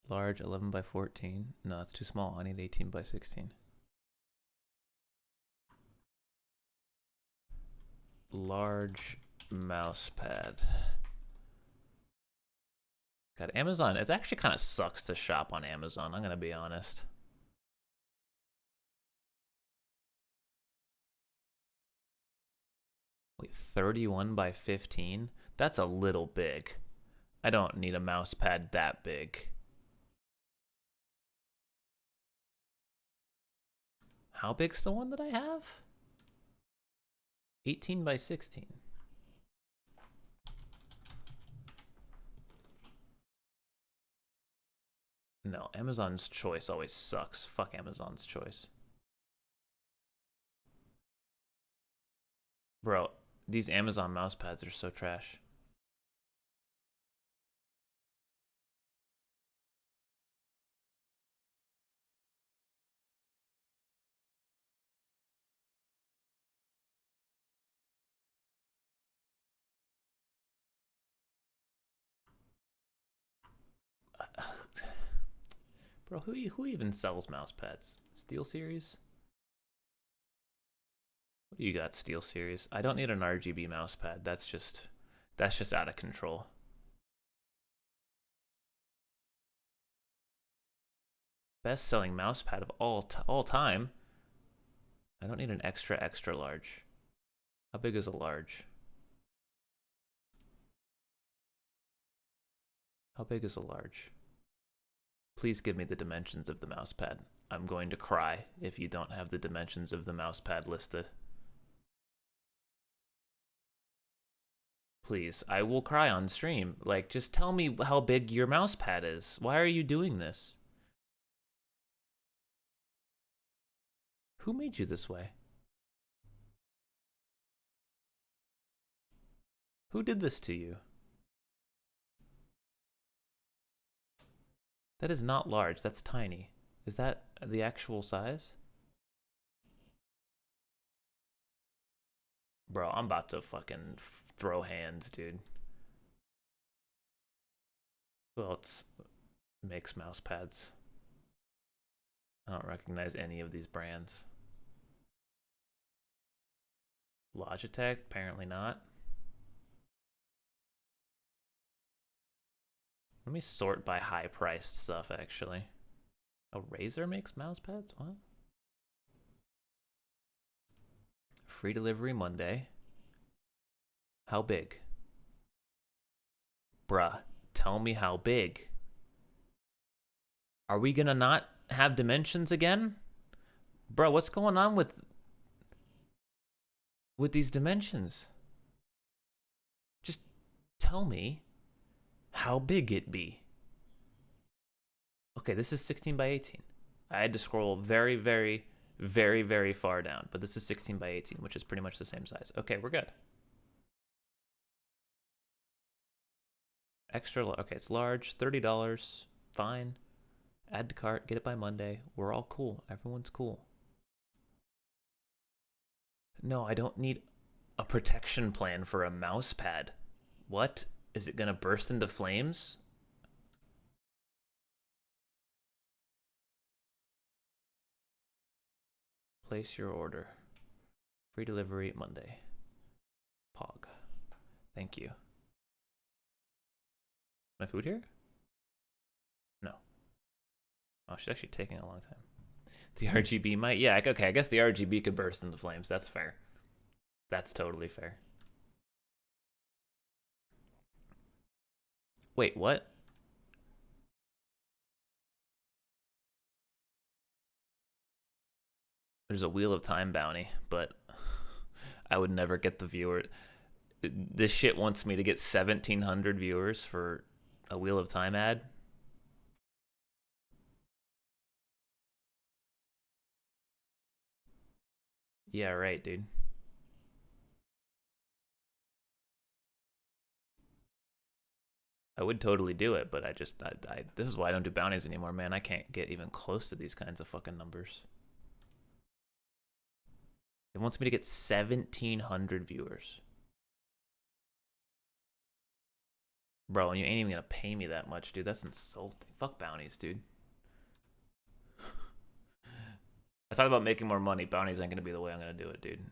Large 11 by 14. No, it's too small. I need 18 by 16. Large mouse pad. God, Amazon, it actually kind of sucks to shop on Amazon, I'm gonna be honest. 31 by 15? That's a little big. I don't need a mouse pad that big. How big's the one that I have? 18 by 16. No, Amazon's Choice always sucks. Fuck Amazon's Choice. Bro, these Amazon mouse pads are so trash. Bro, who even sells mouse pads? Steel Series? What do you got, Steel Series? I don't need an RGB mouse pad. That's just out of control. Best-selling mouse pad of all time. I don't need an extra large. How big is a large? How big is a large? Please give me the dimensions of the mouse pad. I'm going to cry if you don't have the dimensions of the mouse pad listed. Please, I will cry on stream. Like, just tell me how big your mouse pad is. Why are you doing this? Who made you this way? Who did this to you? That is not large, that's tiny. Is that the actual size? Bro, I'm about to fucking throw hands, dude. Who else makes mouse pads? I don't recognize any of these brands. Logitech? Apparently not. Let me sort by high-priced stuff, actually. A Razer makes mouse pads? What? Free delivery Monday. How big? Bruh, tell me how big. Are we gonna not have dimensions again? Bruh, what's going on with these dimensions? Just tell me how big it be. Okay, this is 16 by 18. I had to scroll very, very, very, very far down, but this is 16 by 18, which is pretty much the same size. Okay, we're good. Extra, okay, it's large, $30, fine. Add to cart, get it by Monday. We're all cool. Everyone's cool. No, I don't need a protection plan for a mouse pad. What? Is it gonna burst into flames? Place your order. Free delivery Monday. Pog. Thank you. My food here? No. Oh, she's actually taking a long time. The RGB might, yeah, okay, I guess the RGB could burst into flames. That's fair. That's totally fair. Wait, what? There's a Wheel of Time bounty, but I would never get the viewer. This shit wants me to get 1,700 viewers for a Wheel of Time ad. Yeah, right, dude. I would totally do it, but I this is why I don't do bounties anymore, man. I can't get even close to these kinds of fucking numbers. It wants me to get 1,700 viewers. Bro, and you ain't even gonna pay me that much, dude. That's insulting. Fuck bounties, dude. I thought about making more money. Bounties ain't gonna be the way I'm gonna do it, dude.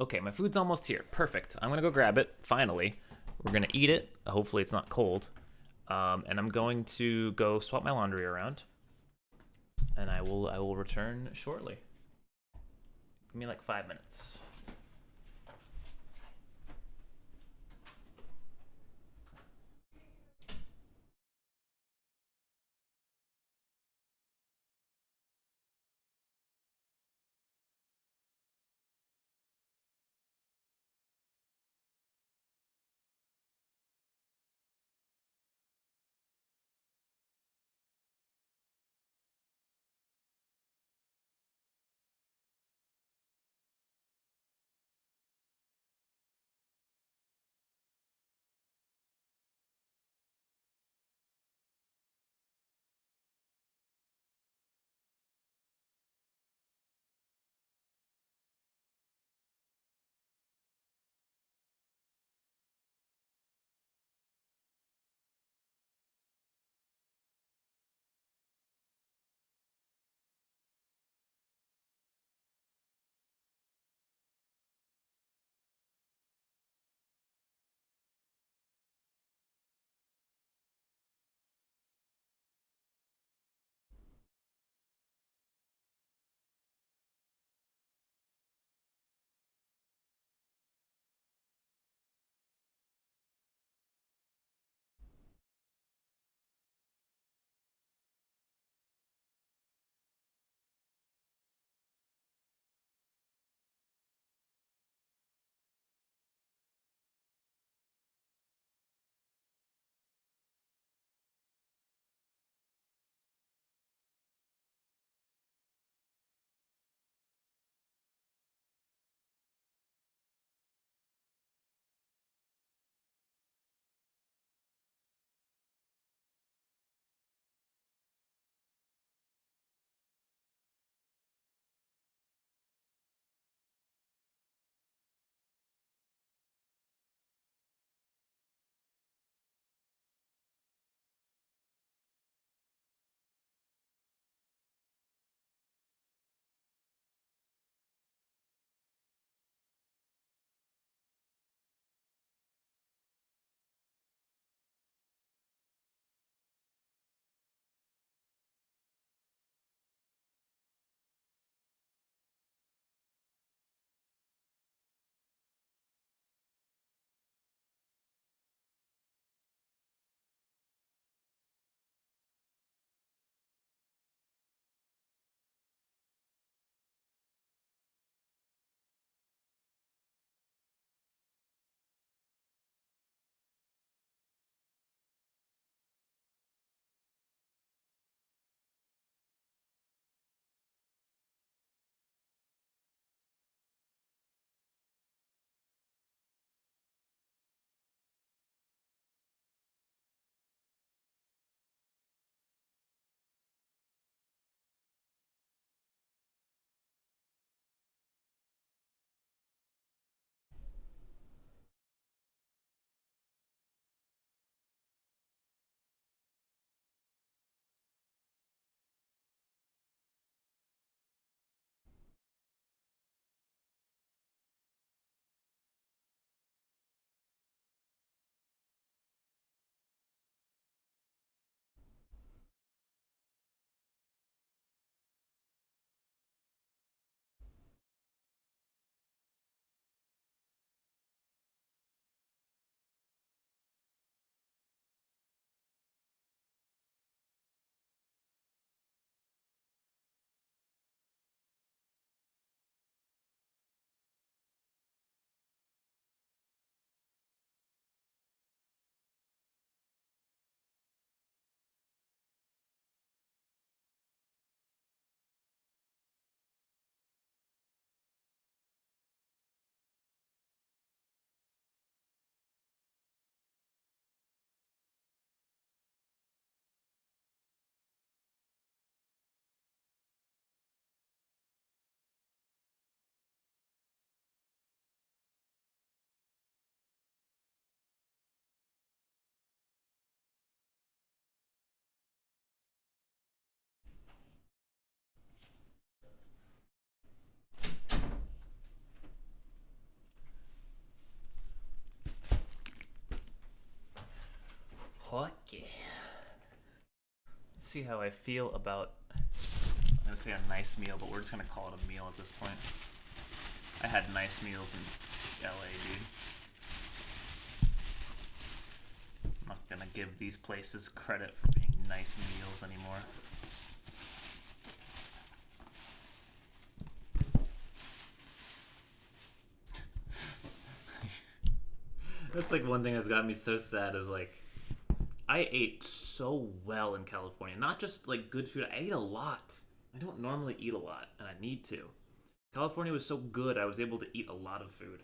Okay, my food's almost here. Perfect. I'm gonna go grab it, finally. We're gonna eat it. Hopefully it's not cold. And I'm going to go swap my laundry around. And I will return shortly. Give me like 5 minutes. see how I feel about. I'm gonna say a nice meal, but we're just gonna call it a meal at this point. I had nice meals in LA, dude. I'm not gonna give these places credit for being nice meals anymore. That's like one thing that's got me so sad is like I ate so well in California. Not just like good food, I ate a lot. I don't normally eat a lot, and I need to. California was so good, I was able to eat a lot of food.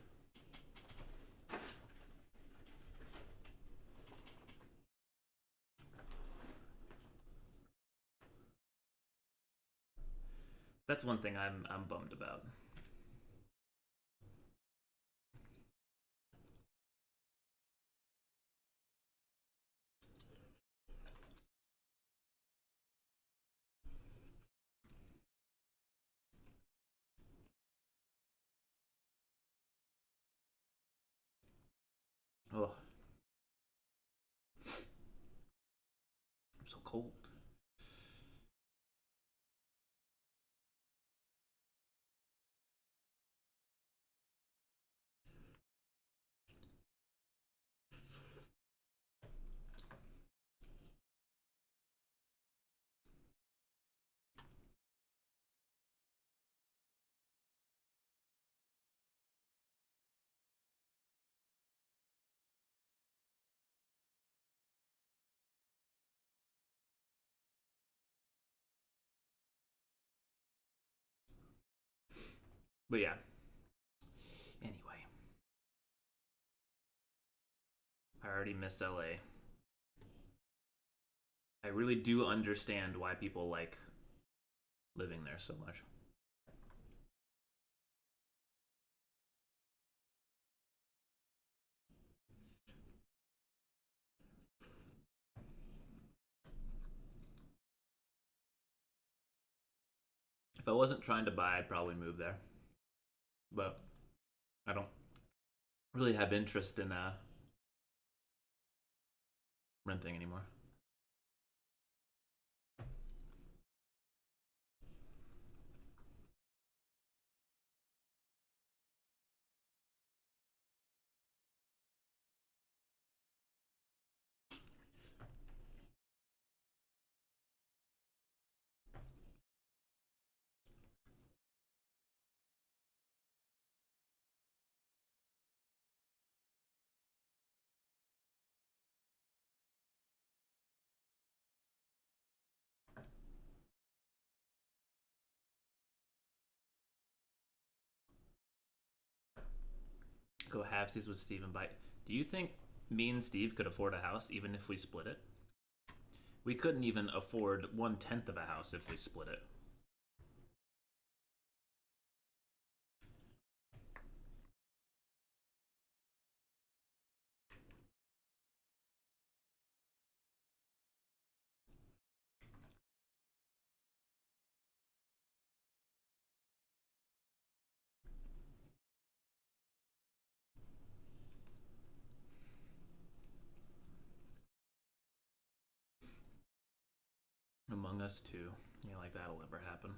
That's one thing I'm bummed about. Oh, I'm so cold. But yeah. Anyway, I already miss LA. I really do understand why people like living there so much. If I wasn't trying to buy, I'd probably move there. But I don't really have interest in renting anymore. Go halvesies with Steve and bite. Do you think me and Steve could afford a house even if we split it? We couldn't even afford 1/10 of a house if we split it. Among Us 2. Yeah, like that'll ever happen.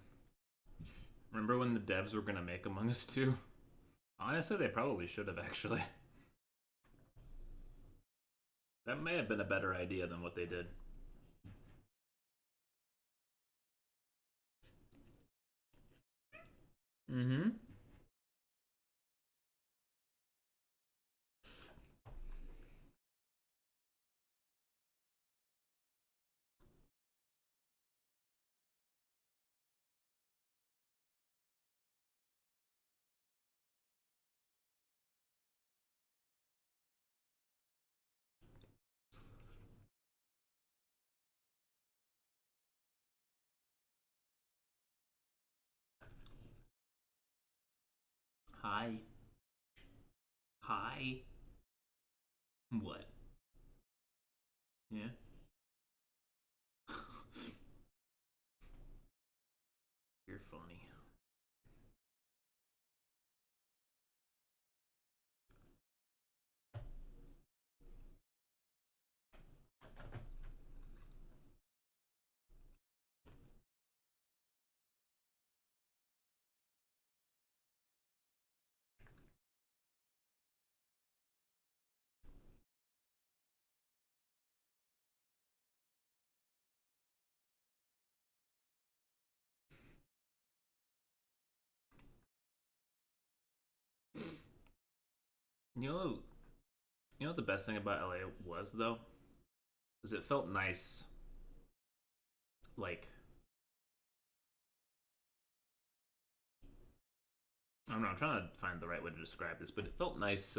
Remember when the devs were gonna make Among Us 2? Honestly, they probably should have actually. That may have been a better idea than what they did. Mm-hmm. Hi. Hi. What? Yeah. You're funny. You know, you know what the best thing about LA was though, is it felt nice. Like I don't know, I'm trying to find the right way to describe this, but it felt nice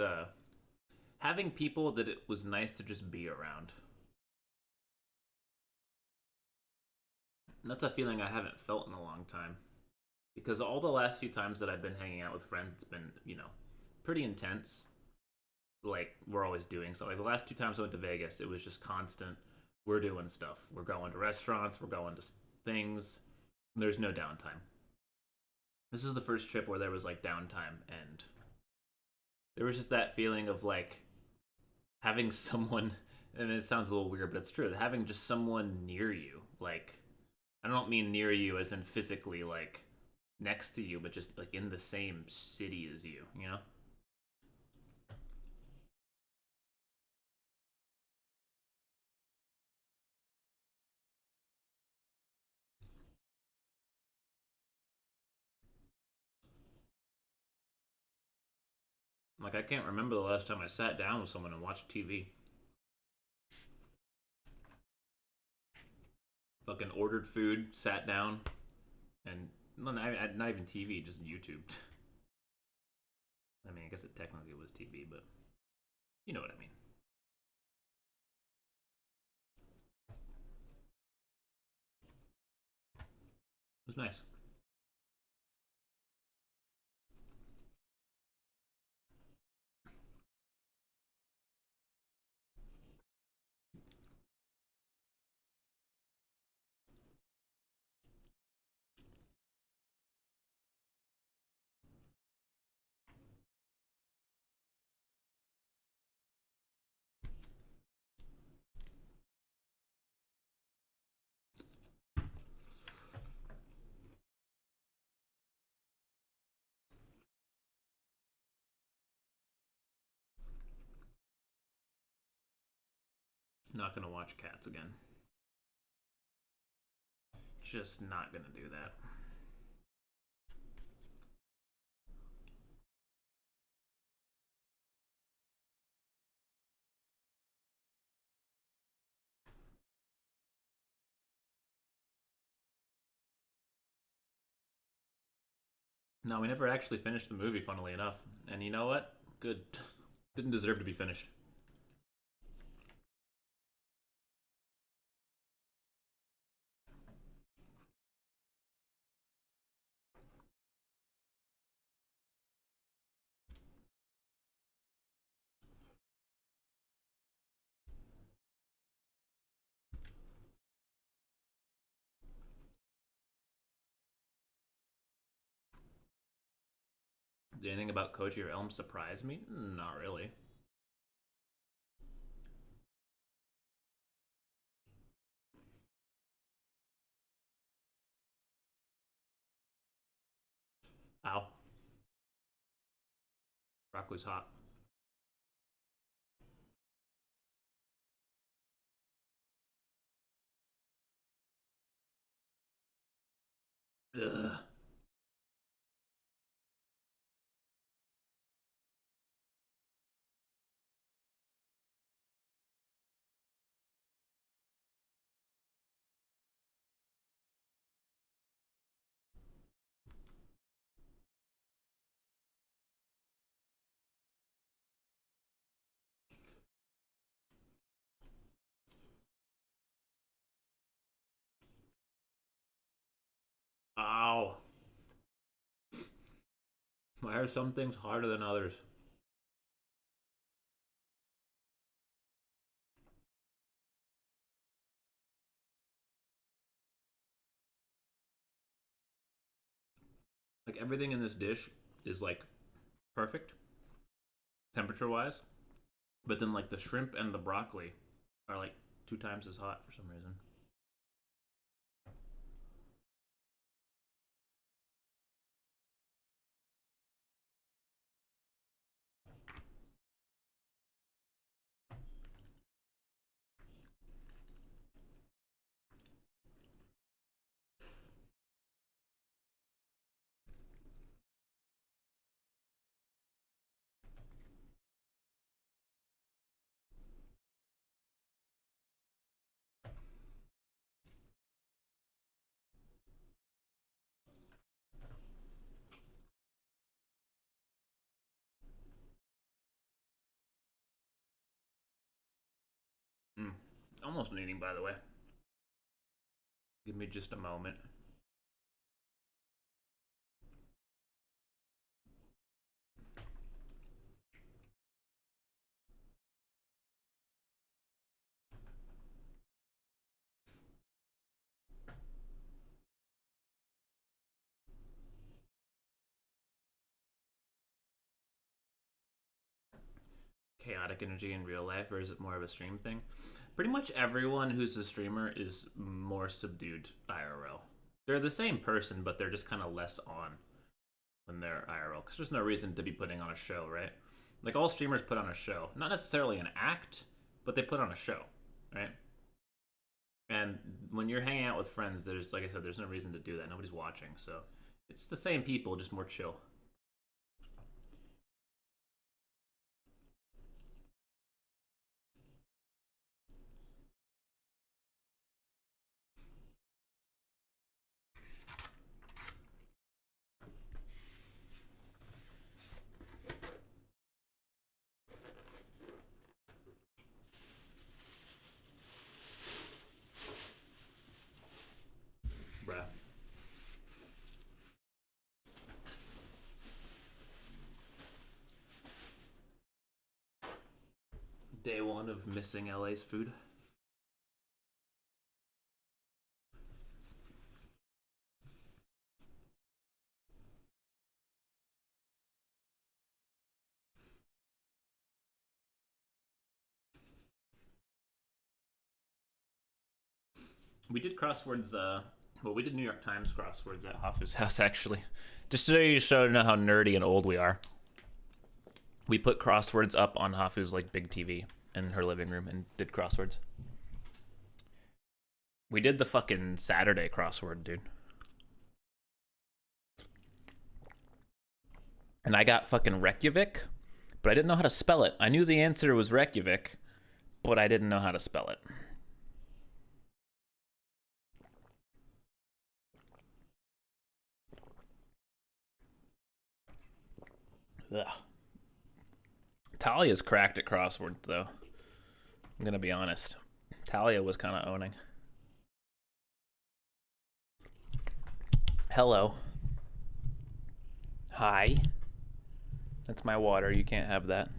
having people that it was nice to just be around. And that's a feeling I haven't felt in a long time because all the last few times that I've been hanging out with friends, it's been pretty intense. Like we're always doing something. Like the last two times I went to Vegas, it was just constant. We're doing stuff. We're going to restaurants. We're going to things. There's no downtime. This is the first trip where there was like downtime, and there was just that feeling of like having someone. And it sounds a little weird, but it's true. Having just someone near you, like I don't mean near you as in physically like next to you, but just like in the same city as you. You know. Like I can't remember the last time I sat down with someone and watched TV. Fucking ordered food, sat down, and not even TV, just YouTube. I mean, I guess it technically was TV, but you know what I mean. It was nice. Not gonna watch Cats again. Just not gonna do that. No, we never actually finished the movie, funnily enough. And you know what? Good. Didn't deserve to be finished. Did anything about Koji or Elm surprise me? Not really. Ow. Broccoli's hot. Ugh. Ow. Why are some things harder than others? Like everything in this dish is like perfect temperature wise, but then like the shrimp and the broccoli are like two times as hot for some reason. Almost eating, by the way. Give me just a moment. Chaotic energy in real life, or is it more of a stream thing? Pretty much everyone who's a streamer is more subdued IRL. They're the same person, but they're just kind of less on when they're IRL, because there's no reason to be putting on a show, right? Like, all streamers put on a show. Not necessarily an act, but they put on a show, right? And when you're hanging out with friends, there's, like I said, there's no reason to do that. Nobody's watching, so it's the same people, just more chill. Bruh. Day one of missing LA's food. We did crosswords, well, we did New York Times crosswords at Hafu's house, actually. Just to know how nerdy and old we are. We put crosswords up on Hafu's, like, big TV in her living room and did crosswords. We did the fucking Saturday crossword, dude. And I got fucking Reykjavik, but I didn't know how to spell it. I knew the answer was Reykjavik, but I didn't know how to spell it. Ugh. Talia's cracked at crossword, though. I'm gonna be honest. Talia was kind of owning. Hello. Hi. That's my water. You can't have that.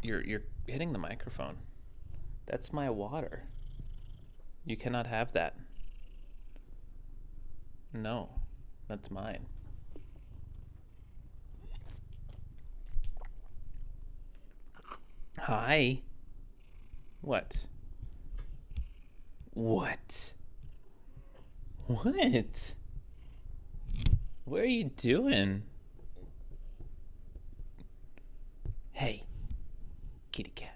You're hitting the microphone. That's my water. You cannot have that. No, that's mine. Hi. What? What? What? What are you doing? Hey, kitty cat.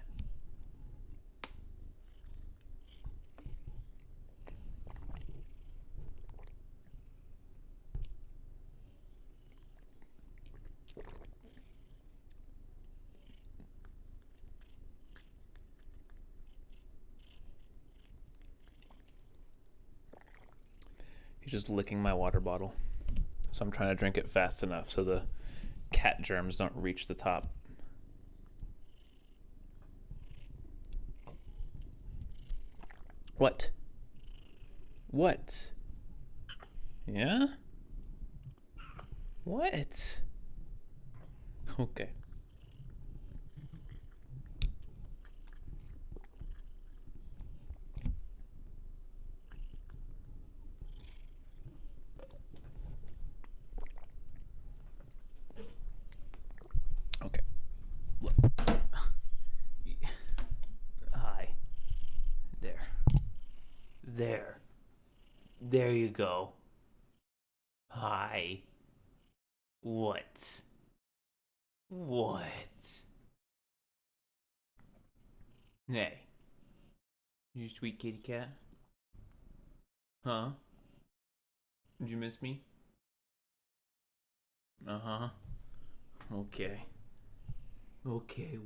He's just licking my water bottle. So I'm trying to drink it fast enough so the cat germs don't reach the top. What? What? Yeah? What? Okay. Okay. Look. Hi. There. There. There you go. Hi. What? What? Hey. You sweet kitty cat? Huh? Did you miss me? Uh-huh. Okay. Okay.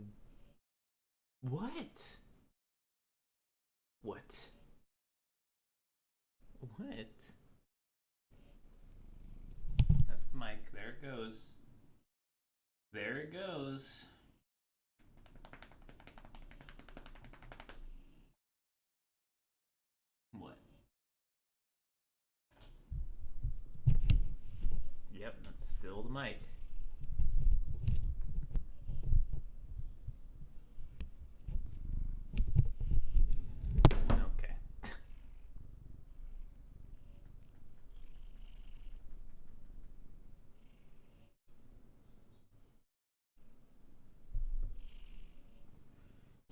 What? What? What? That's the mic. There it goes. There it goes. Still the mic. Okay.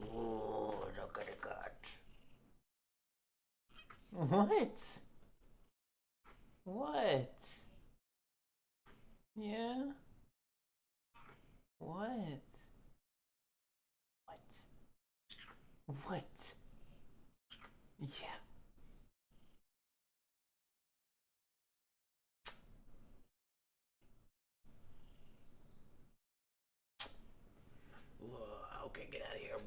Oh, look at the cat. What? What? Yeah? What? What? What? Yeah. Whoa, okay, get out of here.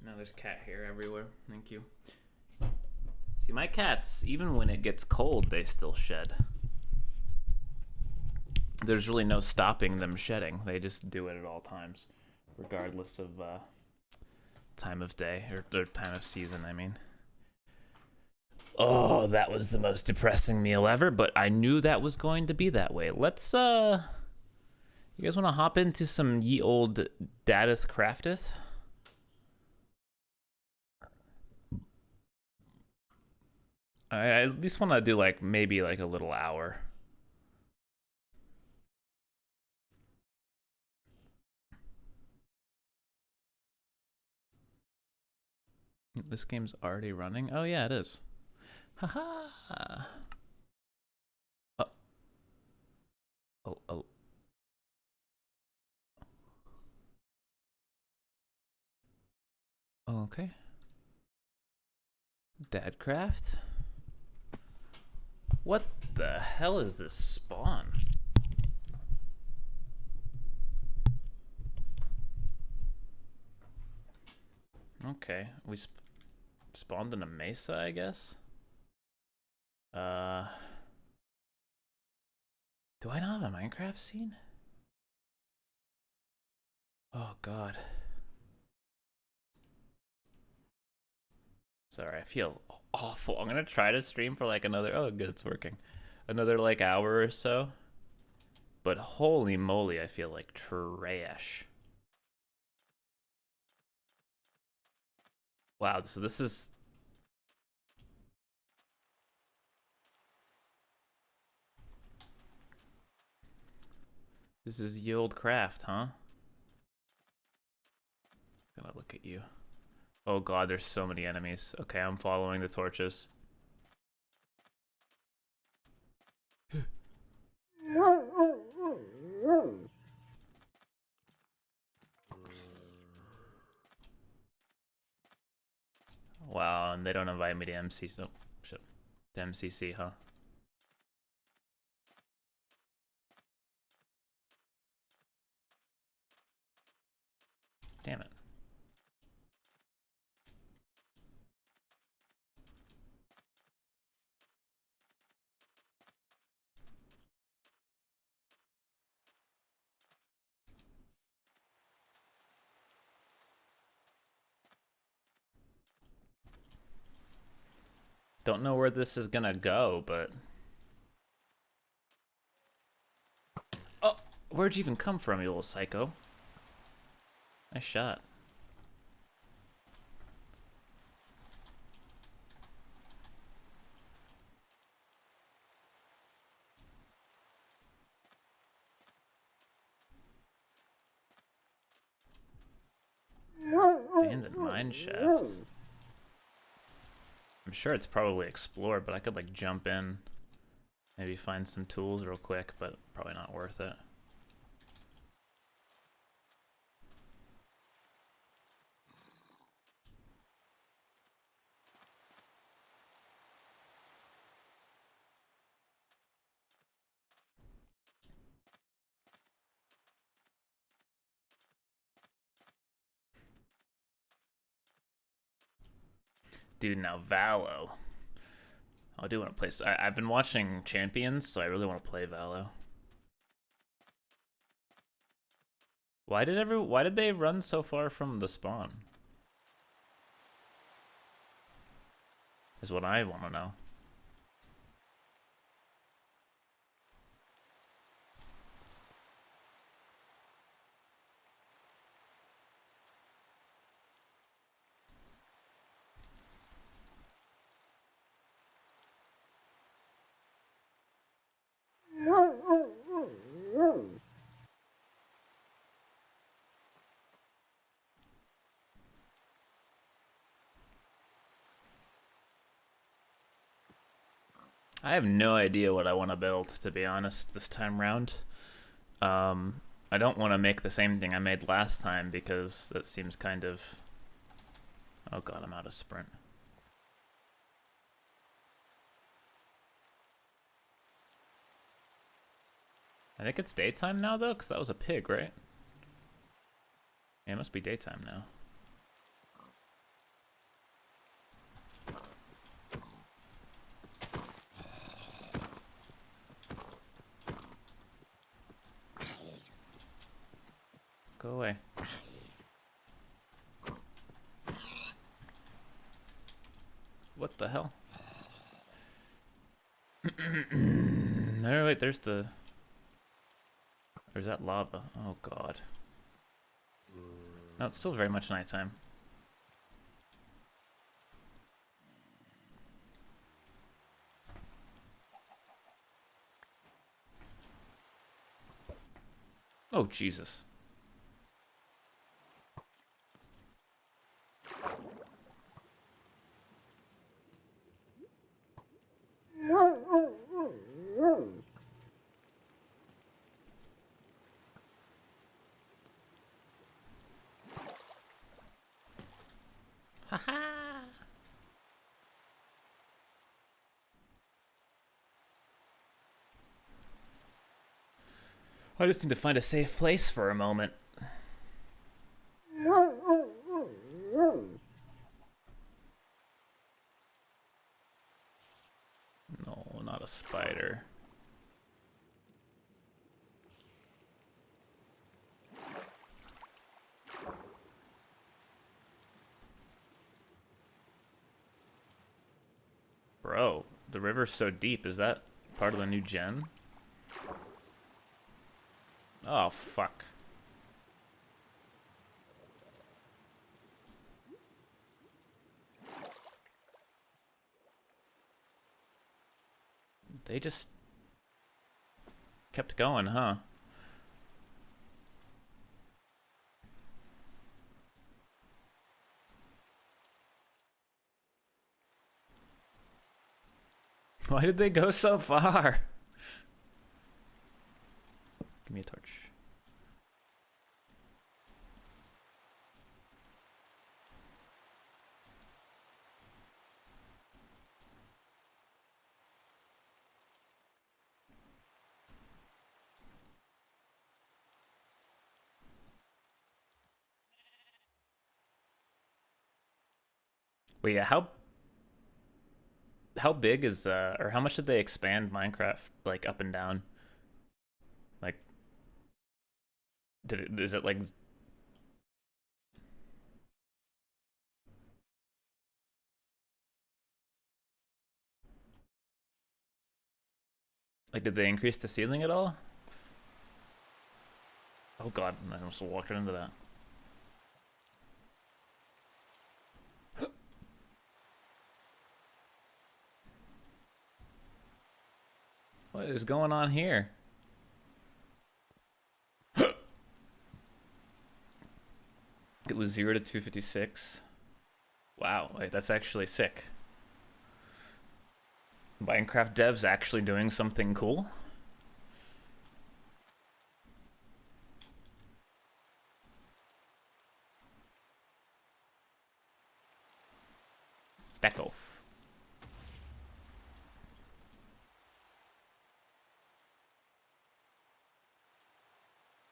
Now there's cat hair everywhere. Thank you. See, my cats, even when it gets cold, they still shed. There's really no stopping them shedding. They just do it at all times, regardless of time of day, or time of season, I mean. Oh, that was the most depressing meal ever, but I knew that was going to be that way. Let's, you guys want to hop into some ye old Dadcraft? I at least want to do, like, maybe, like, a little hour. This game's already running? Oh, yeah, it is. Haha. Oh. Oh. Okay. Dadcraft? What the hell is this spawn? Okay, we spawned in a mesa, I guess. Do I not have a Minecraft scene? Oh god. Sorry, I feel awful. I'm gonna try to stream for like another, oh good, it's working. Another like hour or so. But holy moly, I feel like trash. Wow, so this is... This is ye old craft, huh? Gonna look at you. Oh god, there's so many enemies. Okay, I'm following the torches. Wow, and they don't invite me to MCC. Oh, shit. To MCC, huh? Damn it. Don't know where this is gonna go, but... Oh! Where'd you even come from, you little psycho? Nice shot. Abandoned mine shaft. I'm sure it's probably explored, but I could like jump in, maybe find some tools real quick, but probably not worth it. Dude, now Valo. I do want to play. I've been watching Champions, so I really want to play Valo. Why did they run so far from the spawn? Is what I want to know. I have no idea what I want to build, to be honest, this time round. I don't want to make the same thing I made last time because that seems kind of... Oh god, I'm out of sprint. I think it's daytime now, though, because that was a pig, right? Yeah, it must be daytime now. Go away. What the hell? No, wait, there's the... Or is that lava? Oh god. No, it's still very much nighttime. Oh, Jesus. Haha! I just need to find a safe place for a moment. No, not a spider. Bro, the river's so deep. Is that part of the new gen? Oh, fuck. They just kept going, huh? Why did they go so far? Give me a torch. Wait, yeah, how big is or how much did they expand Minecraft like up and down? Like is it like did they increase the ceiling at all? Oh god, I almost walked right into that. What is going on here? It was 0 to 256. Wow, wait, that's actually sick. Minecraft devs actually doing something cool. Back off.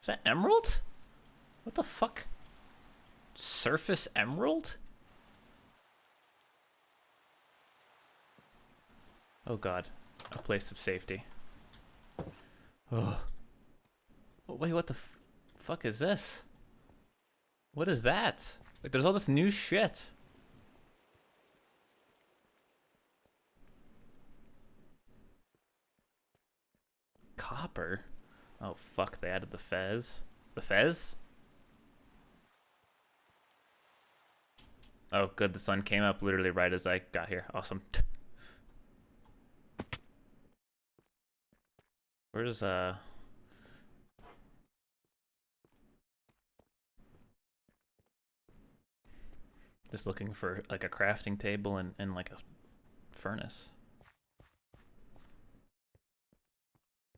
Is that emerald? What the fuck? Surface emerald? Oh god. A place of safety. Oh. Wait, what the fuck is this? What is that? Like, there's all this new shit. Copper? Oh fuck, they added the fez. The fez? Oh good, the sun came up literally right as I got here. Awesome. Where's just looking for like a crafting table and like a furnace.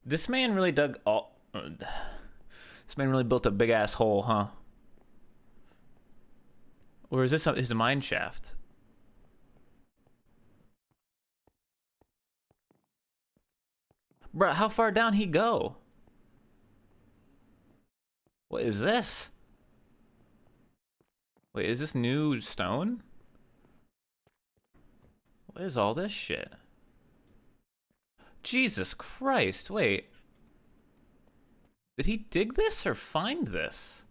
This man really dug all. This man really built a big ass hole, huh? Or is this his mine shaft? Bruh, how far down he go? What is this? Wait, is this new stone? What is all this shit? Jesus Christ, wait. Did he dig this or find this?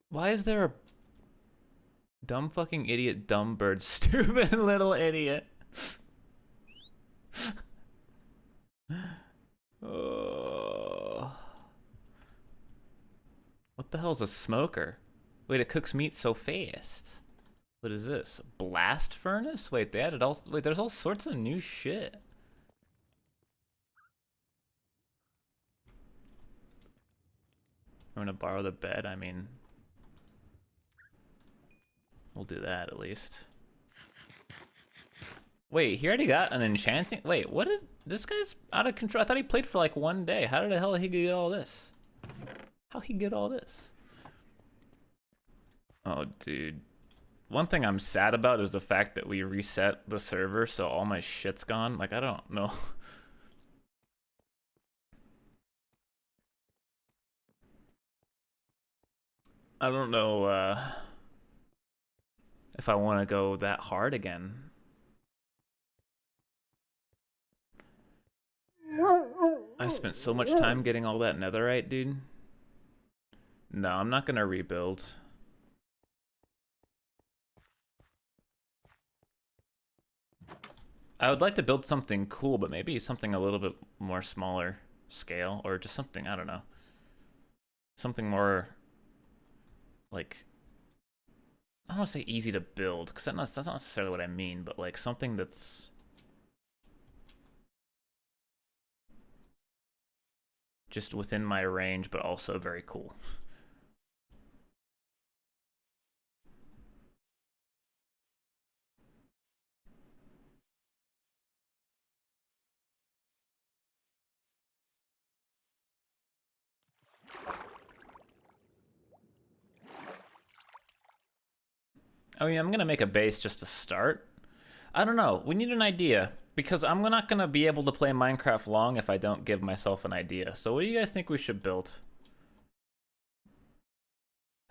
Why is there a dumb fucking idiot, dumb bird, stupid little idiot? Oh. What the hell's a smoker? Wait, it cooks meat so fast. What is this? Blast furnace? Wait, they added all. Wait, there's all sorts of new shit. I'm gonna borrow the bed. I mean, we'll do that at least. Wait, he already got an enchanting. Wait, what is this guy's out of control? I thought he played for like one day. How the hell did he get all this? How he get all this? Oh, dude. One thing I'm sad about is the fact that we reset the server, so all my shit's gone. Like, I don't know. I don't know if I want to go that hard again. I spent so much time getting all that netherite, dude. No, I'm not gonna rebuild. I would like to build something cool, but maybe something a little bit more smaller scale, or just something, I don't know. Something more, like, I don't want to say easy to build, because that's not necessarily what I mean, but like something that's just within my range, but also very cool. I mean, I'm gonna make a base just to start. I don't know. We need an idea, because I'm not gonna be able to play Minecraft long if I don't give myself an idea. So what do you guys think we should build?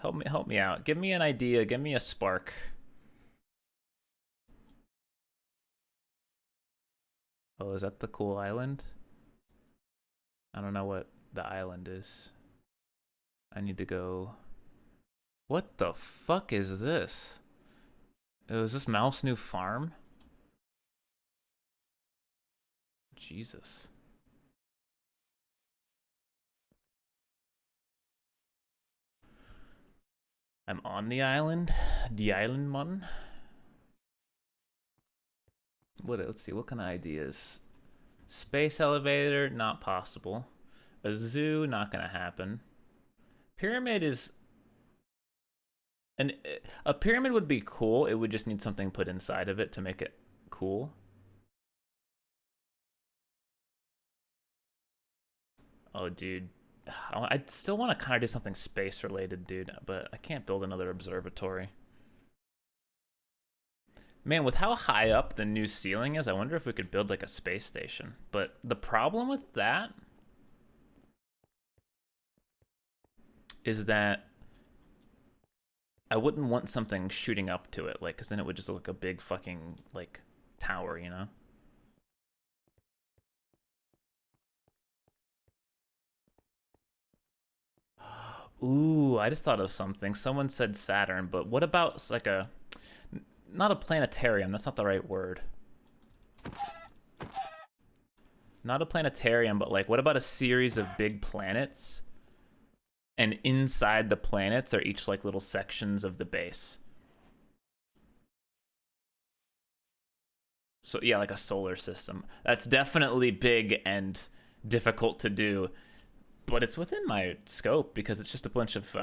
Help me out. Give me an idea. Give me a spark. Oh, is that the cool island? I don't know what the island is. I need to go. What the fuck is this? Is this Mouse new farm? Jesus. I'm on the island. The island one. Let's see, what kind of ideas? Space elevator, not possible. A zoo, not gonna happen. Pyramid is a pyramid would be cool. It would just need something put inside of it to make it cool. Oh, dude. I still want to kind of do something space related, dude, but I can't build another observatory. Man, with how high up the new ceiling is, I wonder if we could build like a space station. But the problem with that is that I wouldn't want something shooting up to it, like, because then it would just look like a big fucking, like, tower, you know? Ooh, I just thought of something. Someone said Saturn, but what about like not a planetarium, that's not the right word. Not a planetarium, but like, what about a series of big planets? And inside the planets are each like little sections of the base. So yeah, like a solar system. That's definitely big and difficult to do, but it's within my scope because it's just a bunch of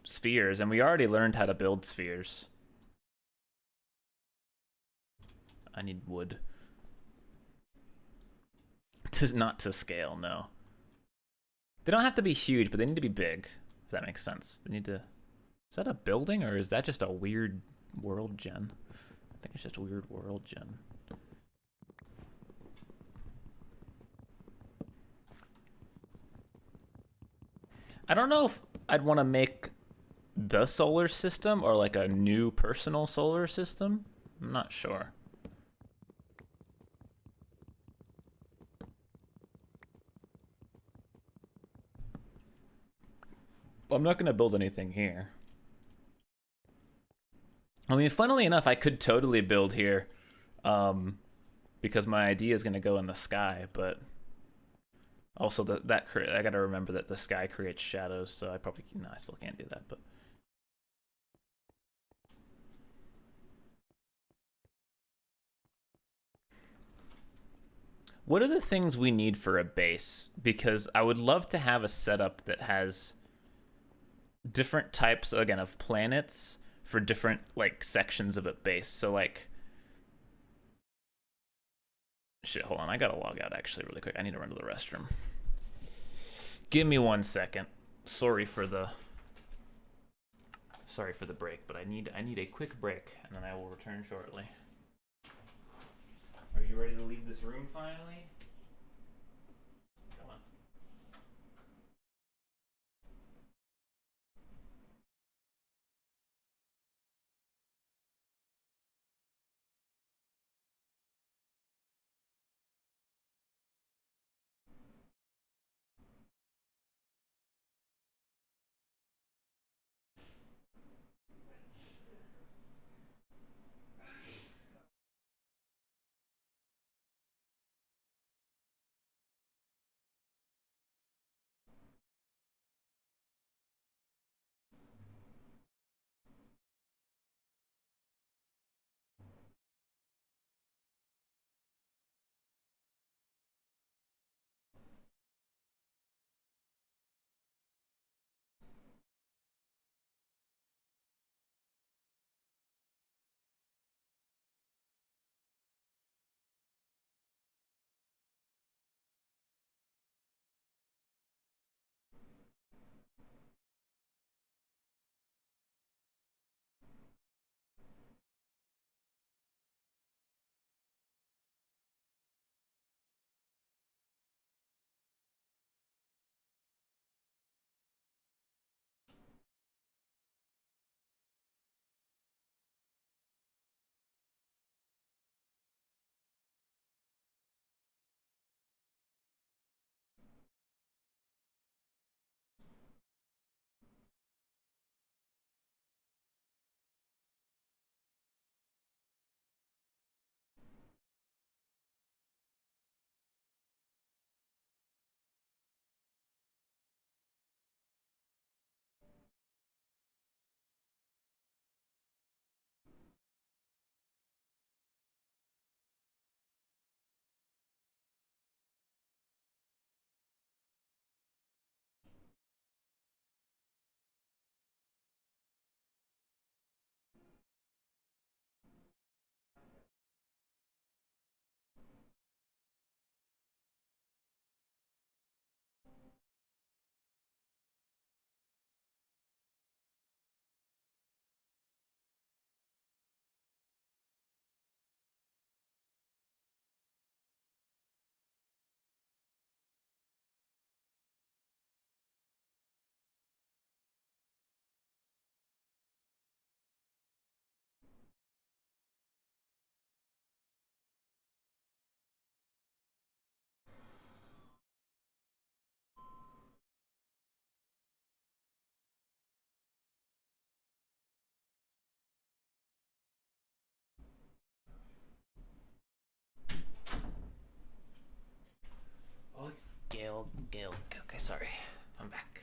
spheres, and we already learned how to build spheres. I need wood. Not to scale, no. They don't have to be huge, but they need to be big, if that makes sense. They need to... Is that a building, or is that just a weird world gen? I think it's just a weird world gen. I don't know if I'd want to make the solar system or like a new personal solar system. I'm not sure. I'm not going to build anything here. I mean, funnily enough, I could totally build here because my idea is going to go in the sky, but also I got to remember that the sky creates shadows, so I probably no, I still can't do that. But what are the things we need for a base? Because I would love to have a setup that has different types, again, of planets for different like sections of a base. So like, shit, hold on, I gotta log out actually really quick. I need to run to the restroom. Give me 1 second. Sorry for the break, but I need a quick break, and then I will return shortly. Are you ready to leave this room finally? Come on. Gale. Okay, sorry. I'm back.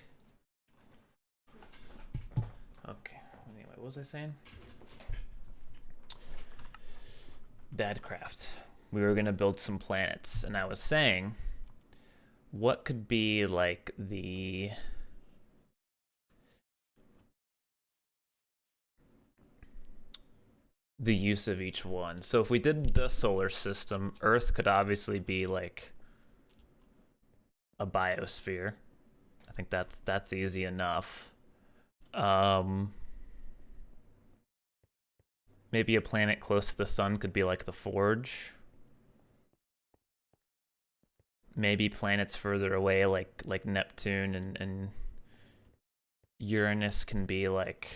Okay. Anyway, what was I saying? Dadcraft. We were gonna build some planets, and I was saying, what could be like the the use of each one. So if we did the solar system, Earth could obviously be like a biosphere. I think that's easy enough. Maybe a planet close to the sun could be like the Forge. Maybe planets further away like Neptune and Uranus can be like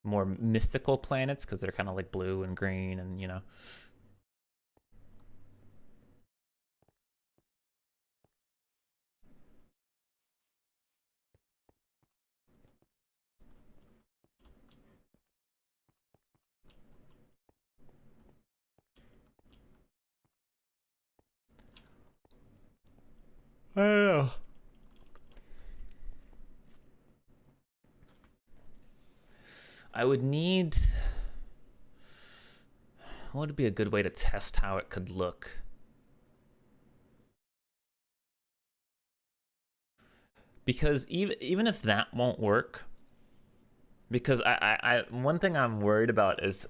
more mystical planets because they're kind of like blue and green and, you know. I don't know. I would need... What would be a good way to test how it could look? Because even if that won't work, because I one thing I'm worried about is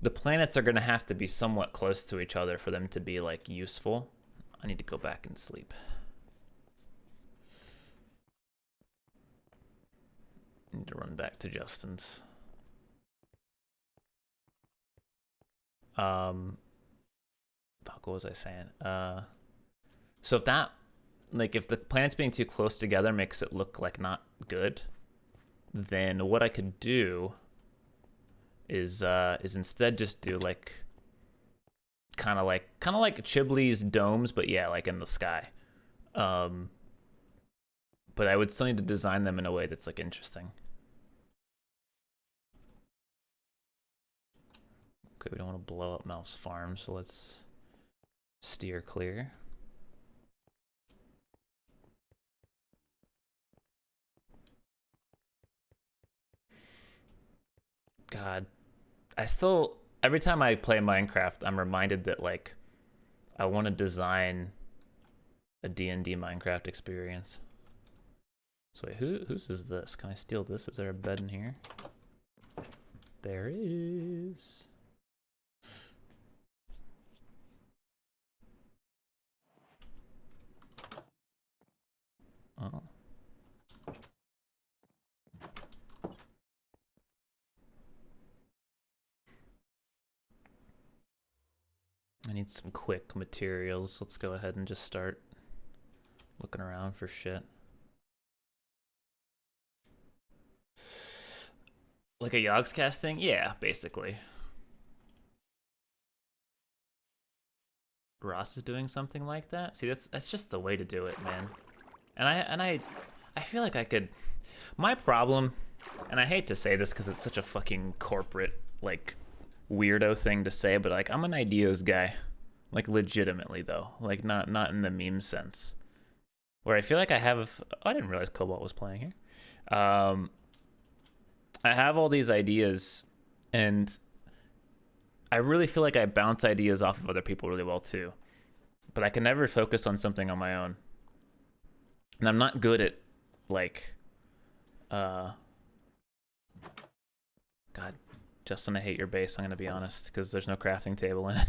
the planets are going to have to be somewhat close to each other for them to be like useful. I need to go back and sleep. I need to run back to Justin's. Fuck, what was I saying? So if that, like, if the planets being too close together makes it look like not good, then what I could do is instead just do like kind of like Chibli's domes, but yeah, like in the sky. But I would still need to design them in a way that's like interesting. Okay, we don't want to blow up Mouse Farm, so let's steer clear. God, I still, every time I play Minecraft, I'm reminded that like I want to design a D&D Minecraft experience. So wait, whose is this? Can I steal this? Is there a bed in here? There is. Oh. I need some quick materials. Let's go ahead and just start looking around for shit. Like a Yogscast thing? Yeah, basically. Ross is doing something like that? See, that's just the way to do it, man. And I feel like I could... My problem, and I hate to say this because it's such a fucking corporate, like, weirdo thing to say, but like I'm an ideas guy, like legitimately though, like not in the meme sense, where I feel like I have. Oh, I didn't realize Cobalt was playing here. I have all these ideas, and I really feel like I bounce ideas off of other people really well too, but I can never focus on something on my own, and I'm not good at like, God. Justin, I hate your base. I'm gonna be honest, because there's no crafting table in it.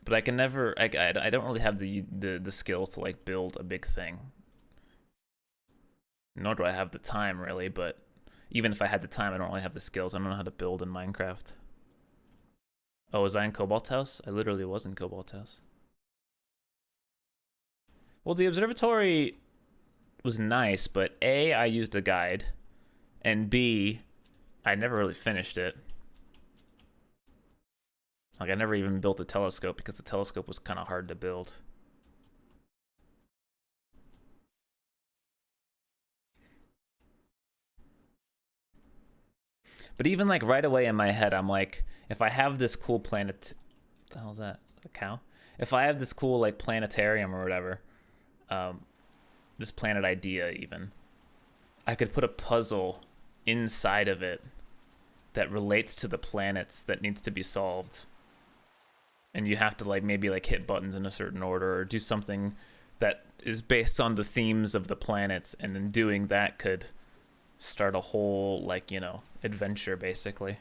But I can never. I don't really have the skills to like build a big thing. Nor do I have the time really. But even if I had the time, I don't really have the skills. I don't know how to build in Minecraft. Oh, was I in Cobalt House? I literally was in Cobalt House. Well, the observatory was nice, but A, I used a guide. And B, I never really finished it. Like, I never even built a telescope because the telescope was kind of hard to build. But even, like, right away in my head, I'm like, if I have this cool planet... What the hell is that? Is that a cow? If I have this cool, like, planetarium or whatever, this planet idea even, I could put a puzzle inside of it that relates to the planets that needs to be solved, and you have to like maybe like hit buttons in a certain order or do something that is based on the themes of the planets, and then doing that could start a whole, like, you know, adventure basically.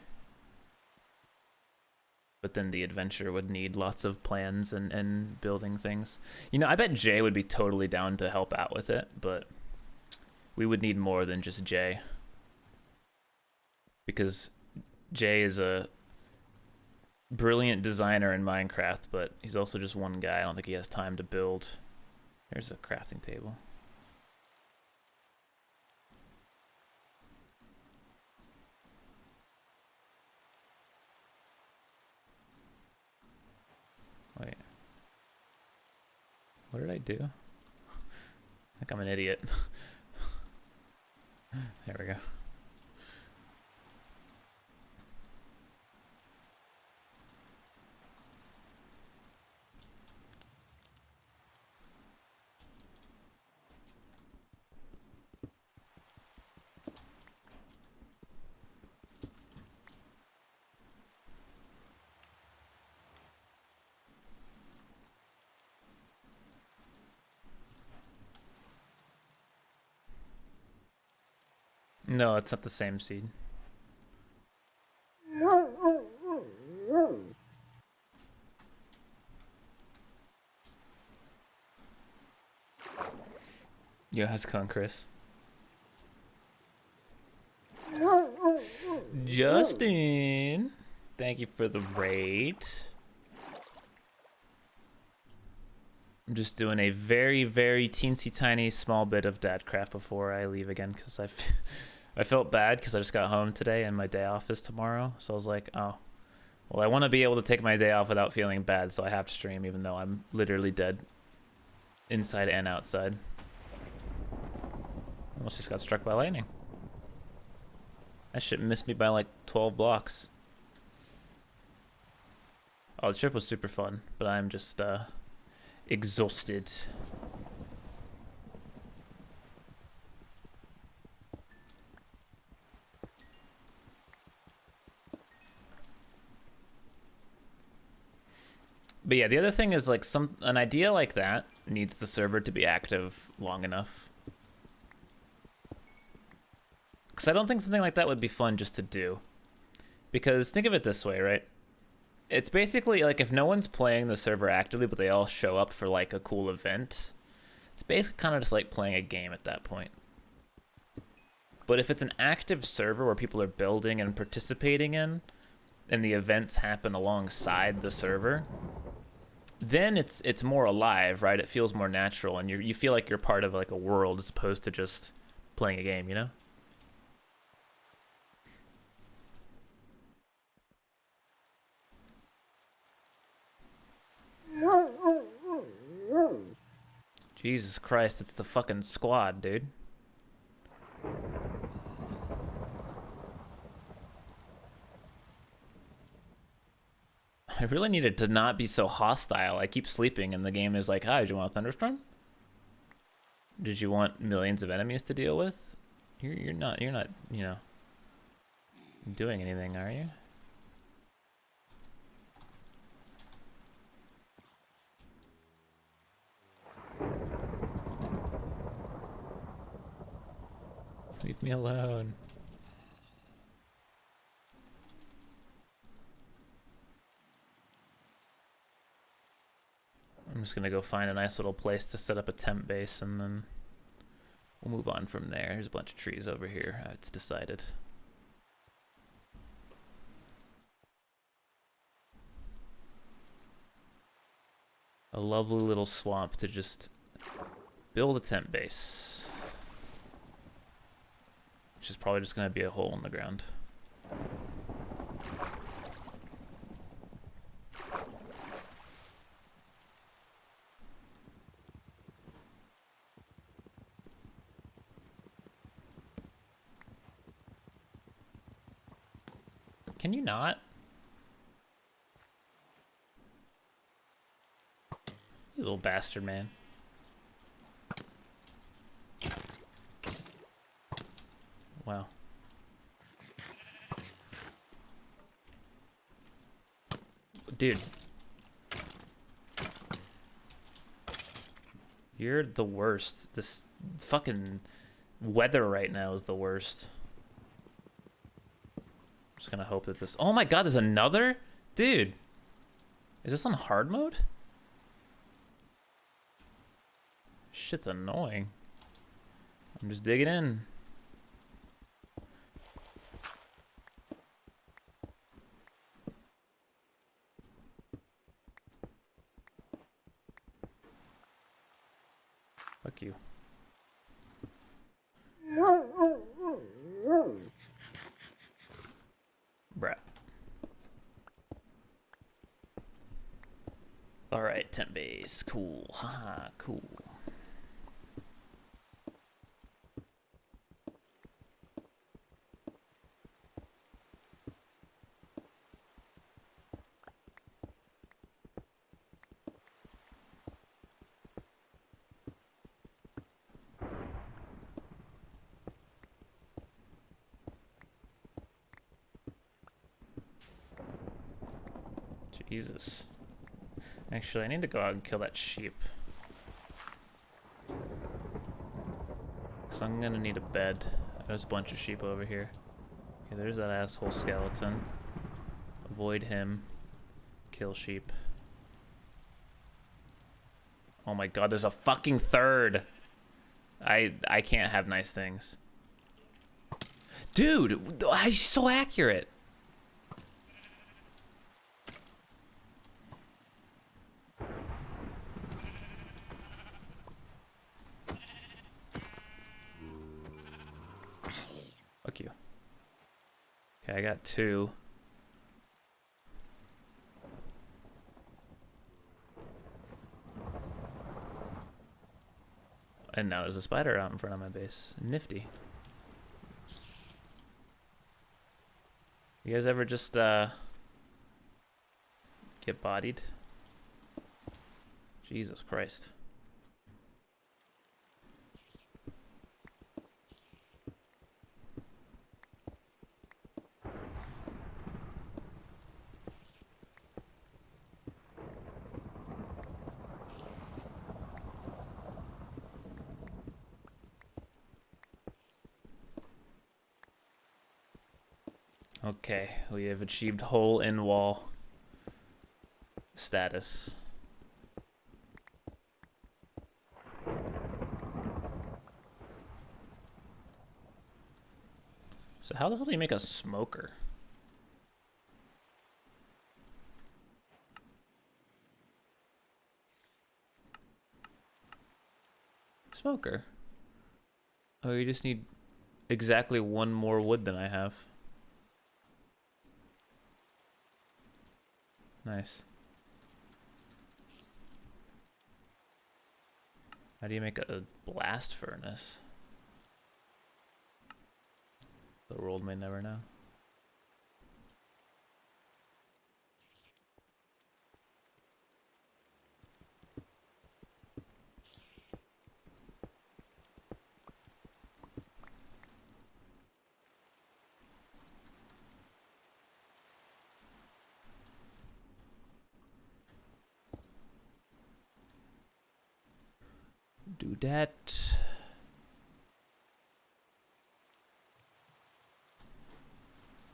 But then the adventure would need lots of plans and building things. You know, I bet Jay would be totally down to help out with it, but we would need more than just Jay. Because Jay is a brilliant designer in Minecraft, but he's also just one guy. I don't think he has time to build. There's a crafting table. Wait. What did I do? I think I'm an idiot. There we go. No, it's not the same seed. Yo, how's it going, Chris? Justin, thank you for the raid. I'm just doing a very, very teensy tiny small bit of Dadcraft before I leave again, because I felt bad because I just got home today and my day off is tomorrow. So I was like, oh, well, I want to be able to take my day off without feeling bad, so I have to stream even though I'm literally dead inside and outside. Almost just got struck by lightning. That shit missed me by like 12 blocks. Oh, the trip was super fun, but I'm just exhausted. But yeah, the other thing is like an idea like that needs the server to be active long enough. Because I don't think something like that would be fun just to do. Because think of it this way, right? It's basically like if no one's playing the server actively, but they all show up for like a cool event, it's basically kind of just like playing a game at that point. But if it's an active server where people are building and participating in, and the events happen alongside the server, then it's more alive, right? It feels more natural, and you feel like you're part of like a world as opposed to just playing a game, you know? Jesus Christ, it's the fucking squad, dude. I really needed to not be so hostile. I keep sleeping and the game is like, hi, did you want a thunderstorm? Did you want millions of enemies to deal with? You're not, you know, doing anything, are you? Leave me alone. I'm just gonna go find a nice little place to set up a temp base and then we'll move on from there. There's a bunch of trees over here. It's decided. A lovely little swamp to just build a tent base. Which is probably just gonna be a hole in the ground. Can you not? You little bastard, man. Wow. Dude. You're the worst. This fucking weather right now is the worst. Just gonna hope that this... Oh my god, there's another? Dude. Is this on hard mode? Shit's annoying. I'm just digging in. Fuck you. Bruh. Alright, temp base. Cool. Haha, cool. Jesus. Actually, I need to go out and kill that sheep. Because I'm gonna need a bed. There's a bunch of sheep over here. Okay, there's that asshole skeleton. Avoid him. Kill sheep. Oh my god, there's a fucking third! I can't have nice things. Dude! He's so accurate! Fuck you. Okay, I got 2. And now there's a spider out in front of my base. Nifty. You guys ever just, get bodied? Jesus Christ. Okay, we have achieved hole in wall status. So how the hell do you make a smoker? Smoker? Oh, you just need exactly 1 more wood than I have. Nice. How do you make a blast furnace? The world may never know. Do that.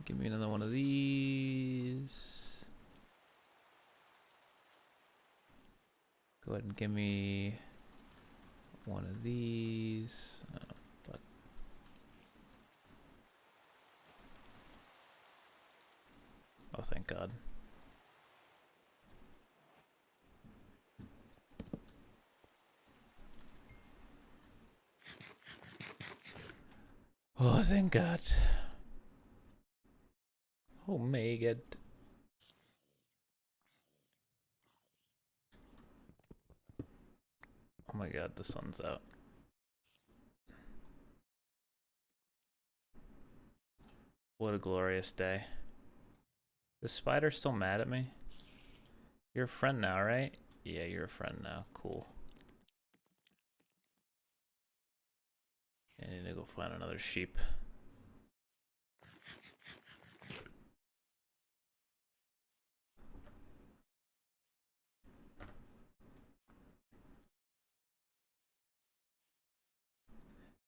Give me another one of these. Go ahead and give me one of these. Oh, fuck. Oh, thank God. Oh, thank God. Oh my God. Oh my God, the sun's out. What a glorious day. Is Spider still mad at me? You're a friend now, right? Yeah, you're a friend now. Cool. I need to go find another sheep.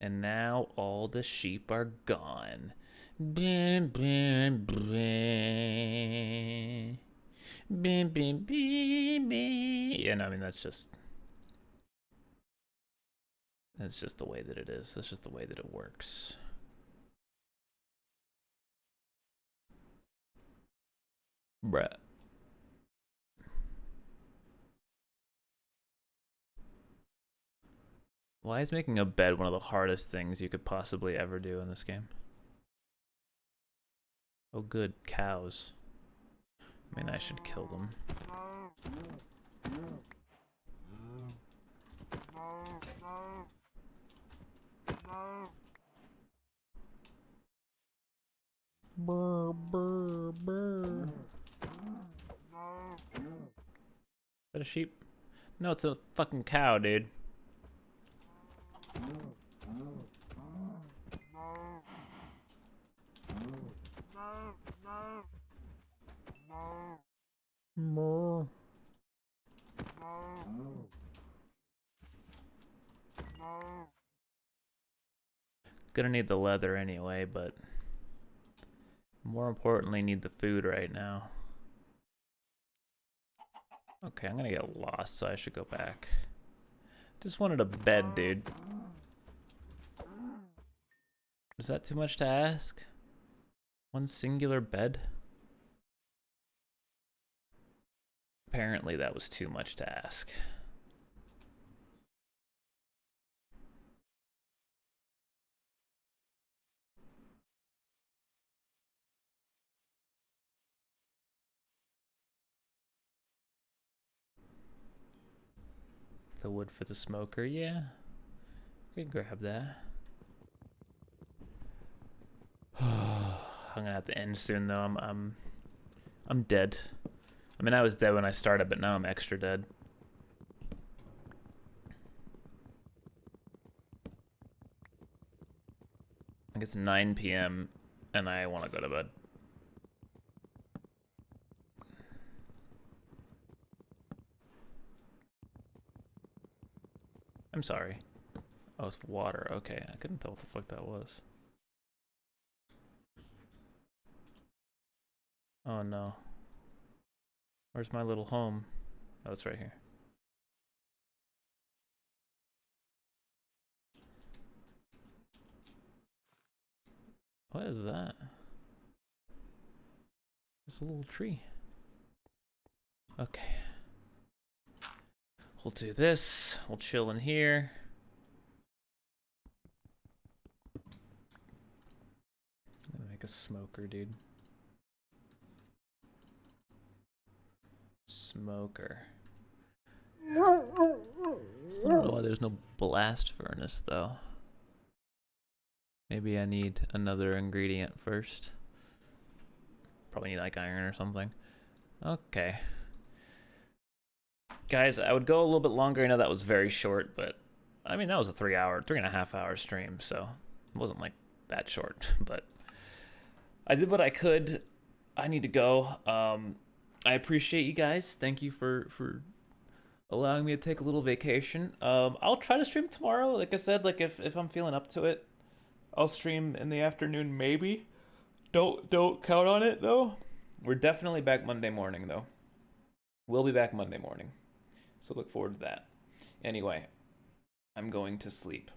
And now all the sheep are gone. Blah, blah, blah. Blah, blah, blah, blah. Yeah, no, I mean, that's just the way that it is. That's just the way that it works. Bruh. Why is making a bed one of the hardest things you could possibly ever do in this game? Oh good, cows. I mean, I should kill them. Brr, brr, brr. Is that a sheep? No, it's a fucking cow, dude. Moo. Gonna need the leather anyway, but more importantly, need the food right now. Okay, I'm gonna get lost, so I should go back. Just wanted a bed, dude. Is that too much to ask? One singular bed? Apparently that was too much to ask. The wood for the smoker, yeah. We can grab that. I'm gonna have to end soon though. I'm dead. I mean, I was dead when I started, but now I'm extra dead. I think it's 9 p.m. and I want to go to bed. I'm sorry. Oh, it's water. Okay, I couldn't tell what the fuck that was. Oh no. Where's my little home? Oh, it's right here. What is that? It's a little tree. Okay. We'll do this. We'll chill in here. I'm gonna make a smoker, dude. Smoker. Still don't know why there's no blast furnace, though. Maybe I need another ingredient first. Probably need like iron or something. Okay. Guys, I would go a little bit longer. I know that was very short, but I mean, that was a 3.5 hour stream, so it wasn't like that short, but I did what I could. I need to go. I appreciate you guys. Thank you for allowing me to take a little vacation. I'll try to stream tomorrow. Like I said, like if I'm feeling up to it, I'll stream in the afternoon maybe. Don't count on it though. We're definitely back Monday morning though. We'll be back Monday morning. So look forward to that. Anyway, I'm going to sleep.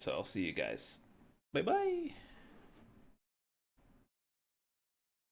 So I'll see you guys. Bye-bye.